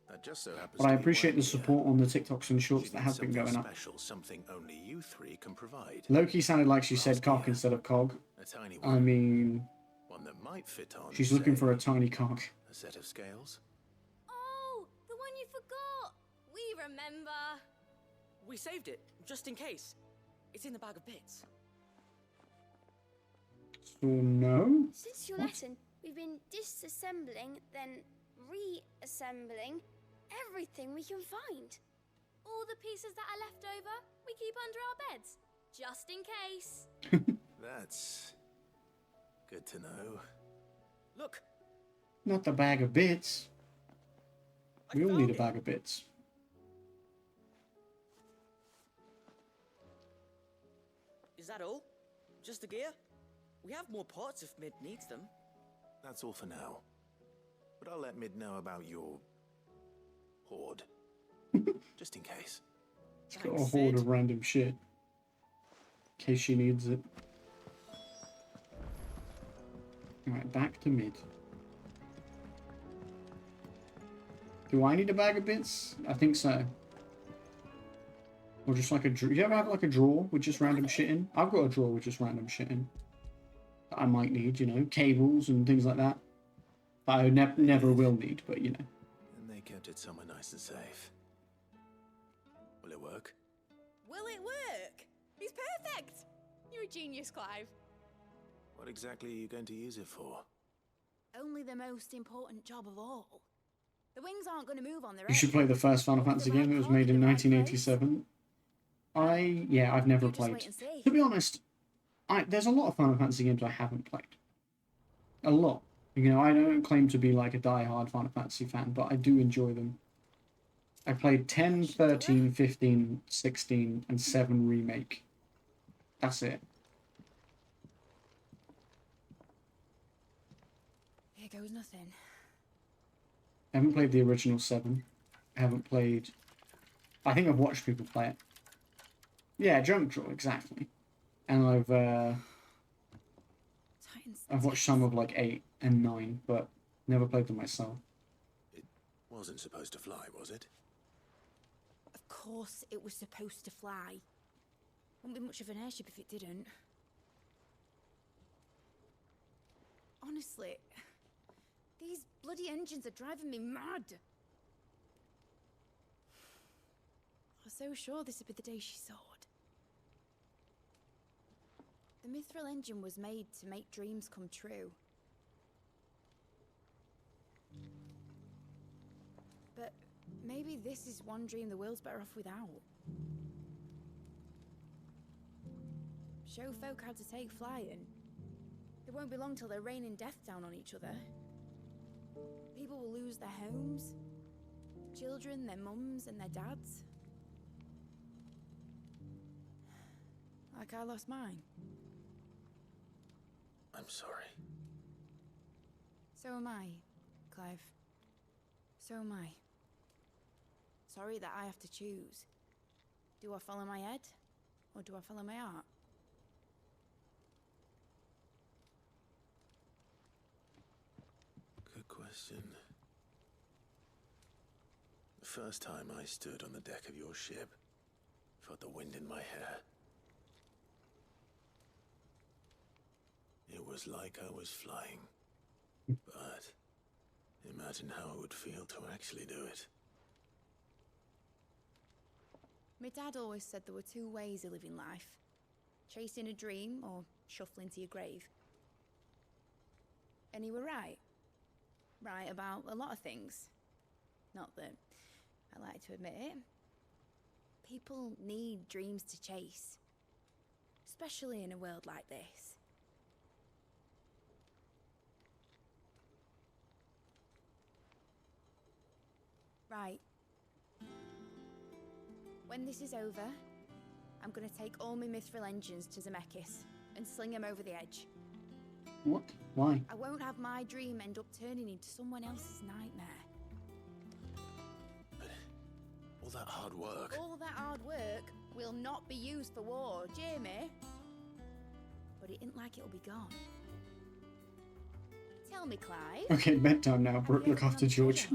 That just so happens
But I
to be
appreciate
why
the support on the TikToks and shorts that have been
something
going up.
special, something only you three can provide.
Loki sounded like she said cock instead of cog.
A tiny
I
one.
mean,
One that might fit on.
she's looking
say,
for a tiny cock.
a set of scales.
Oh, the one you forgot. We remember.
We saved it, just in case. It's in the bag of bits.
So no?
Since your lesson, we've been disassembling, then reassembling everything we can find. All the pieces that are left over, we keep under our beds, just in case.
That's good to know.
Look.
Not the bag of bits. We all need a bag of bits.
Is that all? Just the gear? We have more parts if Mid needs them.
That's all for now. But I'll let Mid know about your hoard. Just in case.
She's got a hoard of random shit. In case she needs it. Alright, back to Mid. Do I need a bag of bits? I think so. Or just like a drawer. You ever have like a drawer with just random shit in? I've got a drawer with just random shit in. That I might need, you know, cables and things like that. That I never will need, but you know.
And they kept it somewhere nice and safe. Will it work?
Will it work? He's perfect. You're a genius, Clive.
What exactly are you going to use it for?
Only the most important job of all. The wings aren't going to move on their own.
You should play the first Final Fantasy game that was made in 1987. I've never played. To be honest, there's a lot of Final Fantasy games I haven't played. A lot. You know, I don't claim to be like a die-hard Final Fantasy fan, but I do enjoy them. I played 10, 13, 15, 16, and 7 Remake. That's it.
Here goes nothing.
I haven't played the original 7. I haven't played... I think I've watched people play it. Yeah, Junk Draw, exactly. And I've watched some of like 8 and 9, but never played them myself.
It wasn't supposed to fly, was it?
Of course it was supposed to fly. Wouldn't be much of an airship if it didn't. Honestly, these bloody engines are driving me mad. I was so sure this would be the day she soared. The Mithril engine was made to make dreams come true. But maybe this is one dream the world's better off without. Show folk how to take flying. It won't be long till they're raining death down on each other. People will lose their homes, children, their mums and their dads. Like I lost mine.
I'm sorry.
So am I, Clive. So am I. Sorry that I have to choose. Do I follow my head? Or do I follow my heart?
Good question. The first time I stood on the deck of your ship, felt the wind in my hair. It was like I was flying. But imagine how it would feel to actually do it.
My dad always said there were two ways of living life. Chasing a dream or shuffling to your grave. And he were right. Right about a lot of things. Not that I like to admit it. People need dreams to chase. Especially in a world like this. Right. When this is over, I'm gonna take all my mithril engines to Zemeckis and sling them over the edge.
What? Why?
I won't have my dream end up turning into someone else's nightmare.
But all that hard work.
All that hard work will not be used for war, Jamie. But it ain't like it'll be gone. Tell me, Clive.
Okay, bedtime now. Brooke, look after George.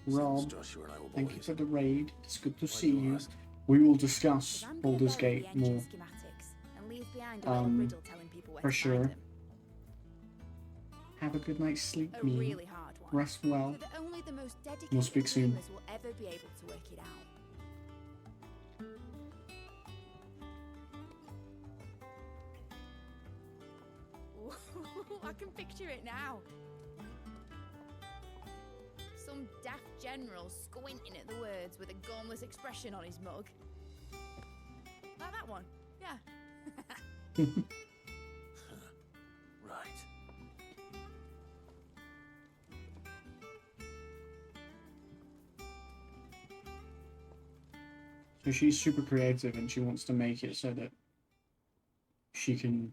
Rob,
Joshua and I were
thank you
boys.
for the raid. It's good to see you. We will discuss Baldur's Gate more.
And leave behind a little riddle telling people where
For
to
sure.
find them.
Have a good night's sleep,
A
me.
really hard one.
Rest well.
So that only the most dedicated
We'll speak soon.
dreamers will ever be able to work it out. Ooh, I can picture it now. Some daft general squinting at the words with a gormless expression on his mug. Like that one, yeah.
Right.
So she's super creative and she wants to make it so that she can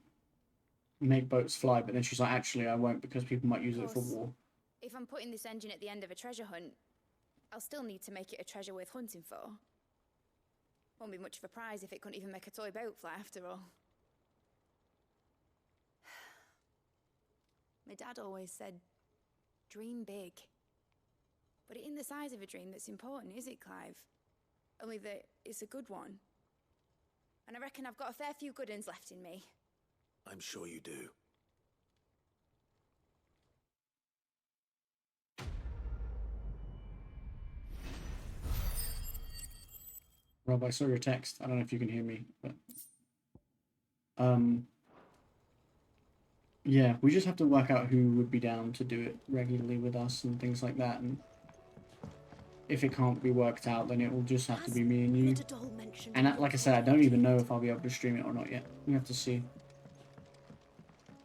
make boats fly, but then she's like, actually, I won't because people might use it for
course.
war.
If I'm putting this engine at the end of a treasure hunt, I'll still need to make it a treasure worth hunting for. Won't be much of a prize if it couldn't even make a toy boat fly after all. My dad always said, dream big. But it ain't the size of a dream that's important, is it, Clive? Only that it's a good one. And I reckon I've got a fair few good uns left in me.
I'm sure you do.
Rob, I saw your text. I don't know if you can hear me, but yeah, we just have to work out who would be down to do it regularly with us and things like that. And if it can't be worked out, then it will just have to be me and you. And like I said, I don't even know if I'll be able to stream it or not yet. We have to see.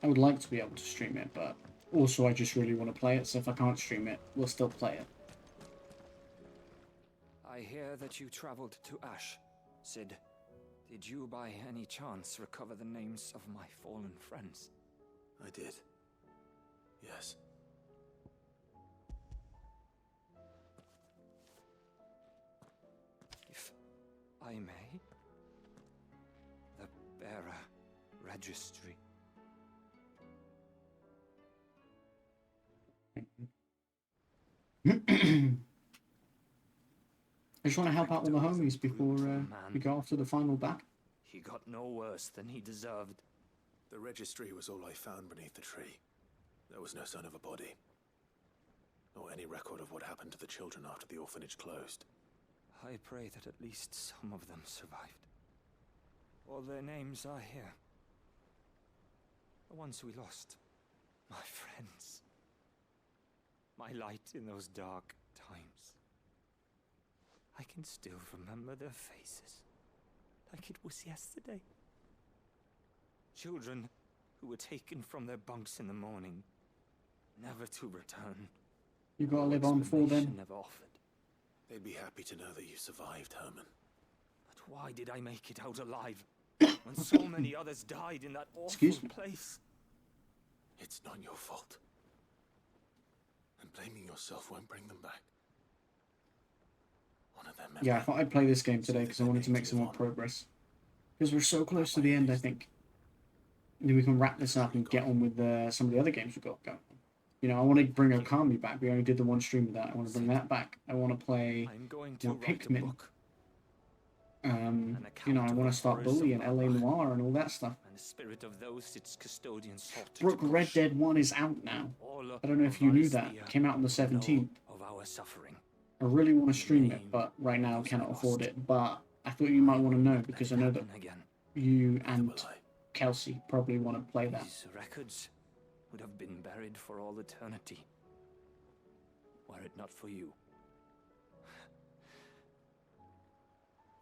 I would like to be able to stream it, but also I just really want to play it. So if I can't stream it, we'll still play it.
I hear that you traveled to Ash. Sid, did you by any chance recover the names of my fallen friends?
I did. Yes.
If I may, the bearer registry.
I just want to help out all the homies before we go off to the final battle.
He got no worse than he deserved.
The registry was all I found beneath the tree. There was no sign of a body. Or any record of what happened to the children after the orphanage closed.
I pray that at least some of them survived. All their names are here. The ones we lost. My friends. My light in those dark times. I can still remember their faces. Like it was yesterday. Children who were taken from their bunks in the morning, never to return.
You gotta live on for them.
Never offered.
They'd be happy to know that you survived, Herman.
But why did I make it out alive when so many others died in that awful place?
It's not your fault. And blaming yourself won't bring them back. One of them.
Yeah, I thought I'd play this game today because I wanted to make some more progress. Because we're so close to the end, I think. And then we can wrap this up and get on with some of the other games we've got going on. You know, I want to bring Okami back. We only did the one stream of that. I want to bring that back. I want to play more Pikmin. You know, I want to start Bully and LA Noire and all that stuff.
And the spirit of those its custodians sought to
Brook Red Dead 1 is out now. I don't know if you knew that. It came out on the 17th.
of our suffering.
I really want to stream it, but right now I cannot afford it. But I thought you might want to know because I know that you and Kelsey probably want to play that.
These records would have been buried for all eternity, were it not for you.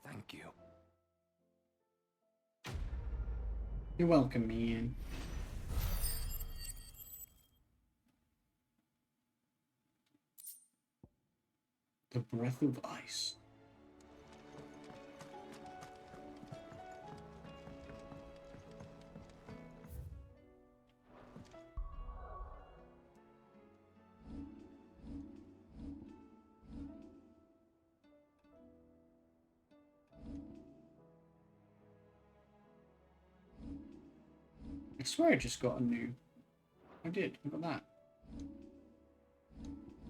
Thank you.
You're welcome, Ian. The Breath of Ice. I swear I just got a new... I did, look at that.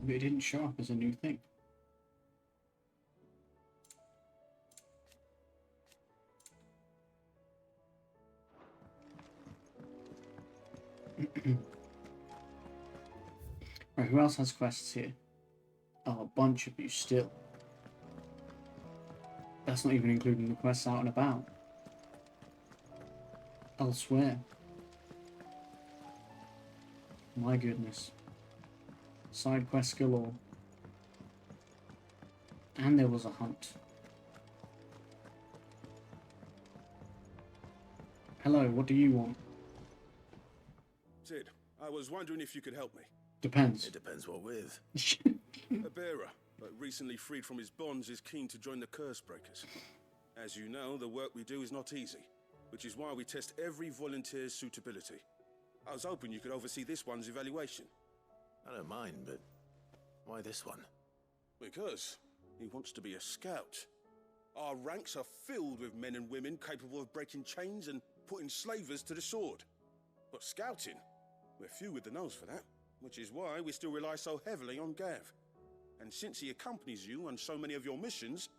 But it didn't show up as a new thing. Right, who else has quests here? Oh, a bunch of you still. That's not even including the quests out and about. Elsewhere. My goodness. Side quests galore. And there was a hunt. Hello, what do you want?
Sid, I was wondering if you could help me.
Depends.
It depends what with.
A bearer, but recently freed from his bonds, is keen to join the Curse Breakers. As you know, the work we do is not easy, which is why we test every volunteer's suitability. I was hoping you could oversee this one's evaluation.
I don't mind, but why this one?
Because he wants to be a scout. Our ranks are filled with men and women capable of breaking chains and putting slavers to the sword. But scouting, we're few with the nose for that, which is why we still rely so heavily on Gav. And since he accompanies you on so many of your missions,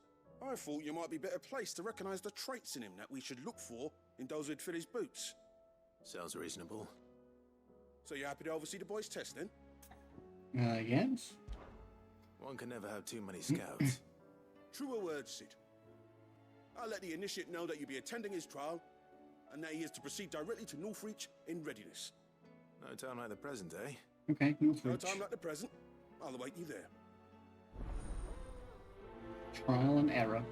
I thought you might be better placed to recognize the traits in him that we should look for in those who'd fill his boots.
Sounds reasonable.
So you happy to oversee the boys' test, then?
Yes.
One can never have too many scouts.
Truer words, Sid. I'll let the initiate know that you'll be attending his trial, and that he is to proceed directly to Northreach in readiness.
No time like the present, eh?
Okay, Northreach.
No time like the present. I'll await you there.
Trial and error.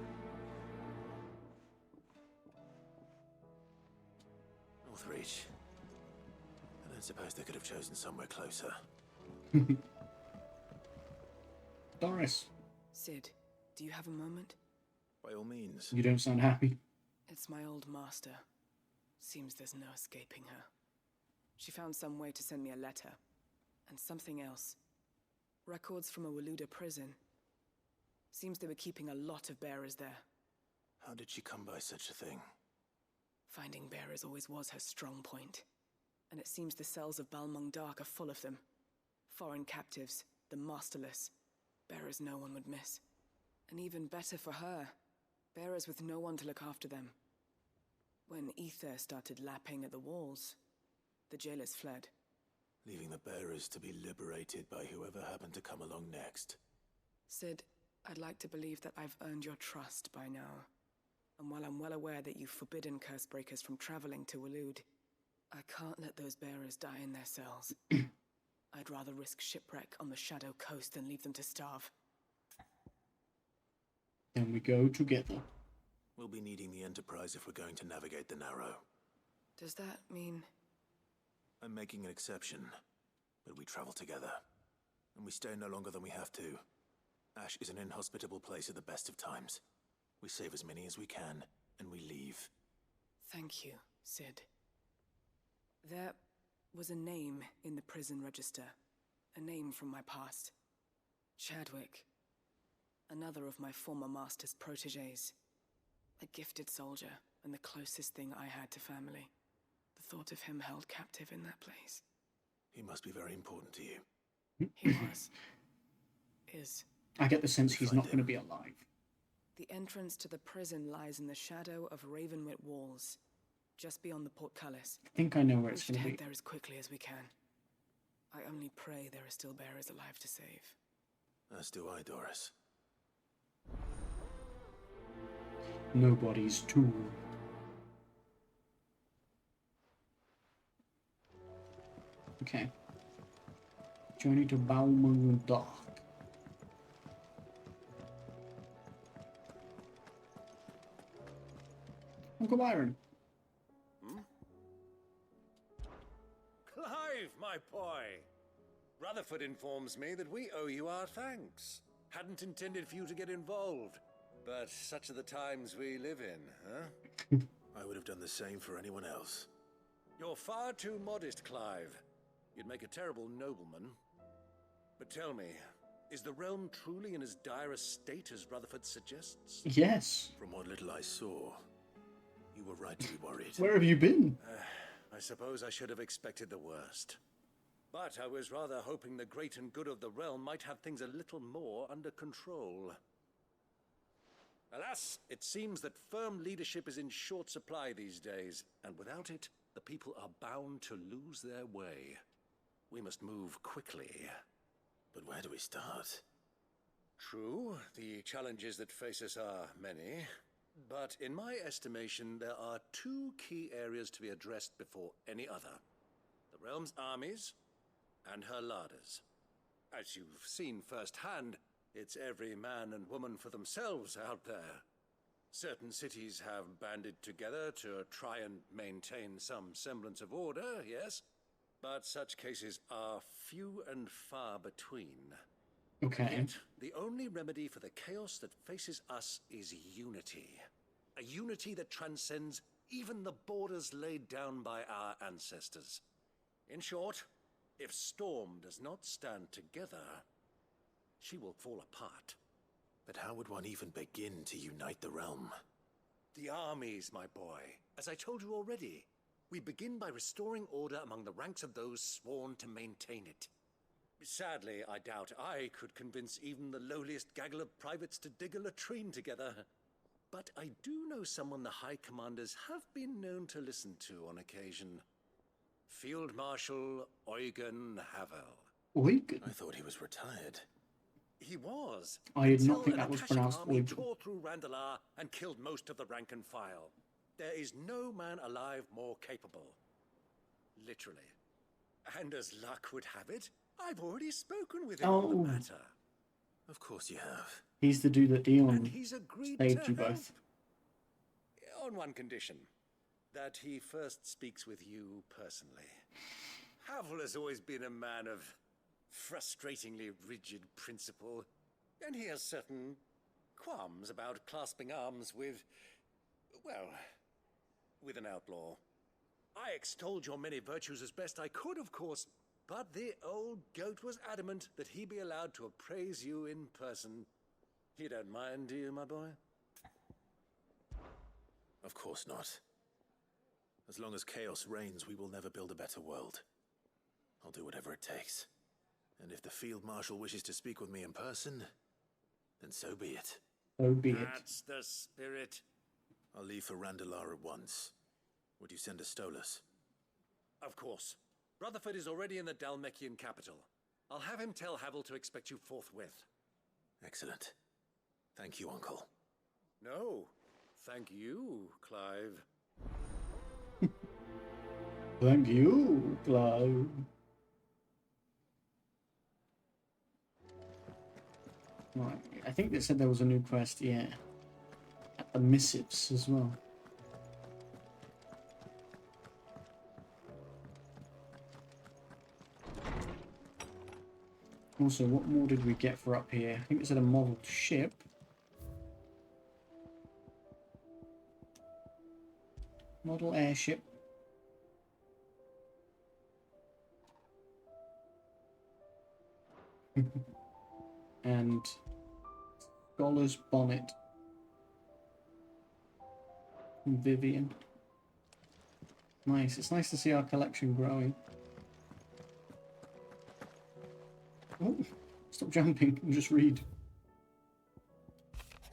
Northreach. I don't suppose they could have chosen somewhere closer.
Doris.
Sid, do you have a moment?
By all means.
You don't sound happy.
It's my old master. Seems there's no escaping her. She found some way to send me a letter. And something else. Records from a Waluda prison. Seems they were keeping a lot of bearers there.
How did she come by such a thing?
Finding bearers always was her strong point. And it seems the cells of Balmung Dark are full of them. Foreign captives, the masterless. Bearers no one would miss. And even better for her, bearers with no one to look after them. When ether started lapping at the walls, the jailers fled.
Leaving the bearers to be liberated by whoever happened to come along next.
Sid, I'd like to believe that I've earned your trust by now. And while I'm well aware that you've forbidden curse breakers from traveling to Waloed, I can't let those bearers die in their cells. I'd rather risk shipwreck on the Shadow Coast than leave them to starve.
Then we go together.
We'll be needing the Enterprise if we're going to navigate the Narrow.
Does that mean...
I'm making an exception, but we travel together. And we stay no longer than we have to. Ash is an inhospitable place at the best of times. We save as many as we can, and we leave.
Thank you, Sid. There was a name in the prison register. A name from my past. Chadwick. Another of my former master's protégés. A gifted soldier. and the closest thing I had to family. The thought of him held captive in that place.
He must be very important to you.
He was. Is.
I get the sense he's not going to be alive.
The entrance to the prison lies in the shadow of Ravenwit walls, just beyond the portcullis.
I think I know where
We
it's
should
going to
head
be.
there as quickly as we can. I only pray there are still bearers alive to save.
As do I, Doris.
Nobody's tomb. Okay. Journey to Balmung Dock. Uncle Byron.
Clive, my boy! Rutherford informs me that we owe you our thanks. Hadn't intended for you to get involved, but such are the times we live in, huh?
I would have done the same for anyone else.
You're far too modest, Clive. You'd make a terrible nobleman. But tell me, is the realm truly in as dire a state as Rutherford suggests?
Yes.
From what little I saw, you were right to be worried.
Where have you been?
I suppose I should have expected the worst. But I was rather hoping the great and good of the realm might have things a little more under control. Alas, it seems that firm leadership is in short supply these days, and without it, the people are bound to lose their way. We must move quickly.
But where do we start?
True, the challenges that face us are many. But in my estimation, there are two key areas to be addressed before any other. The realm's armies and her larders. As you've seen firsthand, it's every man and woman for themselves out there. Certain cities have banded together to try and maintain some semblance of order, yes? But such cases are few and far between.
Okay.
Yet, the only remedy for the chaos that faces us is unity. A unity that transcends even the borders laid down by our ancestors. In short, if Storm does not stand together, she will fall apart.
But how would one even begin to unite the realm?
The armies, my boy. As I told you already, we begin by restoring order among the ranks of those sworn to maintain it. Sadly, I doubt I could convince even the lowliest gaggle of privates to dig a latrine together. But I do know someone the High Commanders have been known to listen to on occasion. Field Marshal Eugen Havel.
Eugen?
I thought he was retired.
He was.
I did not
until
think
an
that was
Akashic
pronounced
army
Eugen.
tore through Randalar and killed most of the rank and file. There is no man alive more capable. Literally. And as luck would have it, I've already spoken with him on the matter.
Of course you have.
He's the dude that Dion
And he's agreed
saved
to
you
help.
both.
On one condition. That he first speaks with you personally. Havel has always been a man of frustratingly rigid principle, and he has certain qualms about clasping arms with, well, with an outlaw. I extolled your many virtues as best I could, of course, but the old goat was adamant that he be allowed to appraise you in person. You don't mind, do you, my boy?
Of course not. As long as chaos reigns, we will never build a better world. I'll do whatever it takes. And if the Field Marshal wishes to speak with me in person, then so be it.
So be it.
That's the spirit.
I'll leave for Randalar at once. Would you send a Stolas?
Of course. Rutherford is already in the Dalmekian capital. I'll have him tell Havel to expect you forthwith.
Excellent. Thank you, Uncle.
No, thank you, Clive.
Thank you, Clive. Right, I think they said there was a new quest, yeah. At the missives as well. Also, what more did we get for up here? I think it said a model ship. Model airship. And Scholar's bonnet. Vivian. Nice. It's nice to see our collection growing. Oh, stop jumping and just read.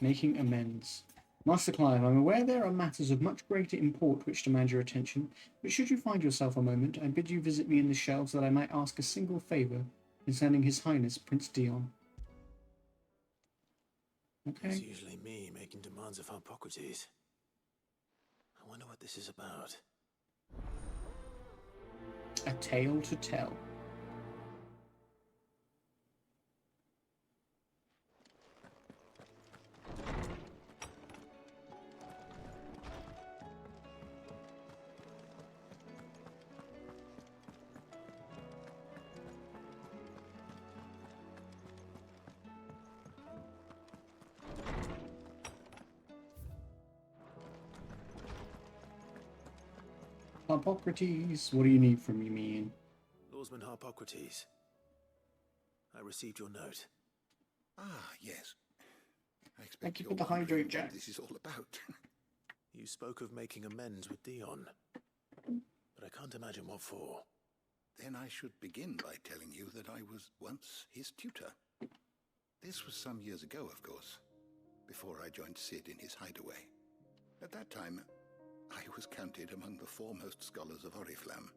Making amends. Master Clive, I'm aware there are matters of much greater import which demand your attention, but should you find yourself a moment, I bid you visit me in the shelves that I might ask a single favour concerning His Highness Prince Dion. Okay.
It's usually me making demands of Hippocrates. I wonder what this is about.
A tale to tell. Hippocrates, what do you need from me, Ian?
Lawsman Hippocrates. I received your note.
Ah, yes. I expect
Thank you
you're
for the
wondering
hydrate, Jack.
what this is all about.
You spoke of making amends with Dion, but I can't imagine what for.
Then I should begin by telling you that I was once his tutor. This was some years ago, of course, before I joined Sid in his hideaway. At that time, I was counted among the foremost scholars of Oriflamme,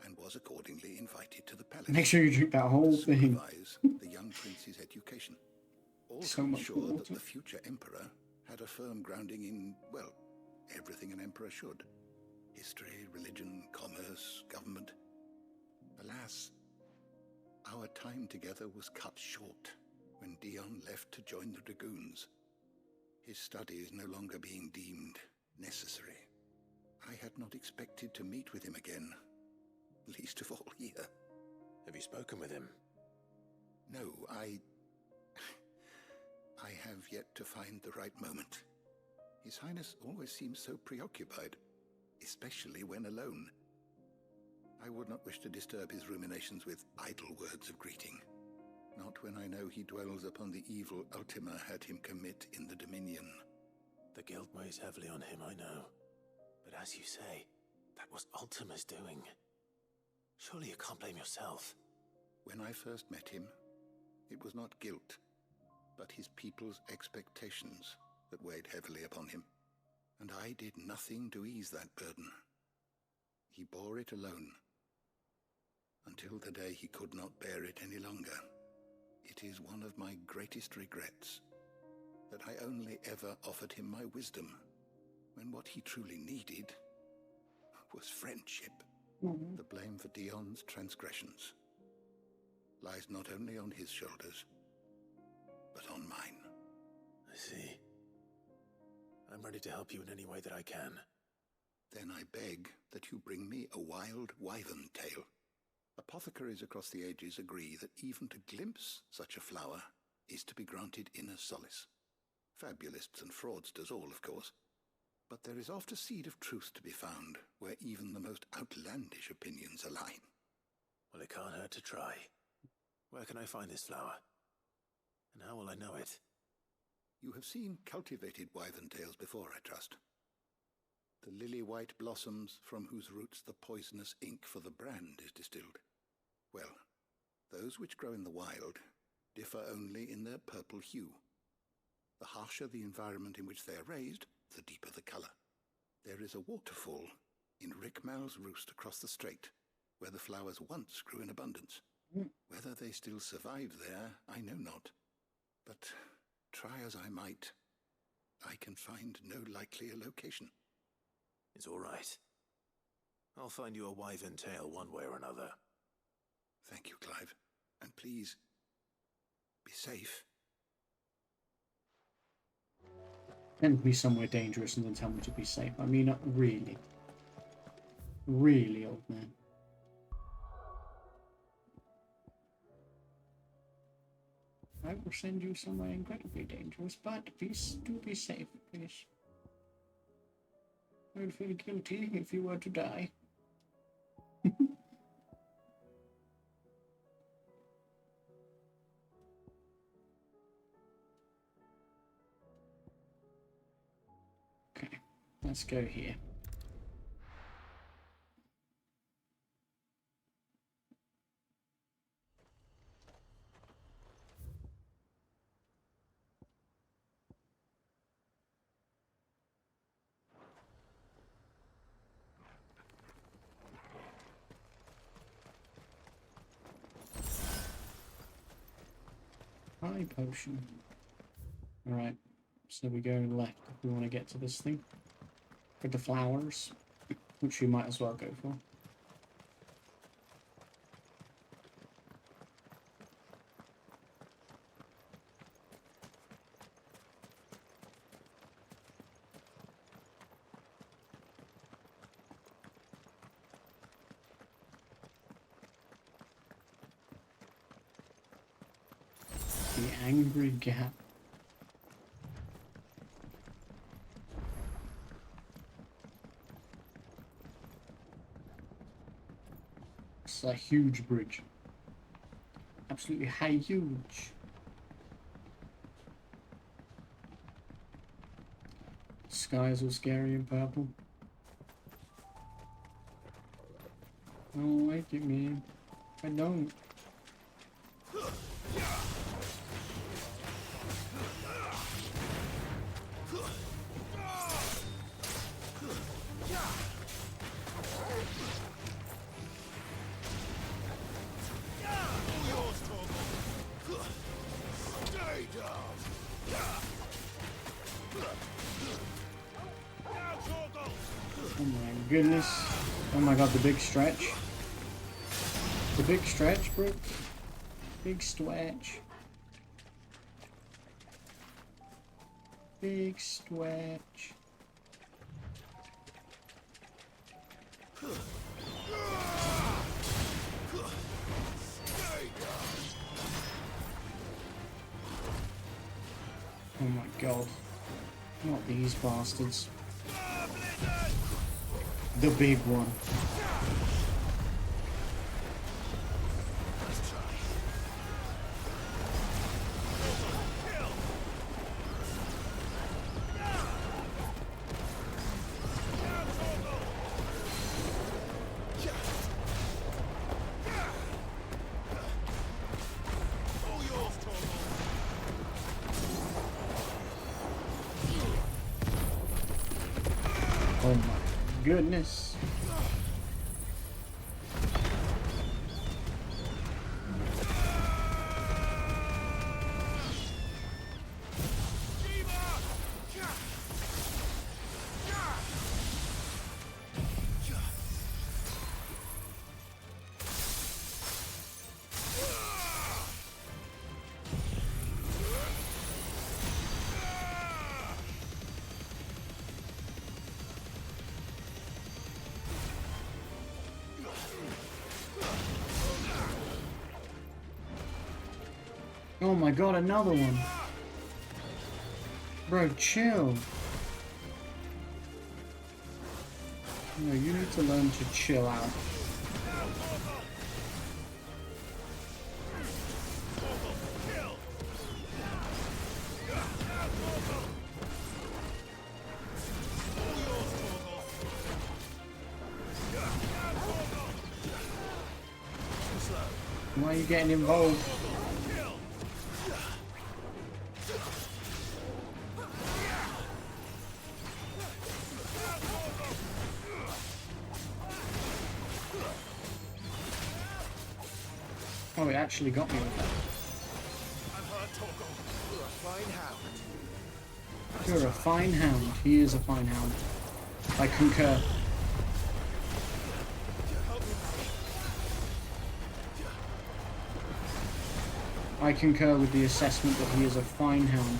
and was accordingly invited to the palace.
Make sure you drink that whole
to
thing.
supervise the young prince's education. Also
So much
ensure
water.
that the future emperor had a firm grounding in, well, everything an emperor should. History, religion, commerce, government. Alas, our time together was cut short when Dion left to join the Dragoons. His studies no longer being deemed necessary. I had not expected to meet with him again, least of all here.
Have you spoken with him?
No, I have yet to find the right moment. His Highness always seems so preoccupied, especially when alone. I would not wish to disturb his ruminations with idle words of greeting, not when I know he dwells upon the evil Ultima had him commit in the Dominion.
The guilt weighs heavily on him, I know. But as you say, that was Ultima's doing. Surely you can't blame yourself.
When I first met him, it was not guilt, but his people's expectations that weighed heavily upon him, and I did nothing to ease that burden. He bore it alone, until the day he could not bear it any longer. It is one of my greatest regrets that I only ever offered him my wisdom, when what he truly needed was friendship. The blame for Dion's transgressions lies not only on his shoulders, but on mine.
I see. I'm ready to help you in any way that I can.
Then I beg that you bring me a wild wyvern tail. Apothecaries across the ages agree that even to glimpse such a flower is to be granted inner solace. Fabulists and fraudsters all, of course. But there is oft a seed of truth to be found where even the most outlandish opinions align.
Well, it can't hurt to try. Where can I find this flower? And how will I know it?
You have seen cultivated wyvern tails before, I trust. The lily-white blossoms from whose roots the poisonous ink for the brand is distilled. Well, those which grow in the wild differ only in their purple hue. The harsher the environment in which they are raised, the deeper the colour. There is a waterfall in Rickmal's roost across the strait, where the flowers once grew in abundance. Whether they still survive there, I know not. But try as I might, I can find no likelier location.
It's all right. I'll find you a wyvern tail one way or another.
Thank you, Clive. And please, be safe.
Send me somewhere dangerous and then tell me to be safe. I mean, really. Really, old man. I will send you somewhere incredibly dangerous, but please do be safe, please. I would feel guilty if you were to die. Okay. Let's go here. High potion. Alright, so we go left if we want to get to this thing. For the flowers, which we might as well go for. The Angry Gap. It's a huge bridge. Absolutely huge. The sky is all scary and purple. I don't like it, man. I don't. Oh my goodness. Oh my god, the big stretch. The big stretch, bro. Big stretch. Big stretch. Oh my god. Not these bastards. The big one. Oh my goodness. Oh my god, another one. Bro, chill. No, you need to learn to chill out. Why are you getting involved? Oh, it actually got me with that. You're a fine hound. He is a fine hound. I concur. I concur with the assessment that he is a fine hound.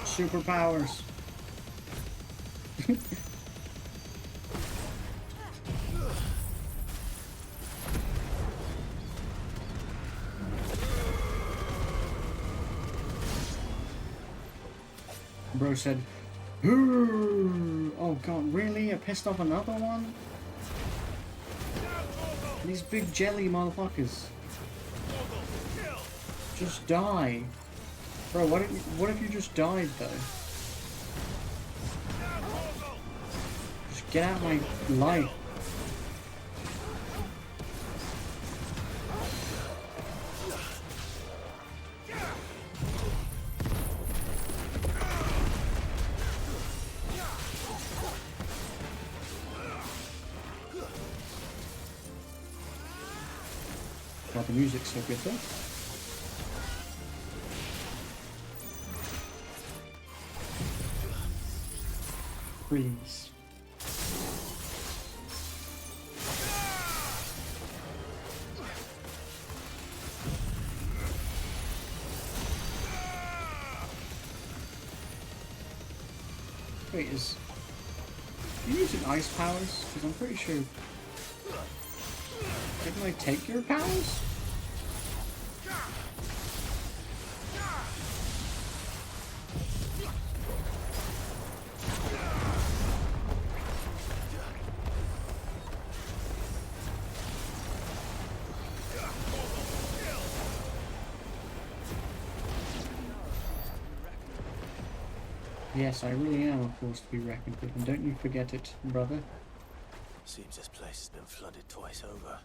Superpowers. bro said, oh god, really? I pissed off another one? These big jelly motherfuckers. Just die. Bro, what if you just died though? Just get out of my life. God, the music's so good though. Freeze. Wait, is you using ice powers? Because I'm pretty sure. Didn't I take your powers? Yes, I really am a force to be reckoned with, and don't you forget it, brother.
Seems this place has been flooded twice over.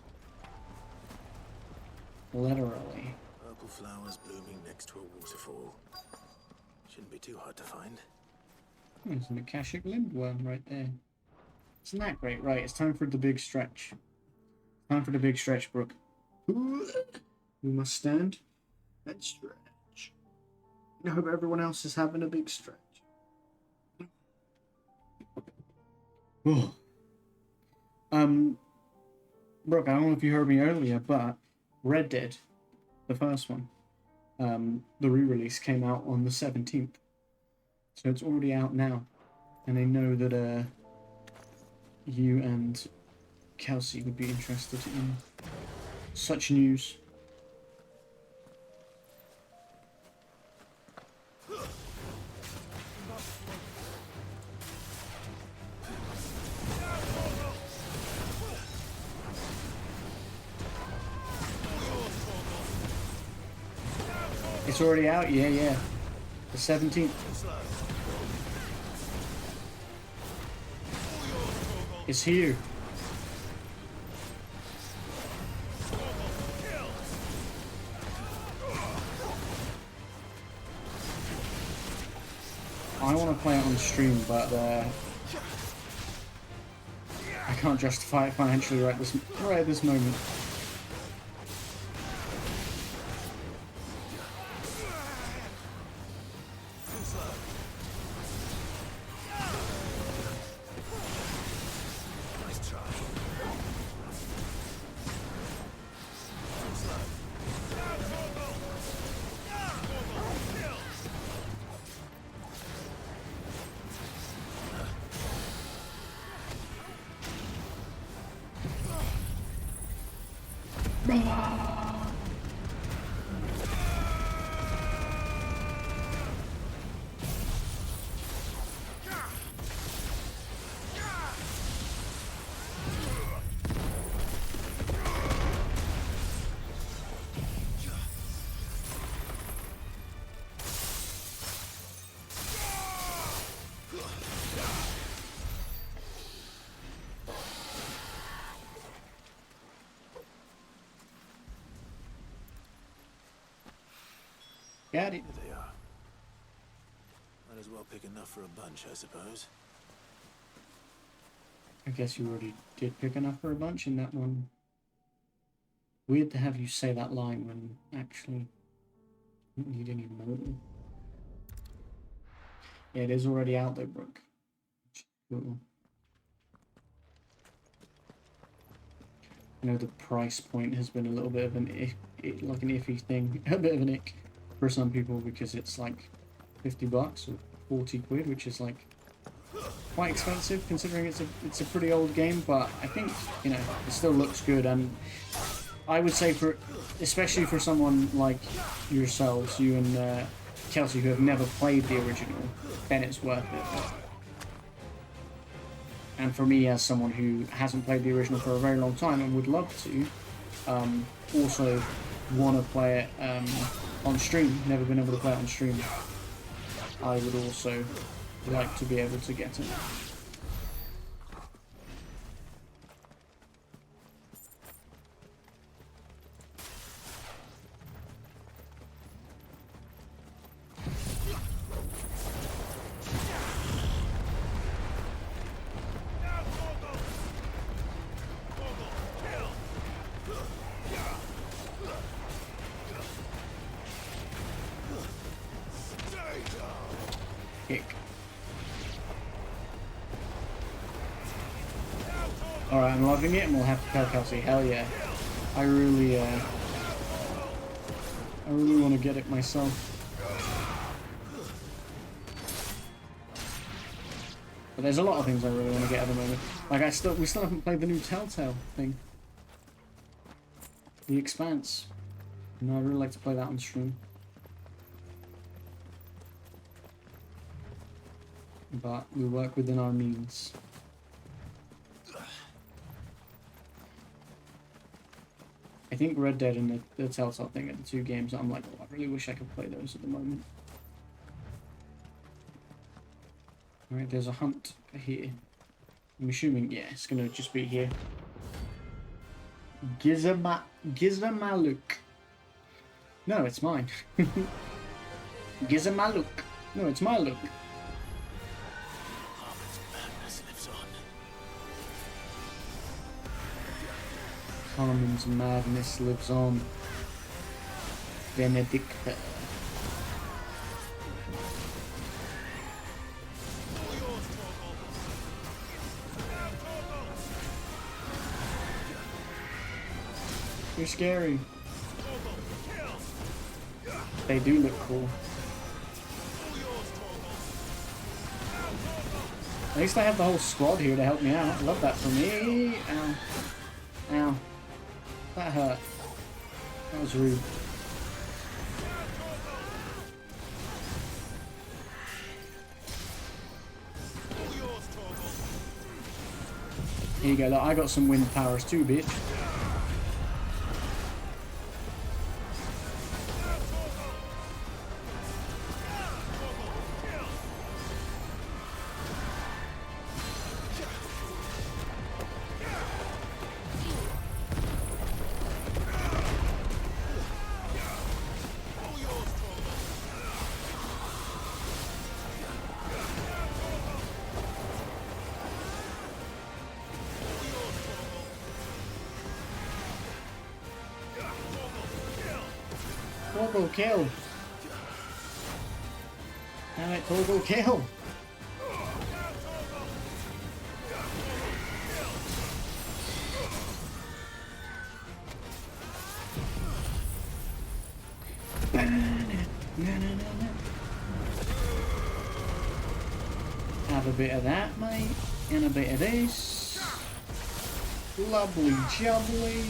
Literally.
Purple flowers blooming next to a waterfall. Shouldn't be too hard to find.
There's an Akashic Lindworm right there. Isn't that great? Right, it's time for the big stretch. Time for the big stretch, Brooke. We must stand and stretch. I hope everyone else is having a big stretch. Oh. Brooke, I don't know if you heard me earlier, but Red Dead, the first one, the re-release came out on the 17th. So it's already out now. And I know that you and Kelsey would be interested in such news. It's already out? Yeah. The 17th. It's here. I want to play it on stream, but I can't justify it financially right at this moment. Got it.
There they are. Might as well pick enough for a bunch, I suppose.
I guess you already did pick enough for a bunch in that one. Weird to have you say that line when actually you don't need any more. Yeah, it is already out there, Brooke. Cool. I know the price point has been a little bit of an like an iffy thing, a bit of an ick for some people because it's like $50 or 40 quid, which is like quite expensive considering it's a pretty old game. But I think, you know, it still looks good, and I would say especially for someone like yourselves, you and Kelsey who have never played the original, then it's worth it. And for me, as someone who hasn't played the original for a very long time and would love to, also want to play it on stream, never been able to play it on stream, I would also like to be able to get it. Alright, I'm logging it and we'll have to tell Kelsey. Hell yeah. I really want to get it myself. But there's a lot of things I really want to get at the moment. Like we still haven't played the new Telltale thing. The Expanse. And I'd really like to play that on stream. But we work within our means. I think Red Dead and the Telltale thing are the two games that I'm like, oh, I really wish I could play those at the moment. Alright, there's a hunt here. I'm assuming, yeah, it's gonna just be here. Gizamaluk. No, it's mine. Gizamaluk. No, it's my look. Carmen's madness lives on. Benedicta. You're scary. They do look cool. At least I have the whole squad here to help me out. I love that for me. Ow. Ow. That hurt. That was rude. Here you go, look, I got some wind powers too, bitch. Toggle kill. Damn it, toggle kill. Have a bit of that, mate, and a bit of this. Lovely jubbly.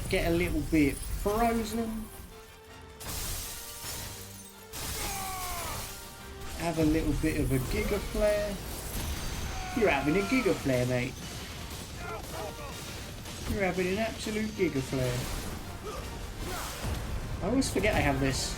Get a little bit frozen. Have a little bit of a giga flare. You're having a giga flare, mate. You're having an absolute giga flare. I always forget I have this.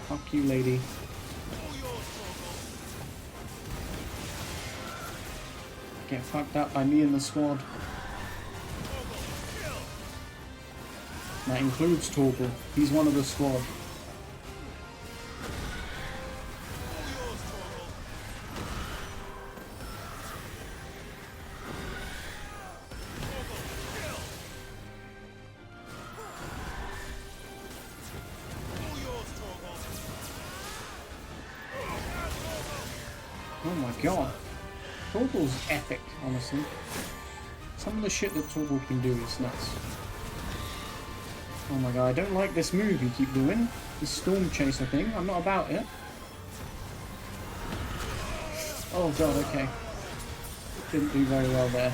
Fuck you, lady. Get fucked up by me and the squad. That includes Torgal. He's one of the squad. god. Torgal's epic, honestly. Some of the shit that Torgal can do is nuts. Oh my god, I don't like this move you keep doing. This storm chaser thing. I'm not about it. Oh god, okay. Didn't do very well there.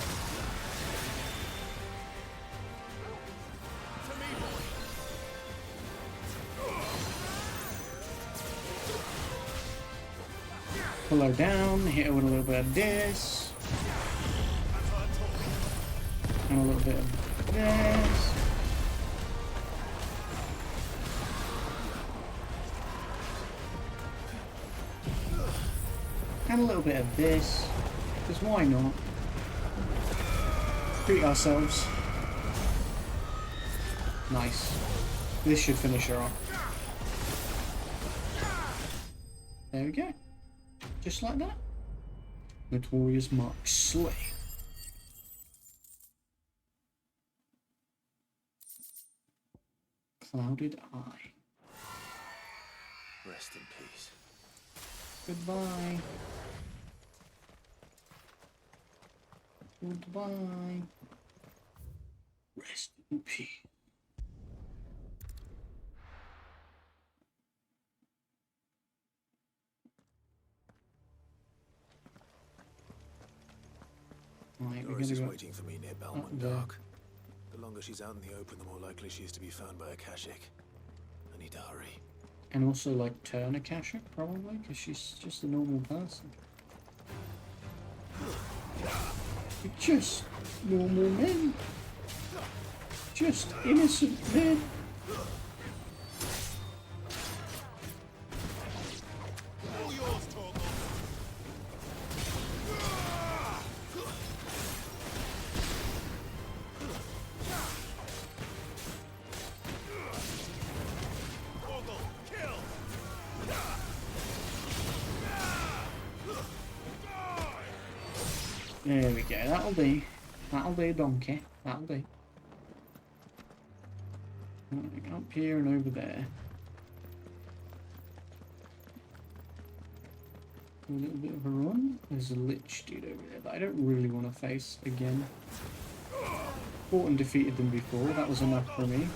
Pull her down, hit her with a little bit of this. And a little bit of this. And a little bit of this. Because why not? Treat ourselves. Nice. This should finish her off. There we go. Just like that. Notorious Mark slain. Clouded Eye.
Rest in peace.
Goodbye. Goodbye. Rest in peace. Right,
Doris is waiting for me near Balmond Dark. The longer she's out in the open, the more likely she is to be found by a Kashik. I need to hurry.
And also, like, turn a Kashik, probably, because she's just a normal person. You're just normal men. Just innocent men. There we go, that'll do. That'll do, donkey. That'll do. Right, up here and over there. A little bit of a run. There's a lich dude over there that I don't really want to face again. Fought and defeated them before, that was enough for me.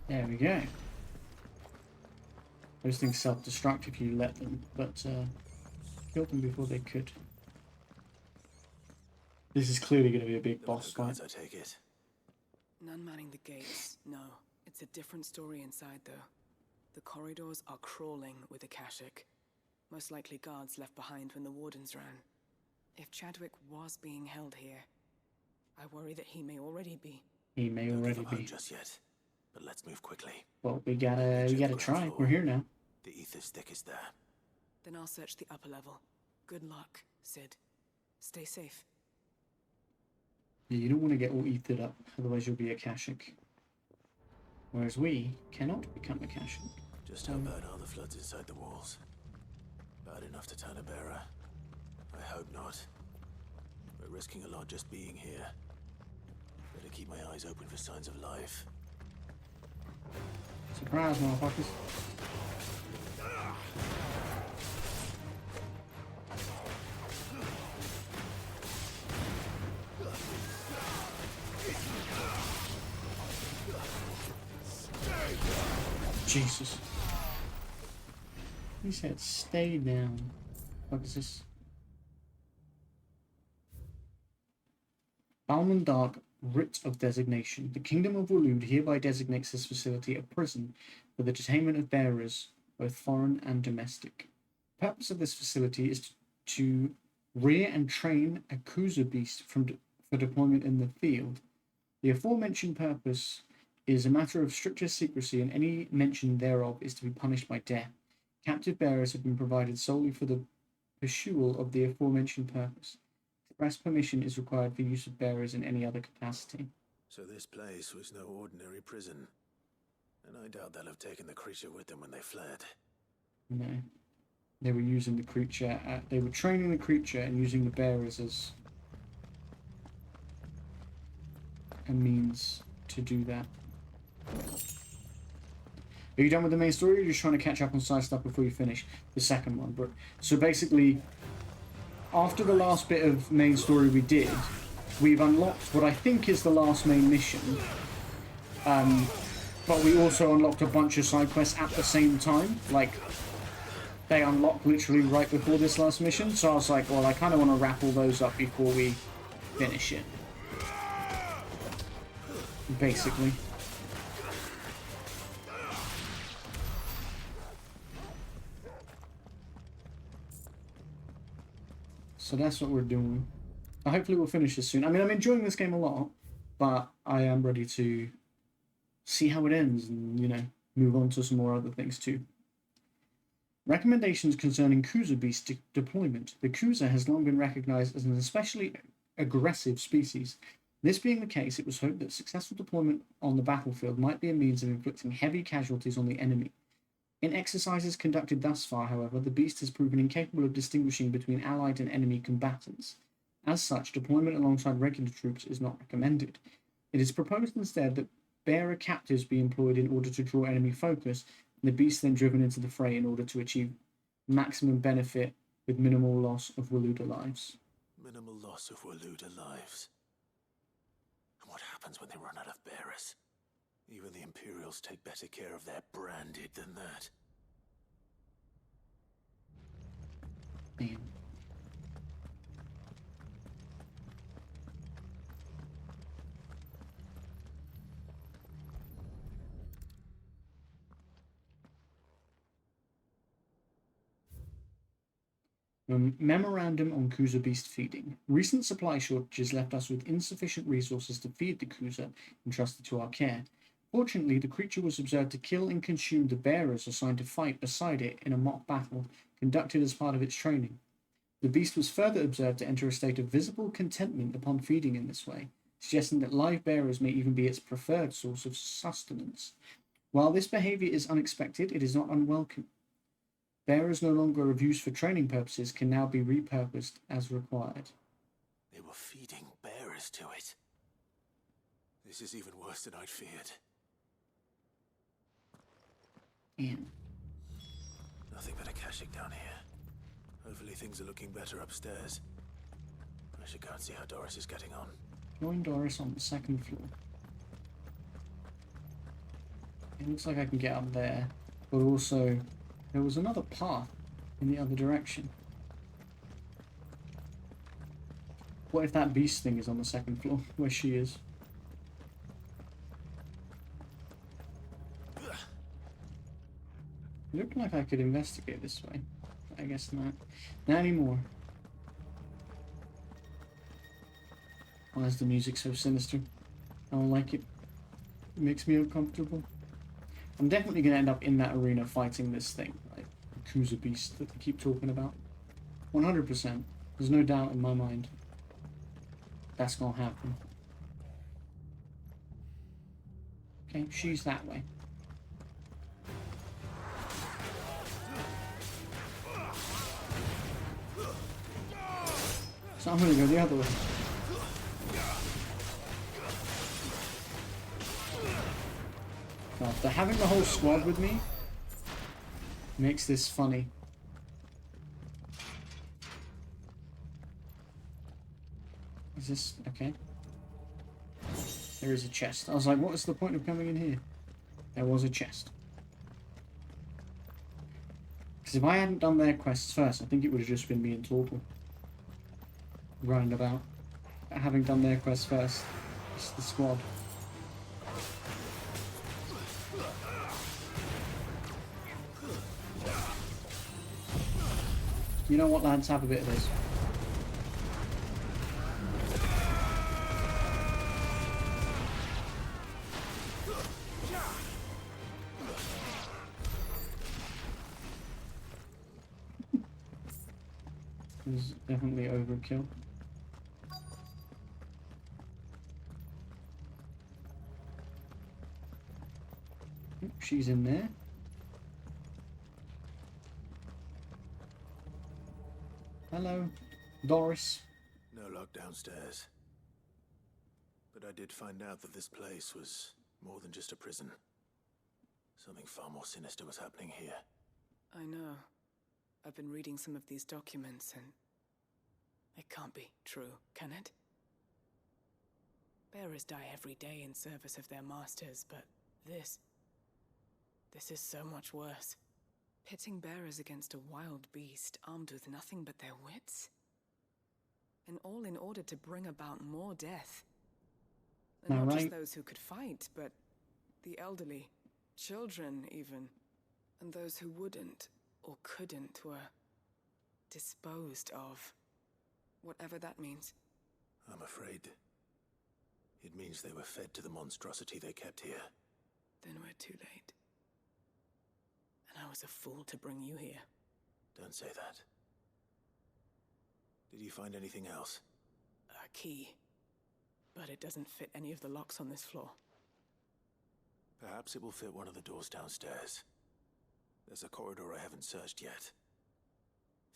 There we go. Those things self-destruct if you let them, but killed them before they could. This is clearly going to be a big boss fight.
I take it.
None manning the gates, no. It's a different story inside, though. The corridors are crawling with the Kashik. Most likely guards left behind when the wardens ran. If Chadwick was being held here, I worry that he may already be.
He may already be.
Just yet. But let's move quickly.
Well, we gotta try. We're here now.
The ether stick is there.
Then I'll search the upper level. Good luck, Sid. Stay safe.
Yeah, you don't want to get all ethered up, otherwise you'll be a Kashik. Whereas we cannot become a Kashik.
Just how bad are the floods inside the walls? Bad enough to turn a bearer? I hope not. We're risking a lot just being here. Better keep my eyes open for signs of life.
Surprise, motherfuckers. Jesus. He said stay down. What is this? Balmond Dark Writ of Designation. The Kingdom of Waloed hereby designates this facility a prison for the detainment of bearers, both foreign and domestic. The purpose of this facility is to rear and train a Kuza beast for deployment in the field. The aforementioned purpose is a matter of strictest secrecy, and any mention thereof is to be punished by death. Captive bearers have been provided solely for the pursual of the aforementioned purpose. Express permission is required for use of bearers in any other capacity.
So this place was no ordinary prison. And I doubt they'll have taken the creature with them when they fled.
No. They were using the creature, they were training the creature and using the bearers as a means to do that. Are you done with the main story, or are you just trying to catch up on side stuff before you finish the second one? But so basically, after the last bit of main story we did, we've unlocked what I think is the last main mission. But we also unlocked a bunch of side quests at the same time. Like, they unlocked literally right before this last mission. So I was like, well, I kind of want to wrap all those up before we finish it. Basically. So that's what we're doing. Hopefully we'll finish this soon. I mean, I'm enjoying this game a lot, but I am ready to see how it ends and, you know, move on to some more other things too. Recommendations concerning Kuza beast deployment. The Kuza has long been recognized as an especially aggressive species. This being the case, it was hoped that successful deployment on the battlefield might be a means of inflicting heavy casualties on the enemy. In exercises conducted thus far, however, the beast has proven incapable of distinguishing between allied and enemy combatants. As such, deployment alongside regular troops is not recommended. It is proposed instead that bearer captives be employed in order to draw enemy focus, and the beast then driven into the fray in order to achieve maximum benefit with minimal loss of Waluda lives.
Minimal loss of Waluda lives. And what happens when they run out of bearers? Even the Imperials take better care of their branded than that.
Damn. Memorandum on Kuza beast feeding. Recent supply shortages left us with insufficient resources to feed the Kuza entrusted to our care. Fortunately, the creature was observed to kill and consume the bearers assigned to fight beside it in a mock battle conducted as part of its training. The beast was further observed to enter a state of visible contentment upon feeding in this way, suggesting that live bearers may even be its preferred source of sustenance. While this behavior is unexpected, it is not unwelcome. Bearers no longer of use for training purposes can now be repurposed as required.
They were feeding bearers to it. This is even worse than I'd feared.
Yeah.
Nothing but a caching down here. Hopefully things are looking better upstairs. I should go and see how Doris is getting on.
Join Doris on the second floor. It looks like I can get up there, but also there was another path in the other direction. What if that beast thing is on the second floor, where she is? It looked like I could investigate this way. I guess not. Not anymore. Why is the music so sinister? I don't like it. It makes me uncomfortable. I'm definitely going to end up in that arena fighting this thing, like the Kuza beast that they keep talking about. 100%. There's no doubt in my mind that's going to happen. Okay, she's that way. So I'm going to go the other way. After having the whole squad with me makes this funny. Is this okay? There is a chest. I was like, what is the point of coming in here? There was a chest. Because if I hadn't done their quests first, I think it would have just been me and Torple running about. But having done their quests first, it's the squad. You know what, lads? Have a bit of this. is definitely overkill. Oop, she's in there. Hello, Doris.
No lock downstairs. But I did find out that this place was more than just a prison. Something far more sinister was happening here.
I know. I've been reading some of these documents and... it can't be true, can it? Bearers die every day in service of their masters, but this is so much worse. Pitting bearers against a wild beast armed with nothing but their wits? And all in order to bring about more death. And not just those who could fight, but the elderly, children even. And those who wouldn't or couldn't were disposed of. Whatever that means.
I'm afraid it means they were fed to the monstrosity they kept here.
Then we're too late. And I was a fool to bring you here.
Don't say that. Did you find anything else?
A key. But it doesn't fit any of the locks on this floor.
Perhaps it will fit one of the doors downstairs. There's a corridor I haven't searched yet.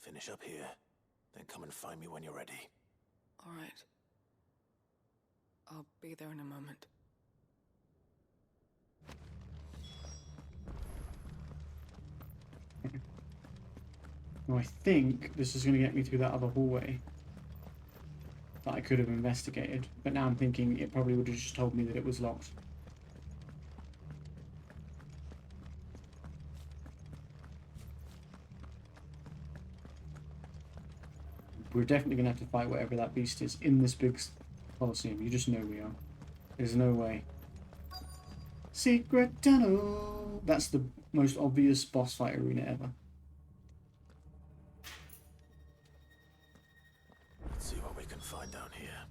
Finish up here, then come and find me when you're ready.
All right. I'll be there in a moment.
Well, I think this is going to get me through that other hallway that I could have investigated, but now I'm thinking it probably would have just told me that it was locked. We're definitely going to have to fight whatever that beast is in this big Colosseum. You just know we are. There's no way. Secret tunnel! That's the most obvious boss fight arena ever.
Let's see what we can find down here.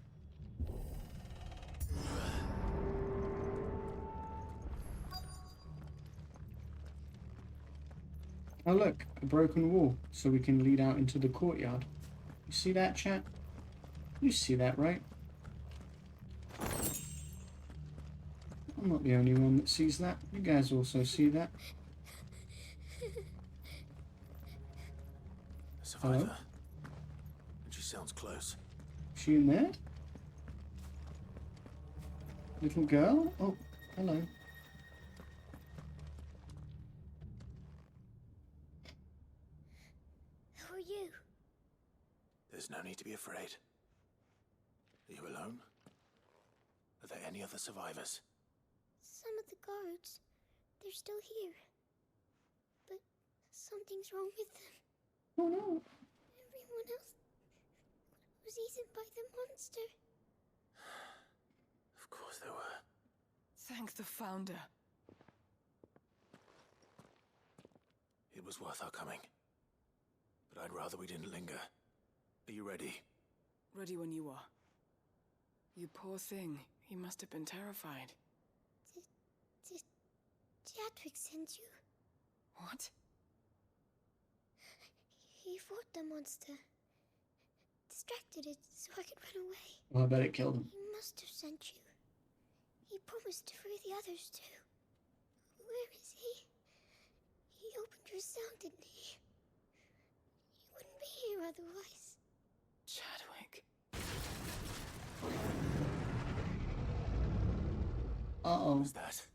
Oh look, a broken wall, so we can lead out into the courtyard. You see that, chat? You see that, right? I'm not the only one that sees that. You guys also see that.
A survivor.
Hello?
And she sounds close.
Is she in there? Little girl? Oh, hello.
Who are you?
There's no need to be afraid. Are you alone? Are there any other survivors?
Some of the guards. They're still here. But something's wrong with them.
Oh no.
Everyone else was eaten by the monster.
Of course there were.
Thank the Founder.
It was worth our coming. But I'd rather we didn't linger. Are you ready?
Ready when you are. You poor thing. He must have been terrified.
Did Chadwick send you?
What?
He fought the monster. Distracted it so I could run away.
Well, I bet it killed him.
He must have sent you. He promised to free the others too. Where is he? He opened your cell, didn't he? He wouldn't be here otherwise.
Chadwick.
Uh-oh.
What was that?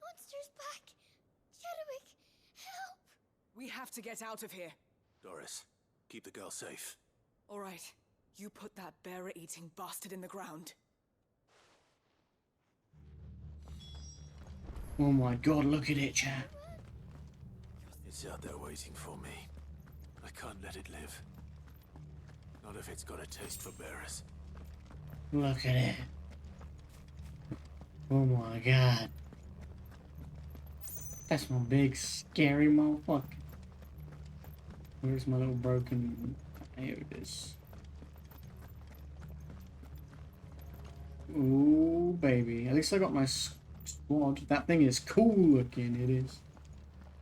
Monster's back! Chadwick, help!
We have to get out of here.
Doris, keep the girl safe.
All right. You put that bearer-eating bastard in the ground.
Oh my god, look at it, chat.
It's out there waiting for me. I can't let it live. Not if it's got a taste for bearers.
Look at it. Oh my god. That's my big scary motherfucker. Where's my little broken... Here it is. Ooh, baby. At least I got my squad. That thing is cool looking, it is.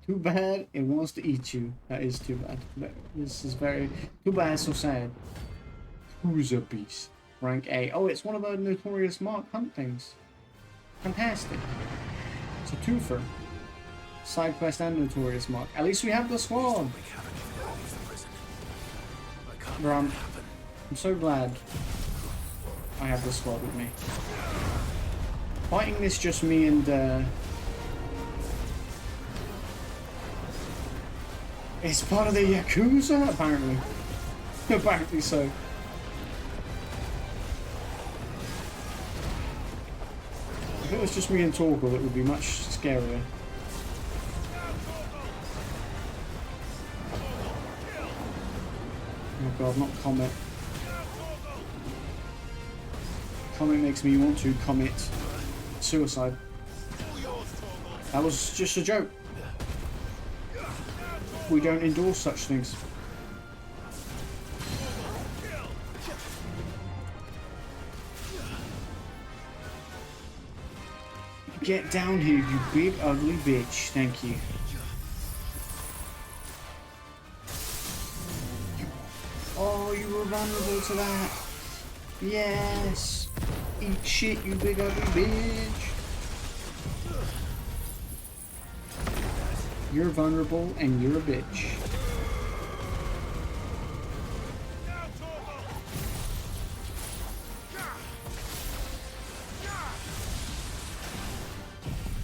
Too bad it wants to eat you. That is too bad. This is very too bad. So sad. Cruiser beast, rank A. Oh, it's one of the notorious Mark Hunt things. Fantastic. It's a twofer. Side quest and notorious Mark. At least we have the squad. Bro, I'm so glad I have the squad with me. Fighting this just me and it's part of the Yakuza, apparently. Apparently so. If it was just me and Torgal, it would be much scarier. Oh god, not Comet. Comet makes me want to commit suicide. That was just a joke. We don't endorse such things. Get down here, you big ugly bitch. Thank you. Oh, you were vulnerable to that. Yes. Eat shit, you big ugly bitch. You're vulnerable and you're a bitch.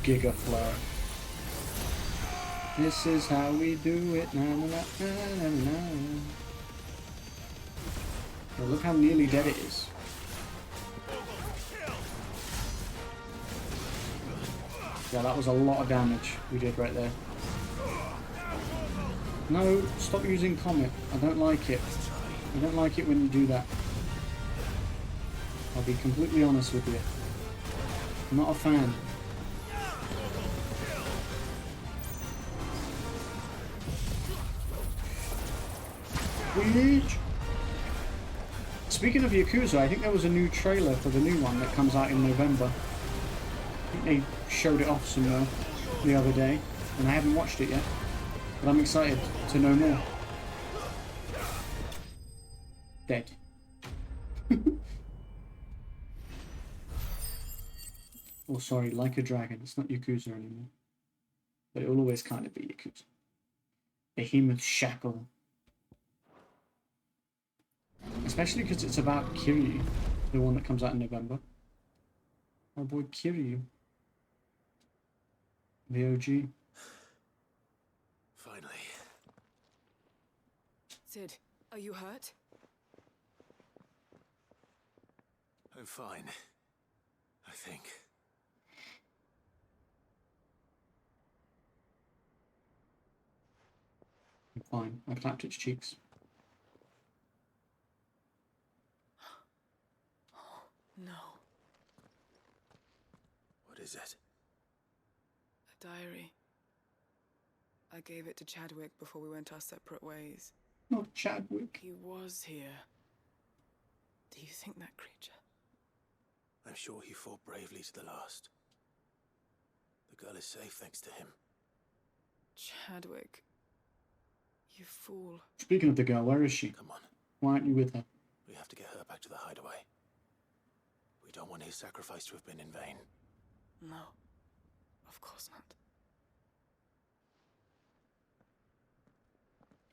Giga Flare. This is how we do it. Na, na, na, na, na, na. Oh, look how nearly dead it is. Yeah, that was a lot of damage we did right there. No, stop using Comet. I don't like it. I don't like it when you do that. I'll be completely honest with you. I'm not a fan. Bleach. Speaking of Yakuza, I think there was a new trailer for the new one that comes out in November. I think they showed it off somewhere the other day, and I haven't watched it yet. But I'm excited to know more. Dead. Oh, sorry, like a dragon. It's not Yakuza anymore. But it will always kind of be Yakuza. Behemoth Shackle. Especially because it's about Kiryu, the one that comes out in November. Our boy Kiryu. The OG.
Finally.
Sid, are you hurt?
I'm fine. I think.
I'm fine. I clapped its cheeks.
No.
What is it?
A diary. I gave it to Chadwick before we went our separate ways.
Not Chadwick.
He was here. Do you think that creature?
I'm sure he fought bravely to the last. The girl is safe thanks to him.
Chadwick. You fool.
Speaking of the girl, where is she?
Come on.
Why aren't you with her?
We have to get her back to the hideaway. We don't want his sacrifice to have been in vain.
No. Of course not.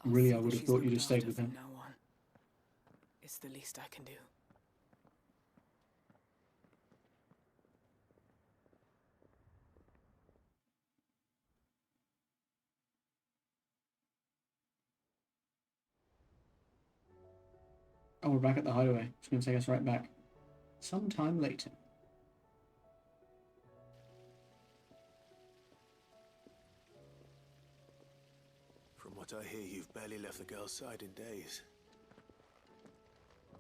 Really, I would have thought you'd have stayed with him.
Now on. It's the least I can do.
Oh, we're back at the hideaway. It's going to take us right back. Sometime later.
From what I hear, you've barely left the girl's side in days.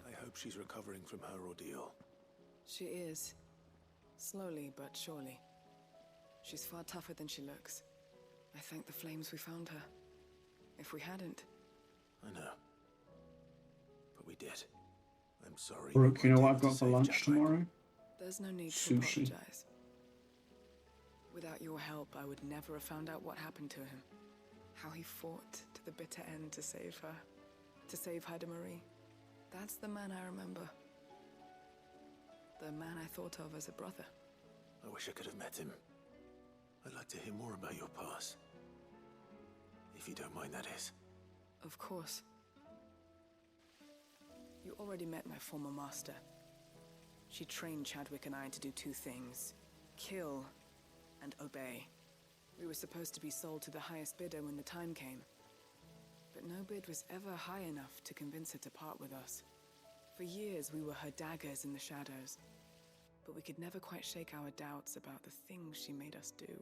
I hope she's recovering from her ordeal.
She is. Slowly but surely. She's far tougher than she looks. I thank the flames we found her. If we hadn't...
I know. But we did. I'm sorry.
Brooke, you know what I've got for lunch tomorrow?
There's no need to
Sushi.
apologize. Without your help, I would never have found out what happened to him. How he fought to the bitter end to save her. To save Haida Marie. That's the man I remember. The man I thought of as a brother.
I wish I could have met him. I'd like to hear more about your past. If you don't mind, that is.
Of course. You already met my former master. She trained Chadwick and I to do two things. Kill and obey. We were supposed to be sold to the highest bidder when the time came. But no bid was ever high enough to convince her to part with us. For years we were her daggers in the shadows. But we could never quite shake our doubts about the things she made us do.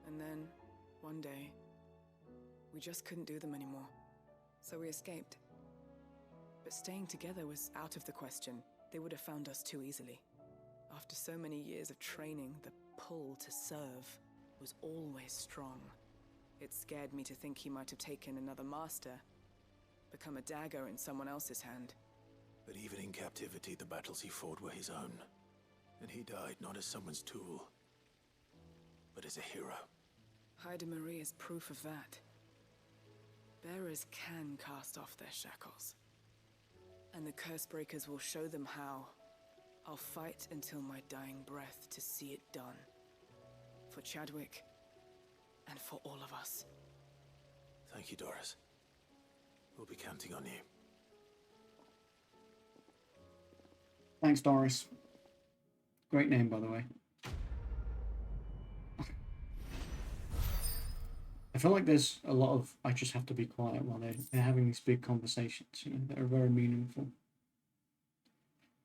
And then, one day, we just couldn't do them anymore. So we escaped. But staying together was out of the question. They would have found us too easily. After so many years of training, the pull to serve was always strong. It scared me to think he might have taken another master, become a dagger in someone else's hand.
But even in captivity, the battles he fought were his own. And he died not as someone's tool, but as a hero.
Haida Marie is proof of that. Bearers can cast off their shackles. And the Cursebreakers will show them how. I'll fight until my dying breath to see it done. For Chadwick, and for all of us.
Thank you, Doris. We'll be counting on you.
Thanks, Doris. Great name, by the way. I feel like there's a lot of I just have to be quiet while they're having these big conversations, you know, that are very meaningful.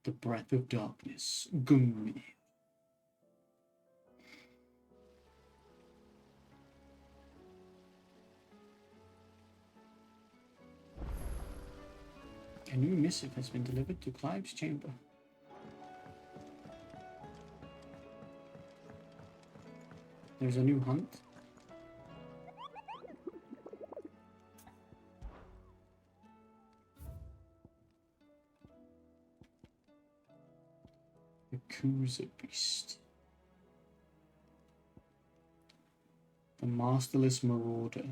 The breath of darkness. Gummi. A new missive has been delivered to Clive's chamber. There's a new hunt. The Kuza Beast. The Masterless Marauder.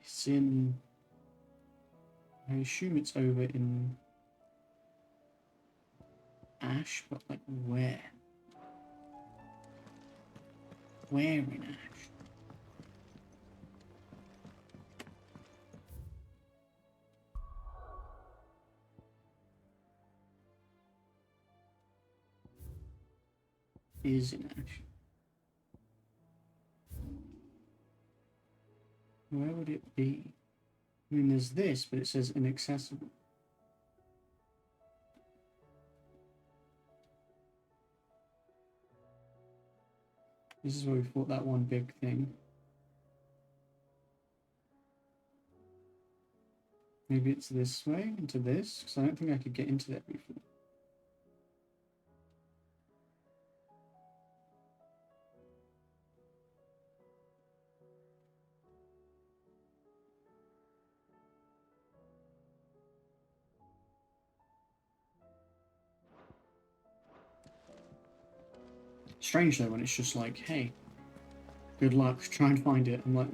It's in... I assume it's over in Ash, but like where? Where in Ash? Is in Ash. Where would it be? I mean, there's this, but it says inaccessible. This is where we fought that one big thing. Maybe it's this way, into this, because I don't think I could get into that before. Strange though when it's just like, hey, good luck, try and find it. I'm like,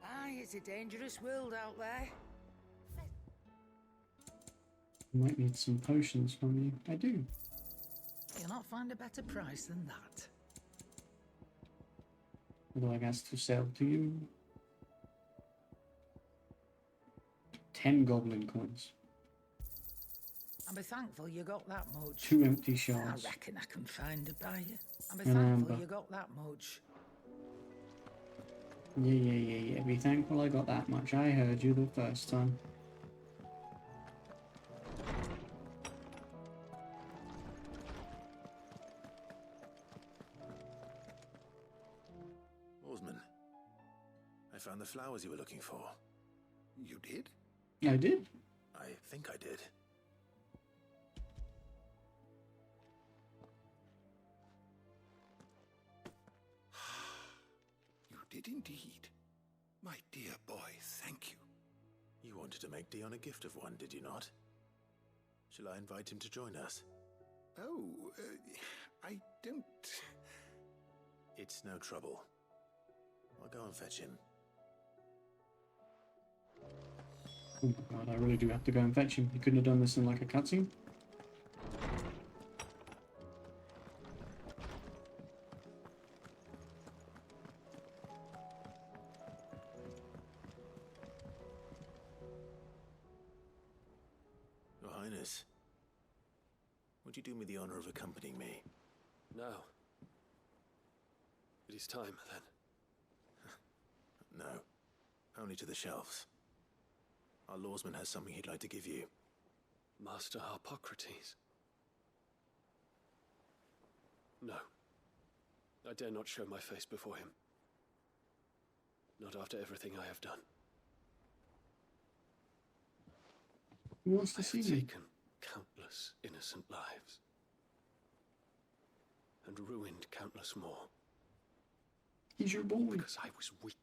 Aye, it's a dangerous world out there.
I might need some potions from you. I do.
You'll not find a better price than that.
What do I got to sell to you? 10 goblin coins.
I'll be thankful you got that much.
2 empty shards.
I reckon I can find a buyer. I'll be
An
thankful
amber.
you got that much.
Yeah. Be thankful I got that much. I heard you the first time.
found the flowers you were looking for.
You did?
I did.
I think I did.
You did indeed. My dear boy, thank you.
You wanted to make Dion a gift of one, did you not? Shall I invite him to join us?
Oh, I don't...
It's no trouble. I'll go and fetch him.
Oh my god, I really do have to go and fetch him. He couldn't have done this in like a cutscene.
Your Highness, would you do me the honor of accompanying me?
No. It is time, then.
No. Only to the shelves. Our lawsman has something he'd like to give you.
Master Harpocrates. No. I dare not show my face before him. Not after everything I have done.
Who wants to
I
see
have
you?
taken countless innocent lives. And ruined countless more.
He's your boy.
Because I was weak.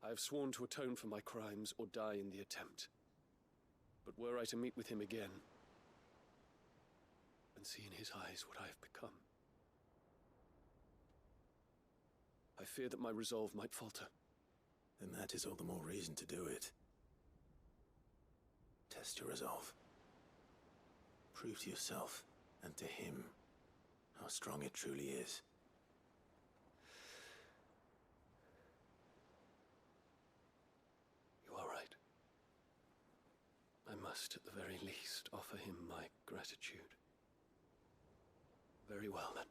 I have sworn to atone for my crimes or die in the attempt. But were I to meet with him again, and see in his eyes what I have become, I fear that my resolve might falter.
Then that is all the more reason to do it. Test your resolve. Prove to yourself and to him how strong it truly is.
You are right. I must, at the very least, offer him my gratitude. Very well, then.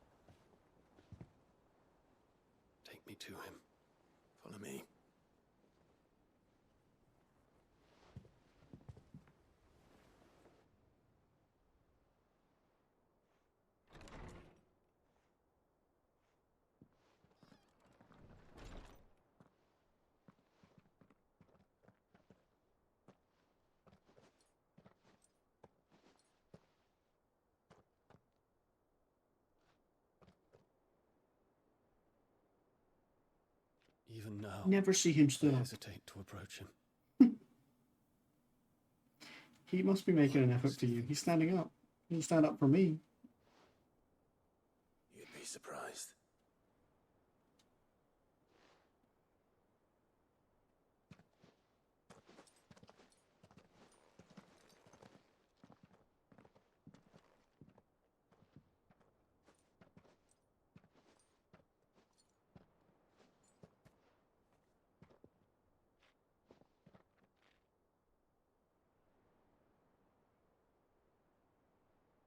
Take me to him.
Follow me.
Even now,
Never see him
I
stood up.
hesitate to approach him.
He must be making an effort for you. He's standing up. He'll stand up for me.
You'd be surprised.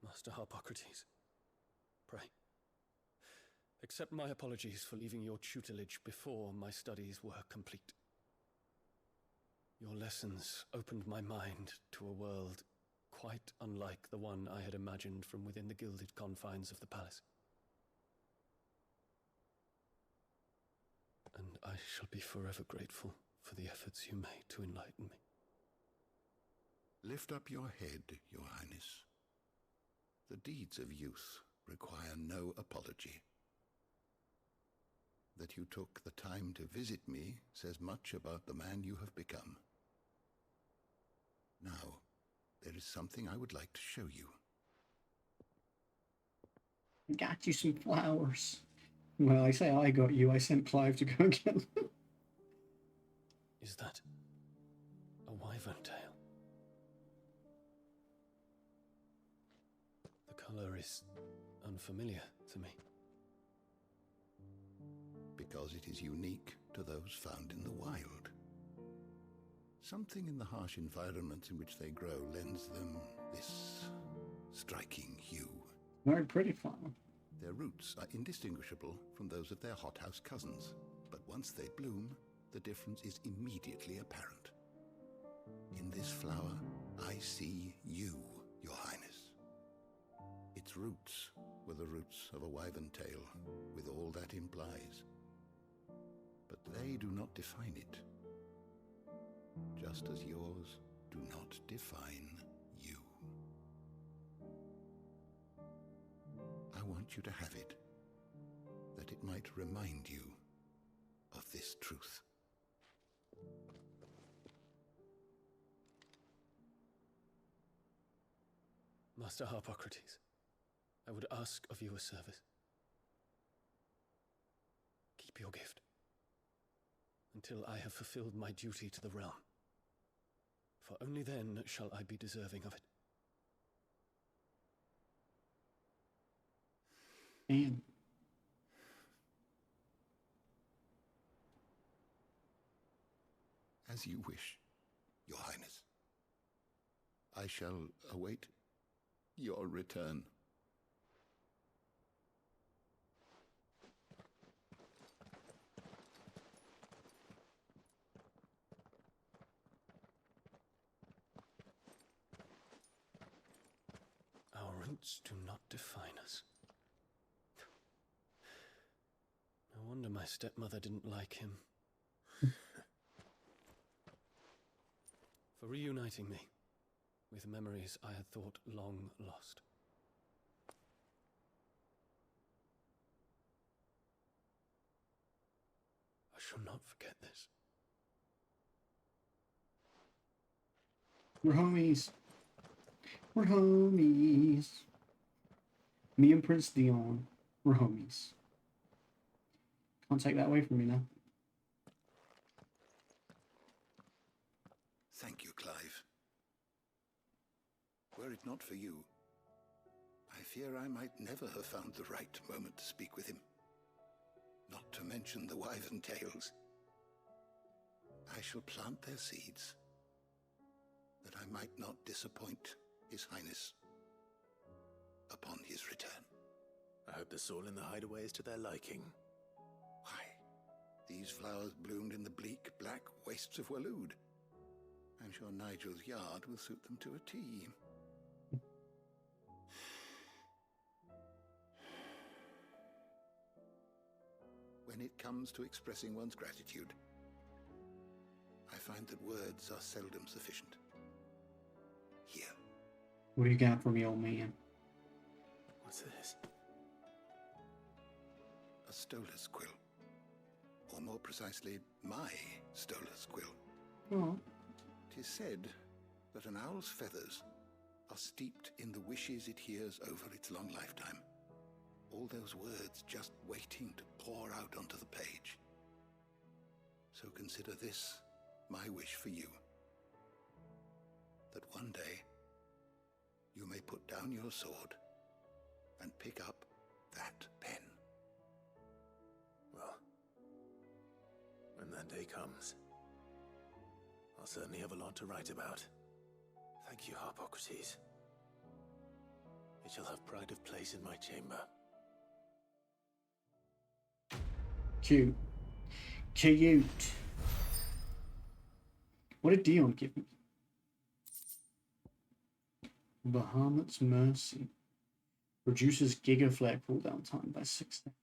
Master Harpocrates, pray, accept my apologies for leaving your tutelage before my studies were complete. Your lessons opened my mind to a world quite unlike the one I had imagined from within the gilded confines of the palace. And I shall be forever grateful for the efforts you made to enlighten me.
Lift up your head, Your Highness. The deeds of youth require no apology. That you took the time to visit me says much about the man you have become. Now, there is something I would like to show you.
Got you some flowers. Well, I say I got you. I sent Clive to go and get them.
Is that a wyvern tail? The color is unfamiliar to me.
Because it is unique to those found in the wild. Something in the harsh environment in which they grow lends them this striking hue.
Very pretty flower.
Their roots are indistinguishable from those of their hothouse cousins, but once they bloom, the difference is immediately apparent. In this flower, I see you, Your Highness. It Its roots were the roots of a wyvern tale, with all that implies. But they do not define it, just as yours do not define you. I want you to have it, that it might remind you of this truth.
Master Harpocrates, I would ask of you a service. Keep your gift until I have fulfilled my duty to the realm, for only then shall I be deserving of it.
And
as you wish, Your Highness. I shall await your return.
Our roots do not define us. No wonder my stepmother didn't like him. For reuniting me with memories I had thought long lost. I shall not forget this.
we're homies. We're homies. Me and Prince Dion, we're homies. Can't take that away from me now.
Thank you, Clive. Were it not for you, I fear I might never have found the right moment to speak with him. Not to mention the wyvern tales. I shall plant their seeds, that I might not disappoint His Highness upon his return.
I hope the soil in the hideaway is to their liking.
Why, these flowers bloomed in the bleak, black wastes of Waloed. I'm sure Nigel's yard will suit them to a T. When it comes to expressing one's gratitude, I find that words are seldom sufficient. Here.
What do you got for me, old man?
What's this?
A stolas quill. Or more precisely, my stolas quill.
Oh.
'Tis said that an owl's feathers are steeped in the wishes it hears over its long lifetime. All those words just waiting to pour out onto the page. So consider this my wish for you. That one day you may put down your sword and pick up that pen.
Well, when that day comes, I'll certainly have a lot to write about. Thank you, Harpocrates. It shall have pride of place in my chamber.
Cute. Cute. What did Dion give me? Bahamut's Mercy. Reduces Giga Flare cooldown time by 6 seconds.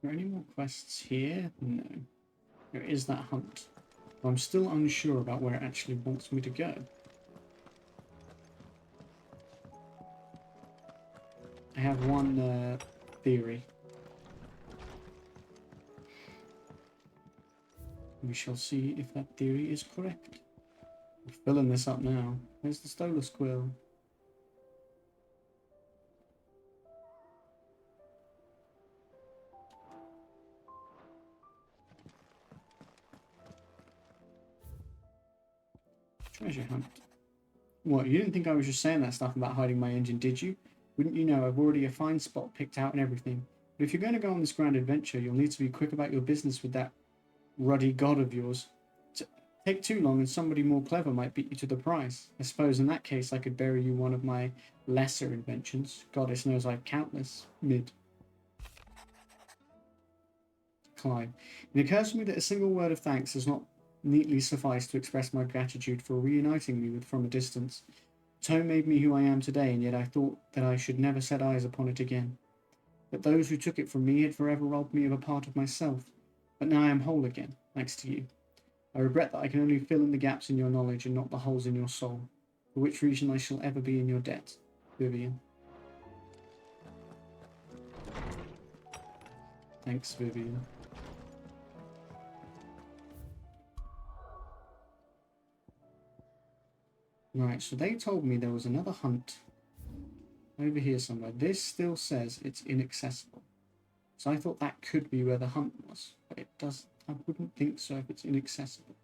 Are there any more quests here? No. There is that hunt. But I'm still unsure about where it actually wants me to go. I have one theory. We shall see if that theory is correct. We're filling this up now. Where's the Stolas Quill? Treasure hunt. What, you didn't think I was just saying that stuff about hiding my engine, did you? Wouldn't you know I've already a fine spot picked out and everything. But if you're going to go on this grand adventure, you'll need to be quick about your business with that ruddy god of yours. Take too long and somebody more clever might beat you to the prize. I suppose in that case I could bury you one of my lesser inventions. Goddess knows I've countless. Mid. Clive. It occurs to me that a single word of thanks does not neatly suffice to express my gratitude for reuniting me with from a distance. The tome made me who I am today, and yet I thought that I should never set eyes upon it again. That those who took it from me had forever robbed me of a part of myself. But now I am whole again, thanks to you. I regret that I can only fill in the gaps in your knowledge and not the holes in your soul, for which reason I shall ever be in your debt. Vivian. Thanks, Vivian. Right, so they told me there was another hunt over here somewhere. This still says it's inaccessible. So I thought that could be where the hunt was, but it doesn't. I wouldn't think so if it's inaccessible.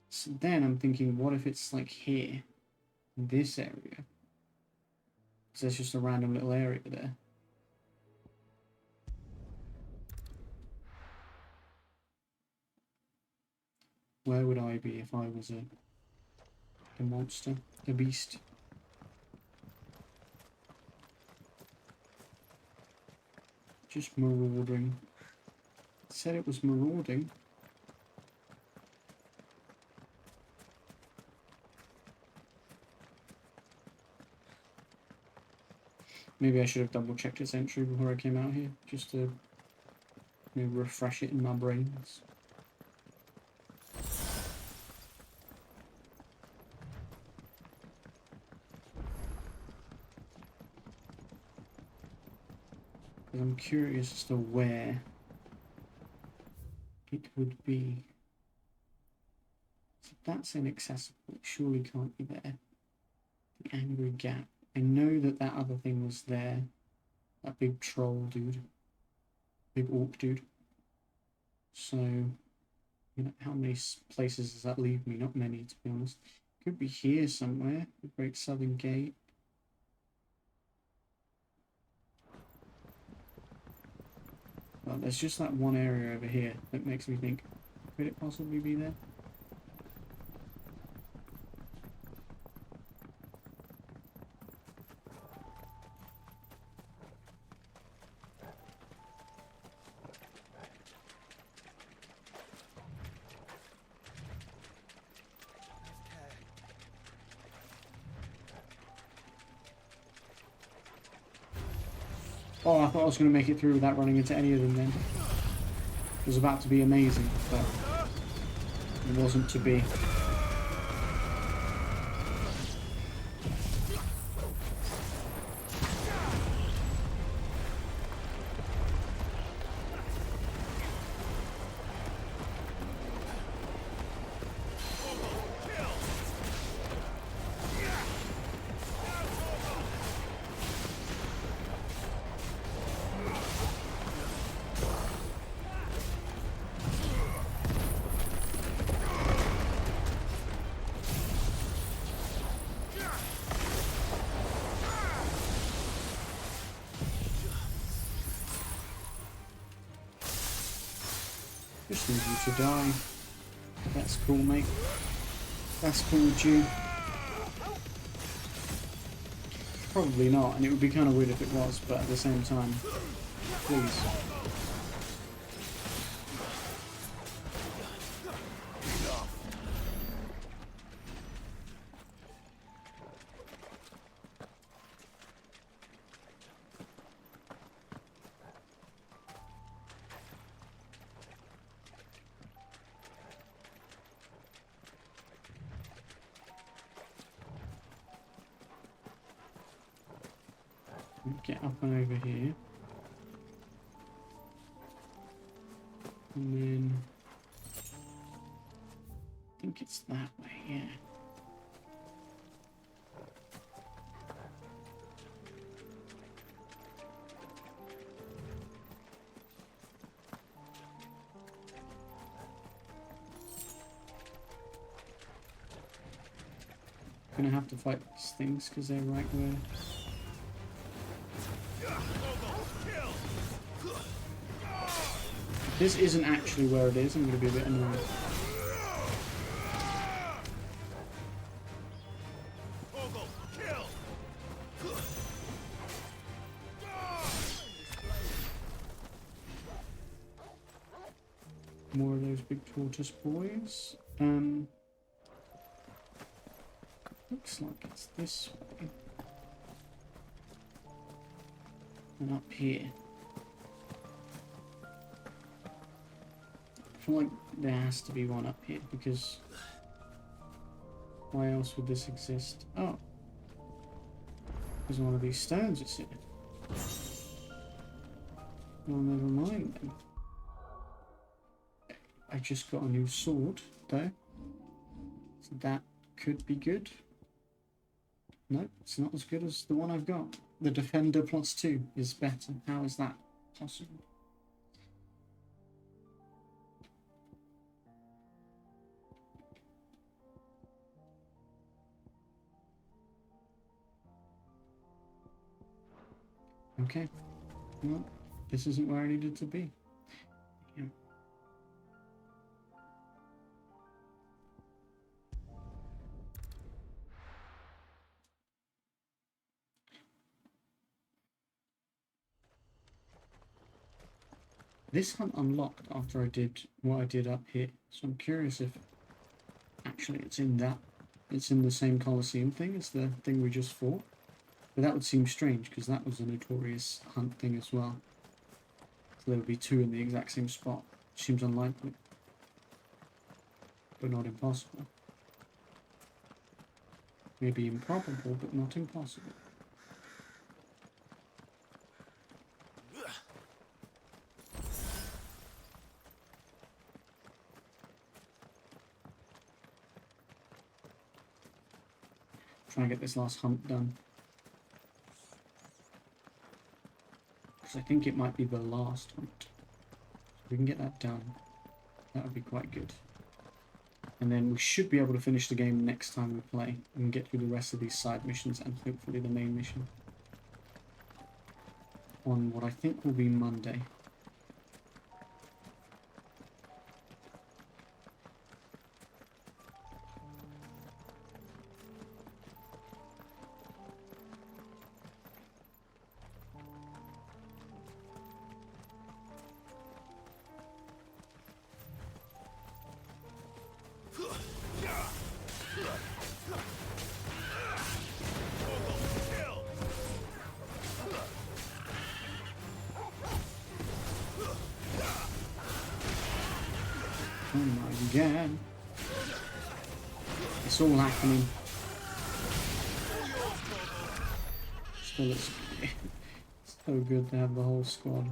So then I'm thinking, what if it's like here, in this area? Because there's just a random little area there. Where would I be if I was a monster, a beast? Just marauding. It said it was marauding. Maybe I should have double checked its entry before I came out here, just to refresh it in my brains. I'm curious as to where it would be. So that's inaccessible. It surely can't be there. The Angry Gap. I know that that other thing was there. That big troll dude. Big orc dude. So, how many places does that leave me? Not many, to be honest. Could be here somewhere. The Great Southern Gate. Well, there's just that one area over here that makes me think, could it possibly be there? Oh, I thought I was going to make it through without running into any of them then. It was about to be amazing, but it wasn't to be. Just need you to die. That's cool, mate. That's cool with you. Probably not, and it would be kind of weird if it was, but at the same time, please. Get up and over here. And then I think it's that way, yeah. Gonna have to fight these things because they're right where. This isn't actually where it is. I'm going to be a bit annoyed. more of those big tortoise boys. Looks like it's this way. And up here. I feel like there has to be one up here because why else would this exist? Oh. There's one of these stones it's in. Well, never mind then. I just got a new sword though. So that could be good. No, it's not as good as the one I've got. The Defender +2 is better. How is that possible? Okay. Well, this isn't where I needed to be. Yeah. This hunt unlocked after I did what I did up here, so I'm curious if actually it's in the same Colosseum thing as the thing we just fought. But that would seem strange because that was a notorious hunt thing as well. So there would be two in the exact same spot, which seems unlikely, but not impossible. Maybe improbable, but not impossible. Try and get this last hunt done. Because I think it might be the last hunt. If we can get that done, that would be quite good. And then we should be able to finish the game next time we play and get through the rest of these side missions and hopefully the main mission on what I think will be Monday. Oh my god. It's all happening. Still, it's so good to have the whole squad.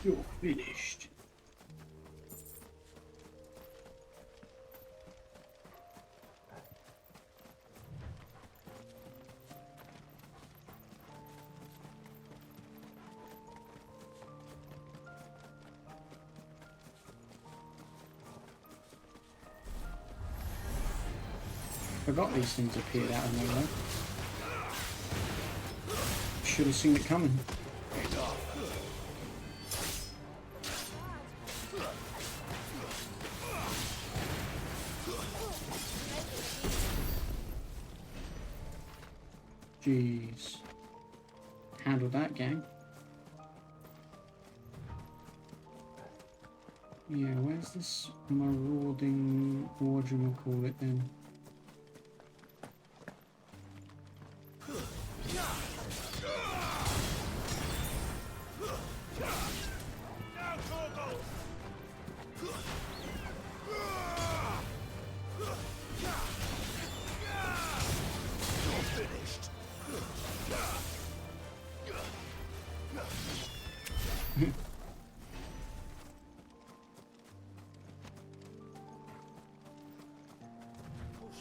You're finished. Forgot these things appeared out of nowhere. Should have seen it coming. Jeez. Handled that gang. Yeah, where's this marauding, what do you call it then?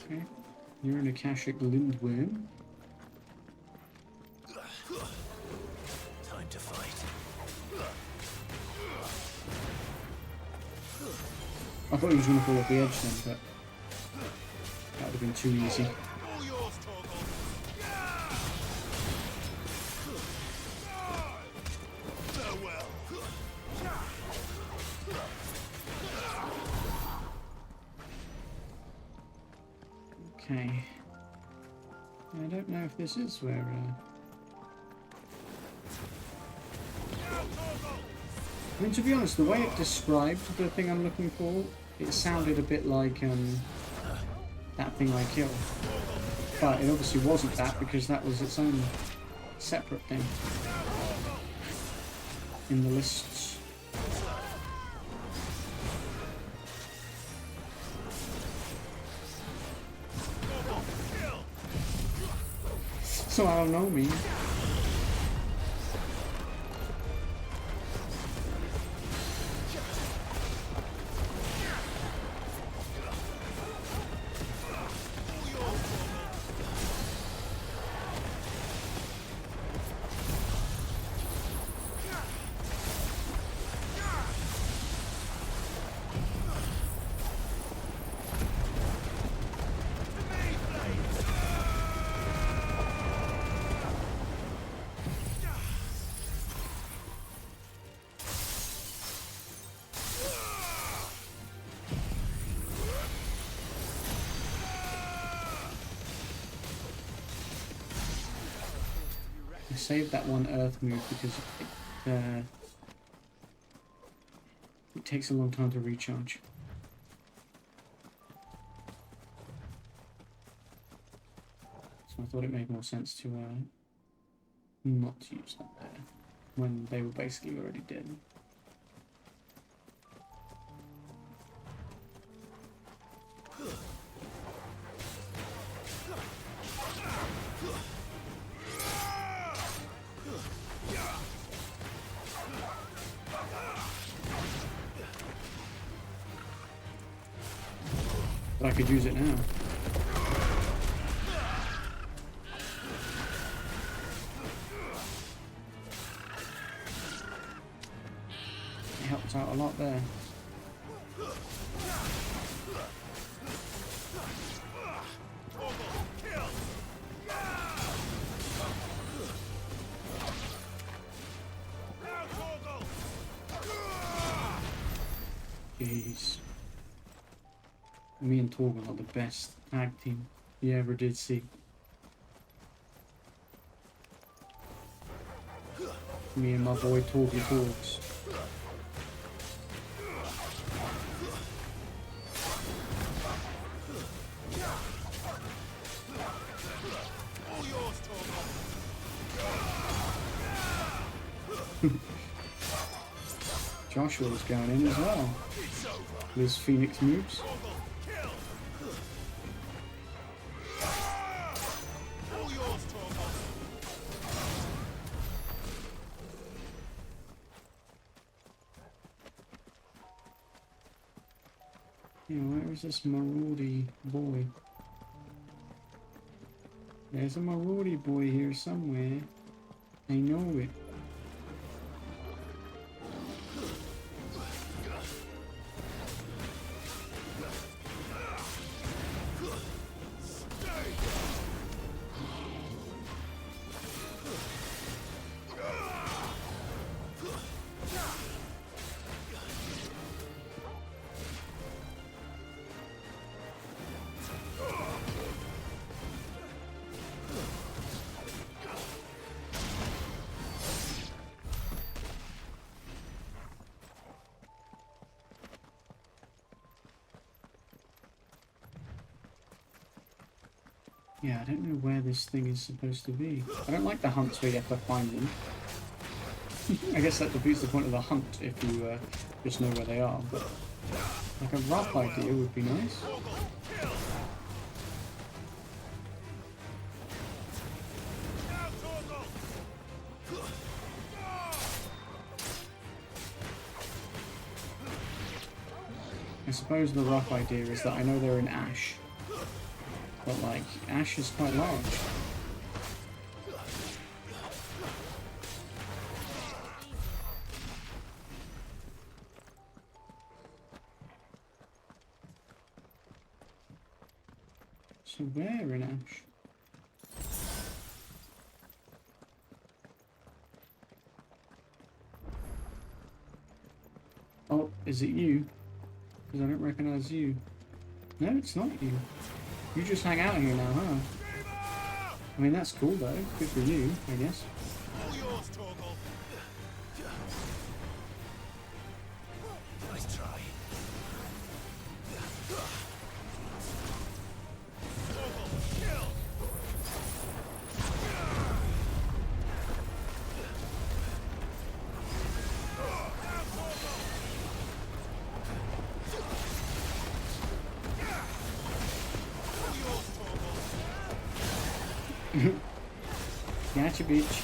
Okay, you're an Akashic Lindworm.
Time to fight.
I thought he was going to fall off the edge then, but that would have been too easy. Okay. I don't know if this is where... I mean, to be honest, the way it described the thing I'm looking for, it sounded a bit like that thing I killed. But it obviously wasn't that, because that was its own separate thing in the lists. So I don't know, me. I saved that one earth move because it takes a long time to recharge. So I thought it made more sense to not use that there when they were basically already dead. But I could use it now. It helps out a lot there. Jeez. Me and Torgal are the best tag team you ever did see. Me and my boy Torgal Torgs. Joshua was going in as well with his Phoenix moves. Yeah, where is this maraudy boy? There's a maraudy boy here somewhere. I know it. Yeah, I don't know where this thing is supposed to be. I don't like the hunts where you have to find them. I guess that defeats the point of the hunt if you just know where they are, but like a rough idea would be nice. I suppose the rough idea is that I know they're in ash. But like, ash is quite large. So where in Ash? Oh, is it you? Because I don't recognize you. No, it's not you. You just hang out here now, huh? I mean, that's cool though. Good for you, I guess.
All yours, Torgal.
Nice try.
Gotcha, bitch.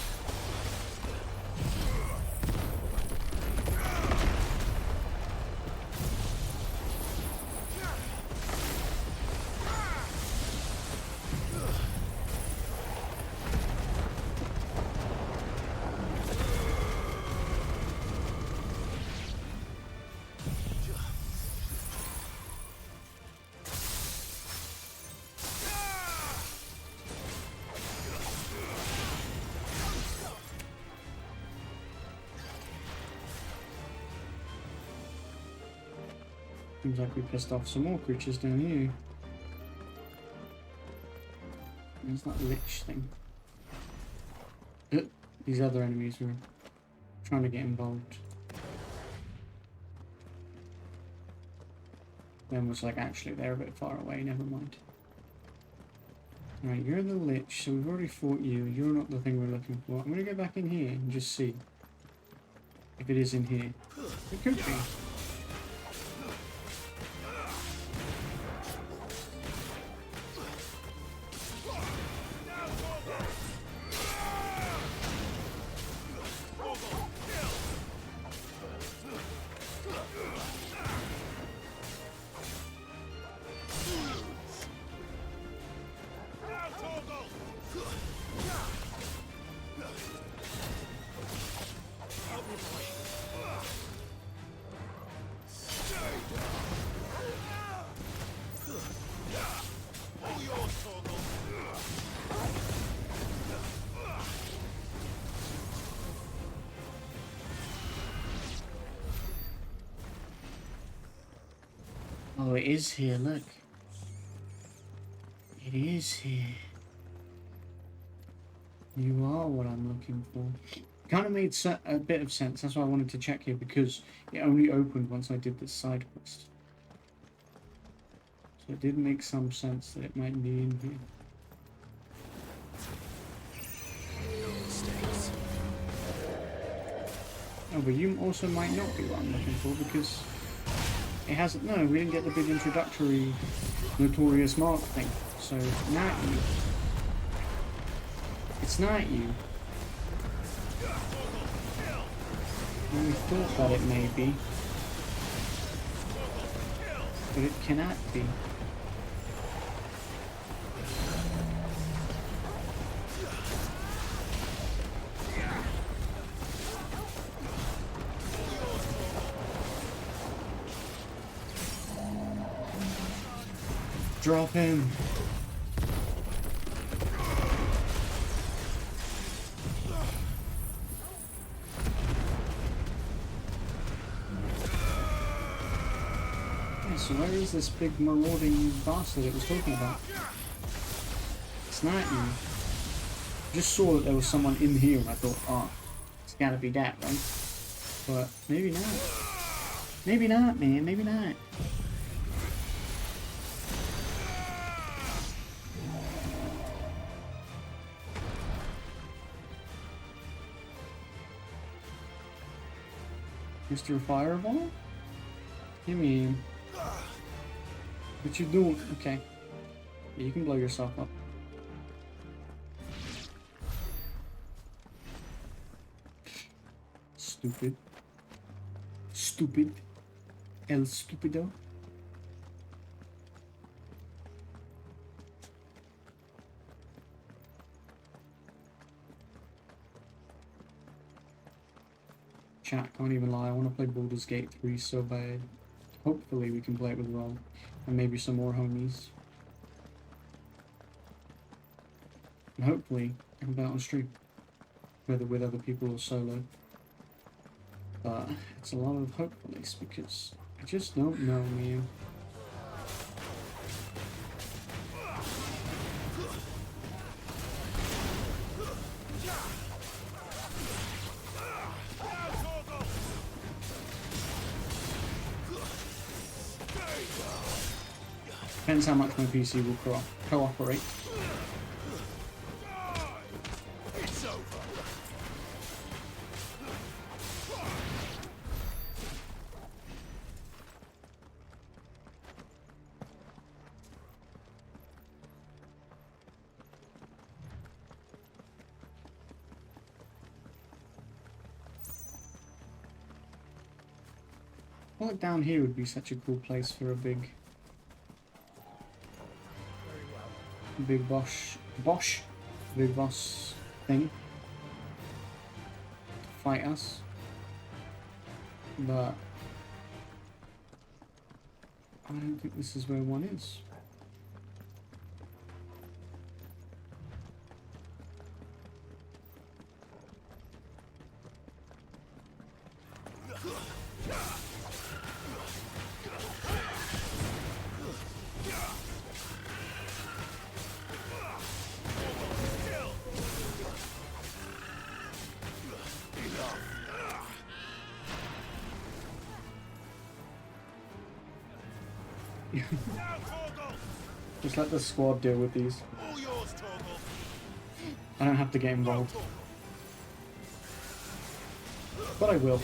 Seems like we pissed off some more creatures down here. There's that lich thing. These other enemies were trying to get involved. Then was like, actually, they're a bit far away, never mind. Right, you're the lich, so we've already fought you. You're not the thing we're looking for. I'm gonna go back in here and just see if it is in here. It could be. Oh, it is here, look. It is here. You are what I'm looking for. Kind of made a bit of sense, that's why I wanted to check here, because it only opened once I did this side quest. So it did make some sense that it might be in here.
No mistakes.
Oh, but you also might not be what I'm looking for, because it hasn't. No, we didn't get the big introductory Notorious Mark thing. So, not you. It's not you. And we thought that it may be. But it cannot be. Drop him. Yeah, so where is this big marauding bastard it was talking about? It's not you. Just saw that there was someone in here and I thought, oh, it's gotta be that, right? But maybe not. Maybe not, man. Maybe not. Mr. Fireball? Give me him. What you doing? Okay. Yeah, you can blow yourself up. Stupid. Stupid. El stupido. Chat, can't even lie, I want to play Baldur's Gate 3 so bad. Hopefully we can play it with Rob. And maybe some more homies. And hopefully I can play it on stream, whether with other people or solo. But it's a lot of hopefulness because I just don't know, man. Depends how much my PC will cooperate.
It's over.
I feel like down here would be such a cool place for a big big boss thing to fight us, but I don't think this is where one is. Just let the squad deal with these. I don't have to get involved. But I will.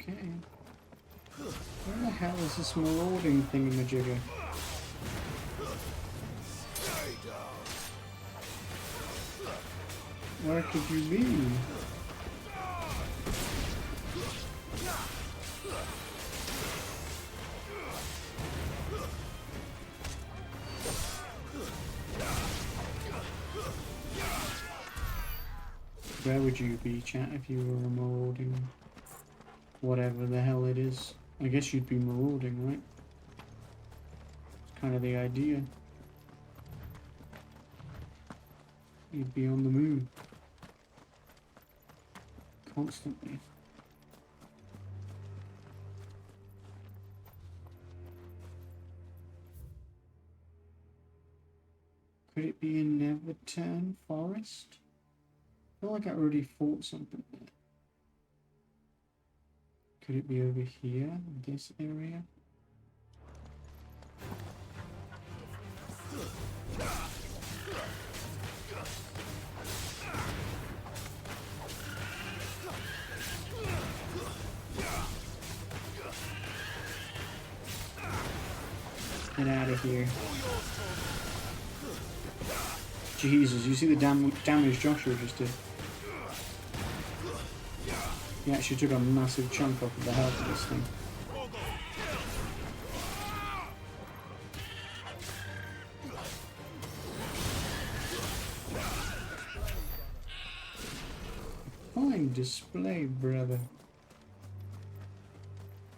Okay. Where the hell is this marauding thingamajigger? Where could you be? Where would you be, chat, if you were a marauding whatever the hell it is? I guess you'd be marauding, right? It's kind of the idea. You'd be on the moon. Constantly. Could it be in Neverton Forest? I feel like I already fought something there. Could it be over here, in this area? Get out of here. Jesus, you see the damage Joshua just did? He actually took a massive chunk off of the health of this thing. Fine display, brother.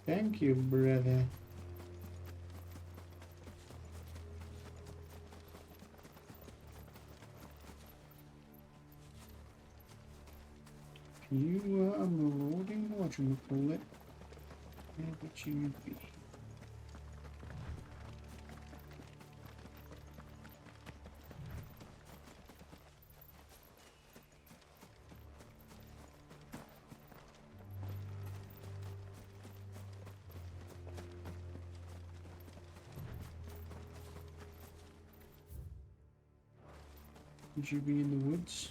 Thank you, brother. You are a marauding whatchamacallit. Where would you be? Would you be in the woods?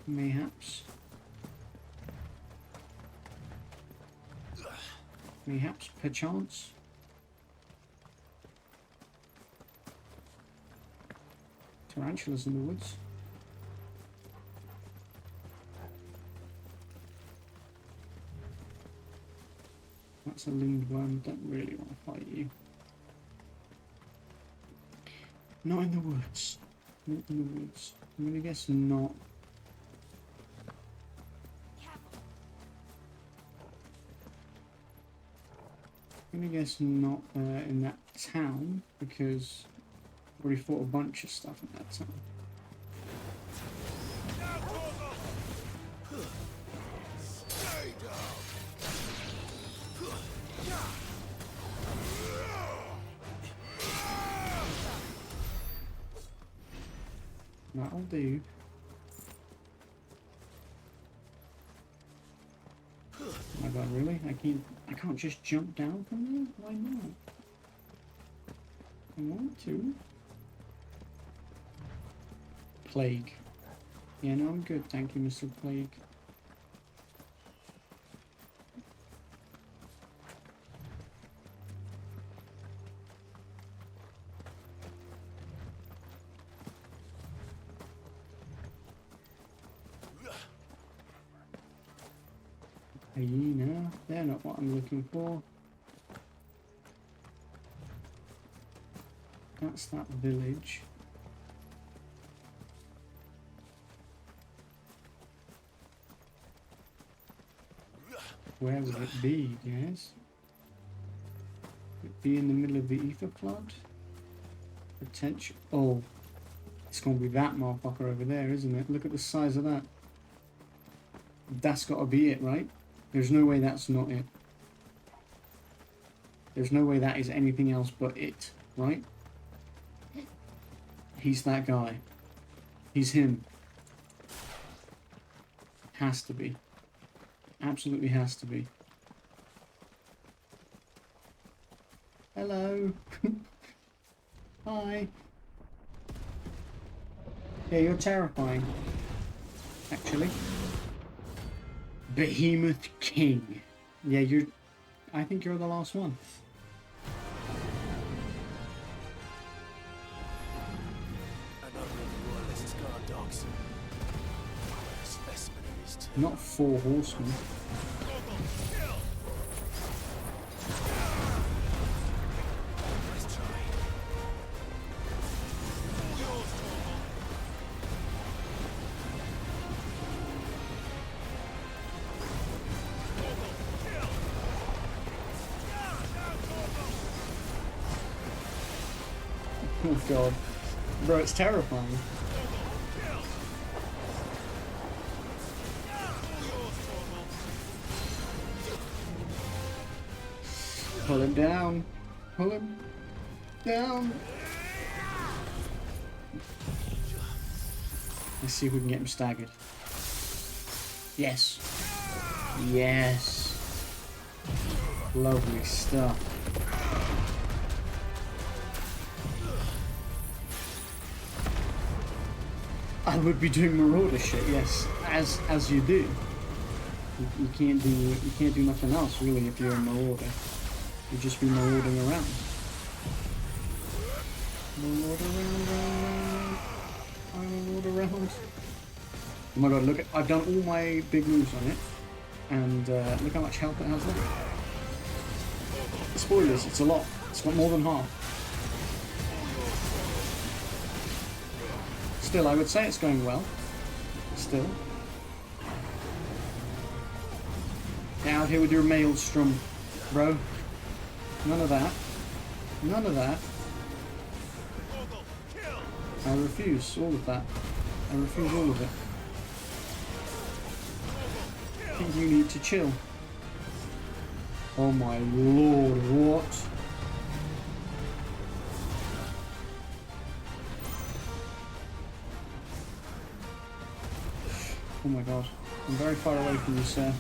Mayhaps. Mayhaps, perchance. Tarantulas in the woods. It's a lindworm. Don't really want to fight you. Not in the woods. Not in the woods. I'm gonna guess not. I'm gonna guess not in that town because I already fought a bunch of stuff in that town. That'll do. Oh my god, really? I can't just jump down from there? Why not? I want to. Plague. Yeah, no, I'm good, thank you, Mr. Plague. Hyena, they're not what I'm looking for. That's that village. Where would it be, guys? Would it be in the middle of the ether flood? Potential. Oh, it's gonna be that motherfucker over there, isn't it? Look at the size of that. That's gotta be it, right? There's no way that's not it. There's no way that is anything else but it, right? He's that guy. He's him. Has to be. Absolutely has to be. Hello. Hi. Yeah, you're terrifying. Actually. Behemoth King. Yeah, I think you're the last one. Not 4 horsemen. Oh god. Bro, it's terrifying. Pull him down. Pull him down. Let's see if we can get him staggered. Yes. Yes. Lovely stuff. I would be doing marauder shit, yes, as you do. You can't do nothing else really if you're a marauder. You just be marauding around. Marauder around. I marauder around. Oh my god! Look at I've done all my big moves on it, and look how much health it has left. Spoilers, it's a lot. It's got more than half. Still, I would say it's going well. Still. Get out here with your maelstrom, bro. None of that. None of that. I refuse all of that. I refuse all of it. I think you need to chill. Oh my lord, what? Oh my god. I'm very far away from you, sir.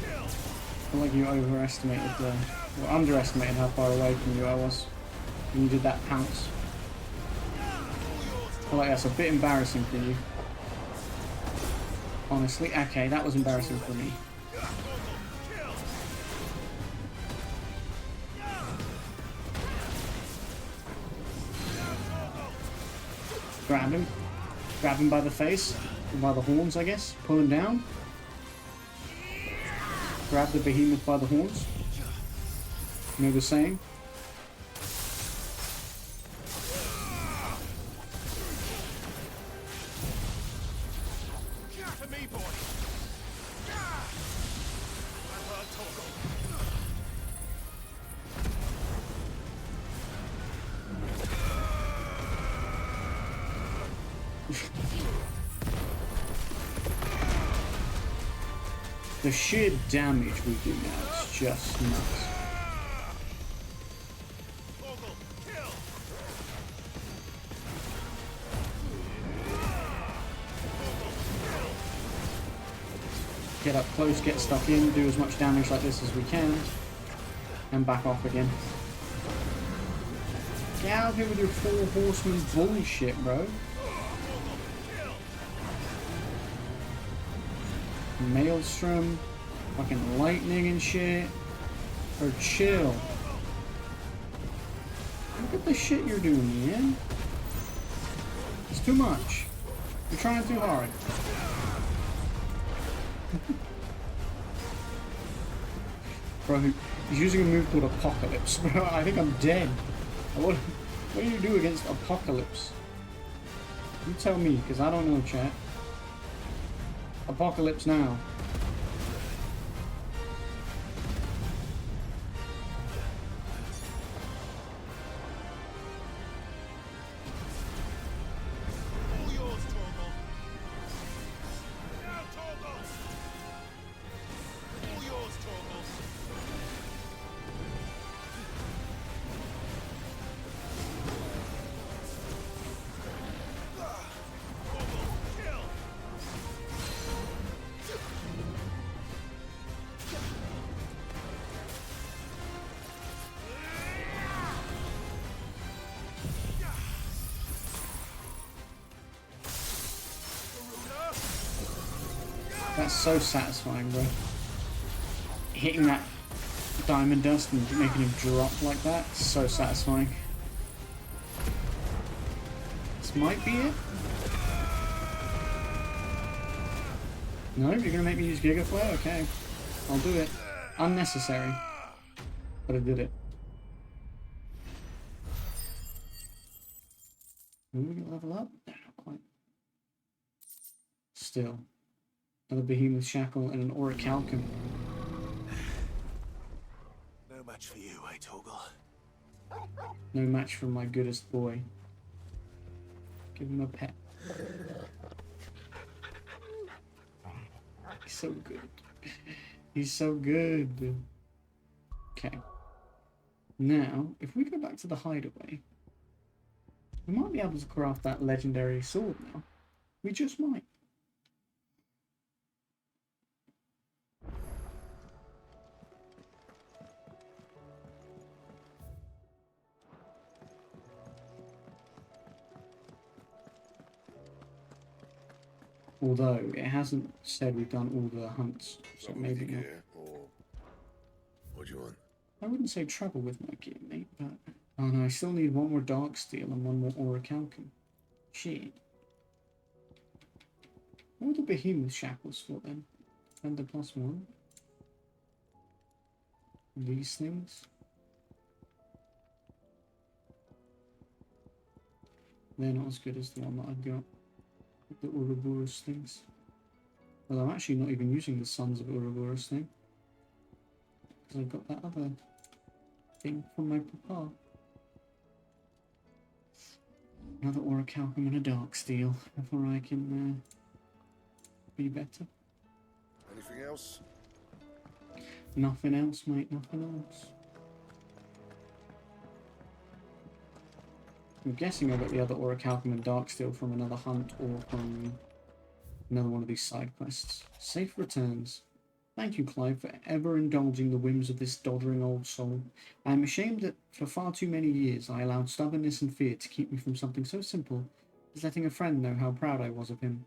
I feel like you overestimated or underestimated how far away from you I was when you did that pounce. I feel like that's a bit embarrassing for you. Honestly, okay, that was embarrassing for me. Grab him. Grab him by the face. Or by the horns, I guess. Pull him down. Grab the behemoth by the horns. You know the saying? The sheer damage we do now is just nuts. Get up close, get stuck in, do as much damage like this as we can, and back off again. Get out of here with your 4 horsemen bullshit, bro. Maelstrom, fucking lightning and shit. Or chill. Look at the shit you're doing, man. It's too much. You're trying too hard. Bro, he's using a move called Apocalypse. Bro, I think I'm dead. What do you do against Apocalypse? You tell me, because I don't know, chat. Apocalypse now. That's so satisfying, bro. Hitting that diamond dust and making him drop like that, so satisfying. This might be it. No, you're gonna make me use Giga Flare? Okay. I'll do it. Unnecessary. But I did it. Are we gonna level up? No, not quite. Still. Another Behemoth Shackle and an Orichalcum.
No match for you, eh, Torgal?
No match for my goodest boy. Give him a pet. He's so good. He's so good. Okay. Now, if we go back to the hideaway, we might be able to craft that legendary sword now. We just might. Although it hasn't said we've done all the hunts, so maybe not.
Or what do you want?
I wouldn't say trouble with my gear, mate, but oh no, I still need one more Dark Steel and one more Orichalcum. Shit. What are the Behemoth Shackles for then? Defender +1. These things. They're not as good as the one that I've got. The Ouroboros things. Well, I'm actually not even using the Sons of Ouroboros thing. Because I've got that other thing from my papa. Another Orichalcum and a Dark Steel before I can be better.
Anything else?
Nothing else, mate, nothing else. I'm guessing I got the other Orichalcum and Darksteel from another hunt or from another one of these side quests. Safe returns. Thank you, Clive, for ever indulging the whims of this doddering old soul. I am ashamed that for far too many years I allowed stubbornness and fear to keep me from something so simple as letting a friend know how proud I was of him.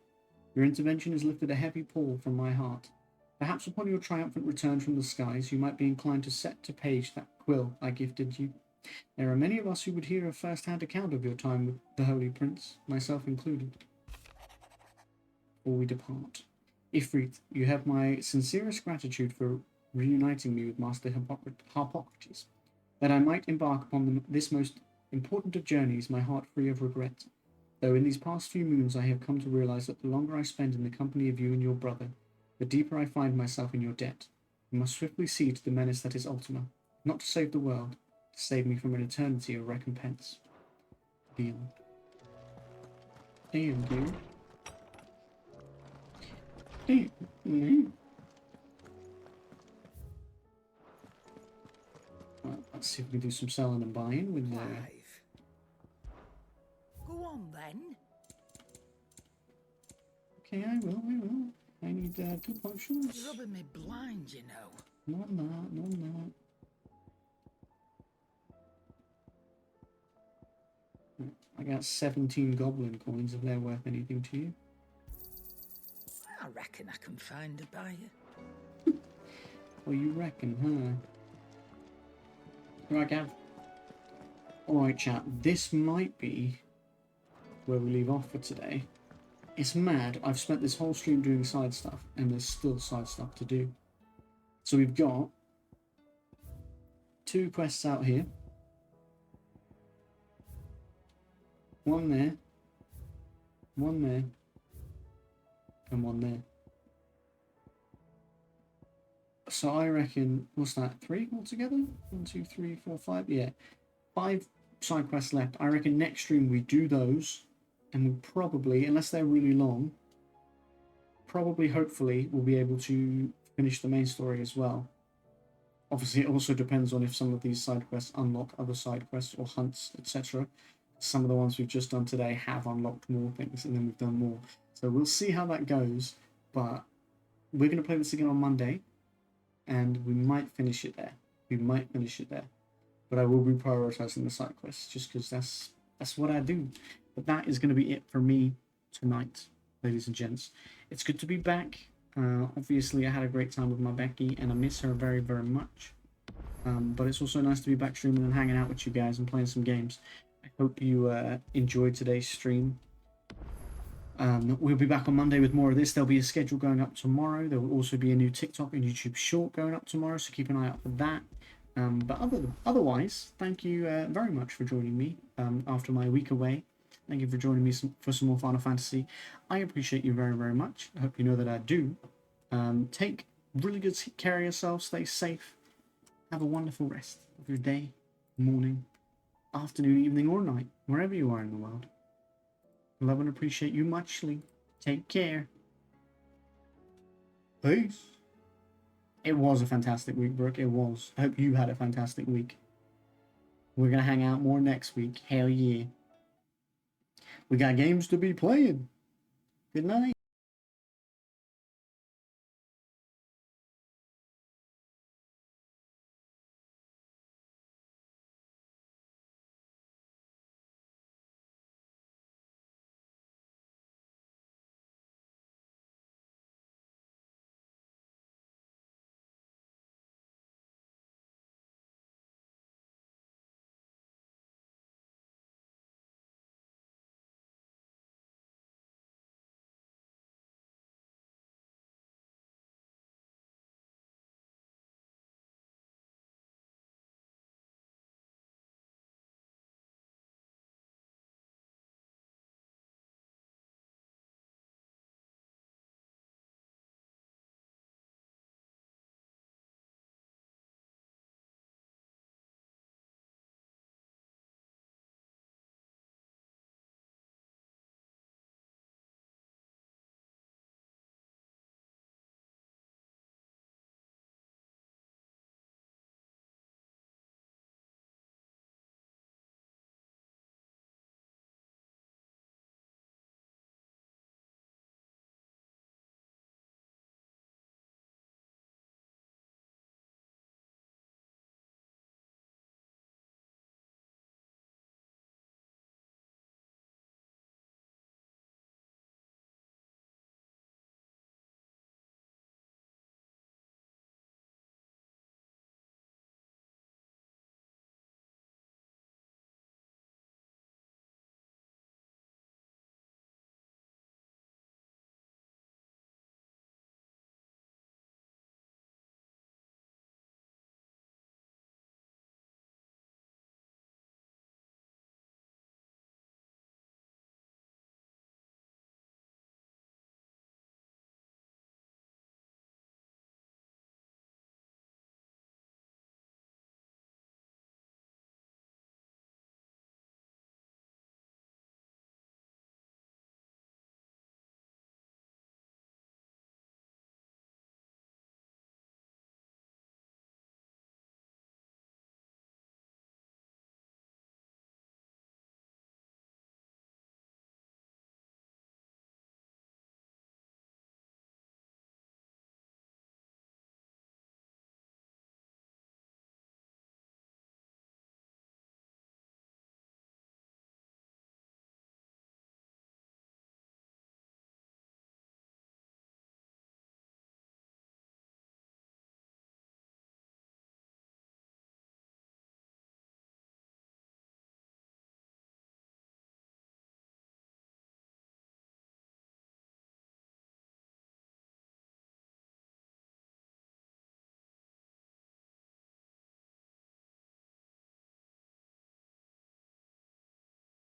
Your intervention has lifted a heavy pall from my heart. Perhaps upon your triumphant return from the skies, you might be inclined to set to page that quill I gifted you. There are many of us who would hear a first-hand account of your time with the Holy Prince, myself included. Before we depart, Ifrit, you have my sincerest gratitude for reuniting me with Master Harpocrates, that I might embark upon this most important of journeys, my heart free of regret. Though in these past few moons I have come to realize that the longer I spend in the company of you and your brother, the deeper I find myself in your debt. You must swiftly see to the menace that is Ultima, not to save the world, to save me from an eternity of recompense. Deal. Damn, dude. Damn. Well, let's see if we can do some selling and buying with
Go on then.
Okay, I will. I need 2 potions.
Rubbing me blind, you know.
No, I'm not. I got 17 goblin coins if they're worth anything to you.
I reckon I can find a buyer.
Well, you reckon, huh? Right, Gav. Alright, chat. This might be where we leave off for today. It's mad. I've spent this whole stream doing side stuff, and there's still side stuff to do. So we've got 2 quests out here. 1 there. 1 there. And 1 there. So I reckon, what's that, 3 altogether? 1, 2, 3, 4, 5, yeah. 5 side quests left. I reckon next stream we do those, and we probably, unless they're really long, hopefully, we'll be able to finish the main story as well. Obviously, it also depends on if some of these side quests unlock other side quests or hunts, etc. Some of the ones we've just done today have unlocked more things, and then we've done more. So we'll see how that goes, but we're going to play this again on Monday, and we might finish it there. But I will be prioritizing the side quests, just because that's what I do. But that is going to be it for me tonight, ladies and gents. It's good to be back. Obviously, I had a great time with my Becky, and I miss her very, very much. But it's also nice to be back streaming and hanging out with you guys and playing some games. I hope you enjoyed today's stream. We'll be back on Monday with more of this. There'll be a schedule going up tomorrow. There will also be a new TikTok and YouTube short going up tomorrow, so keep an eye out for that. But otherwise, thank you very much for joining me after my week away. Thank you for joining me for some more Final Fantasy. I appreciate you very, very much. I hope you know that I do. Take really good care of yourself. Stay safe. Have a wonderful rest of your day, morning, afternoon, evening, or night, wherever you are in the world. Love and appreciate you muchly. Take care. Peace. It was a fantastic week, Brooke. It was. I hope you had a fantastic week. We're going to hang out more next week. Hell yeah. We got games to be playing. Good night.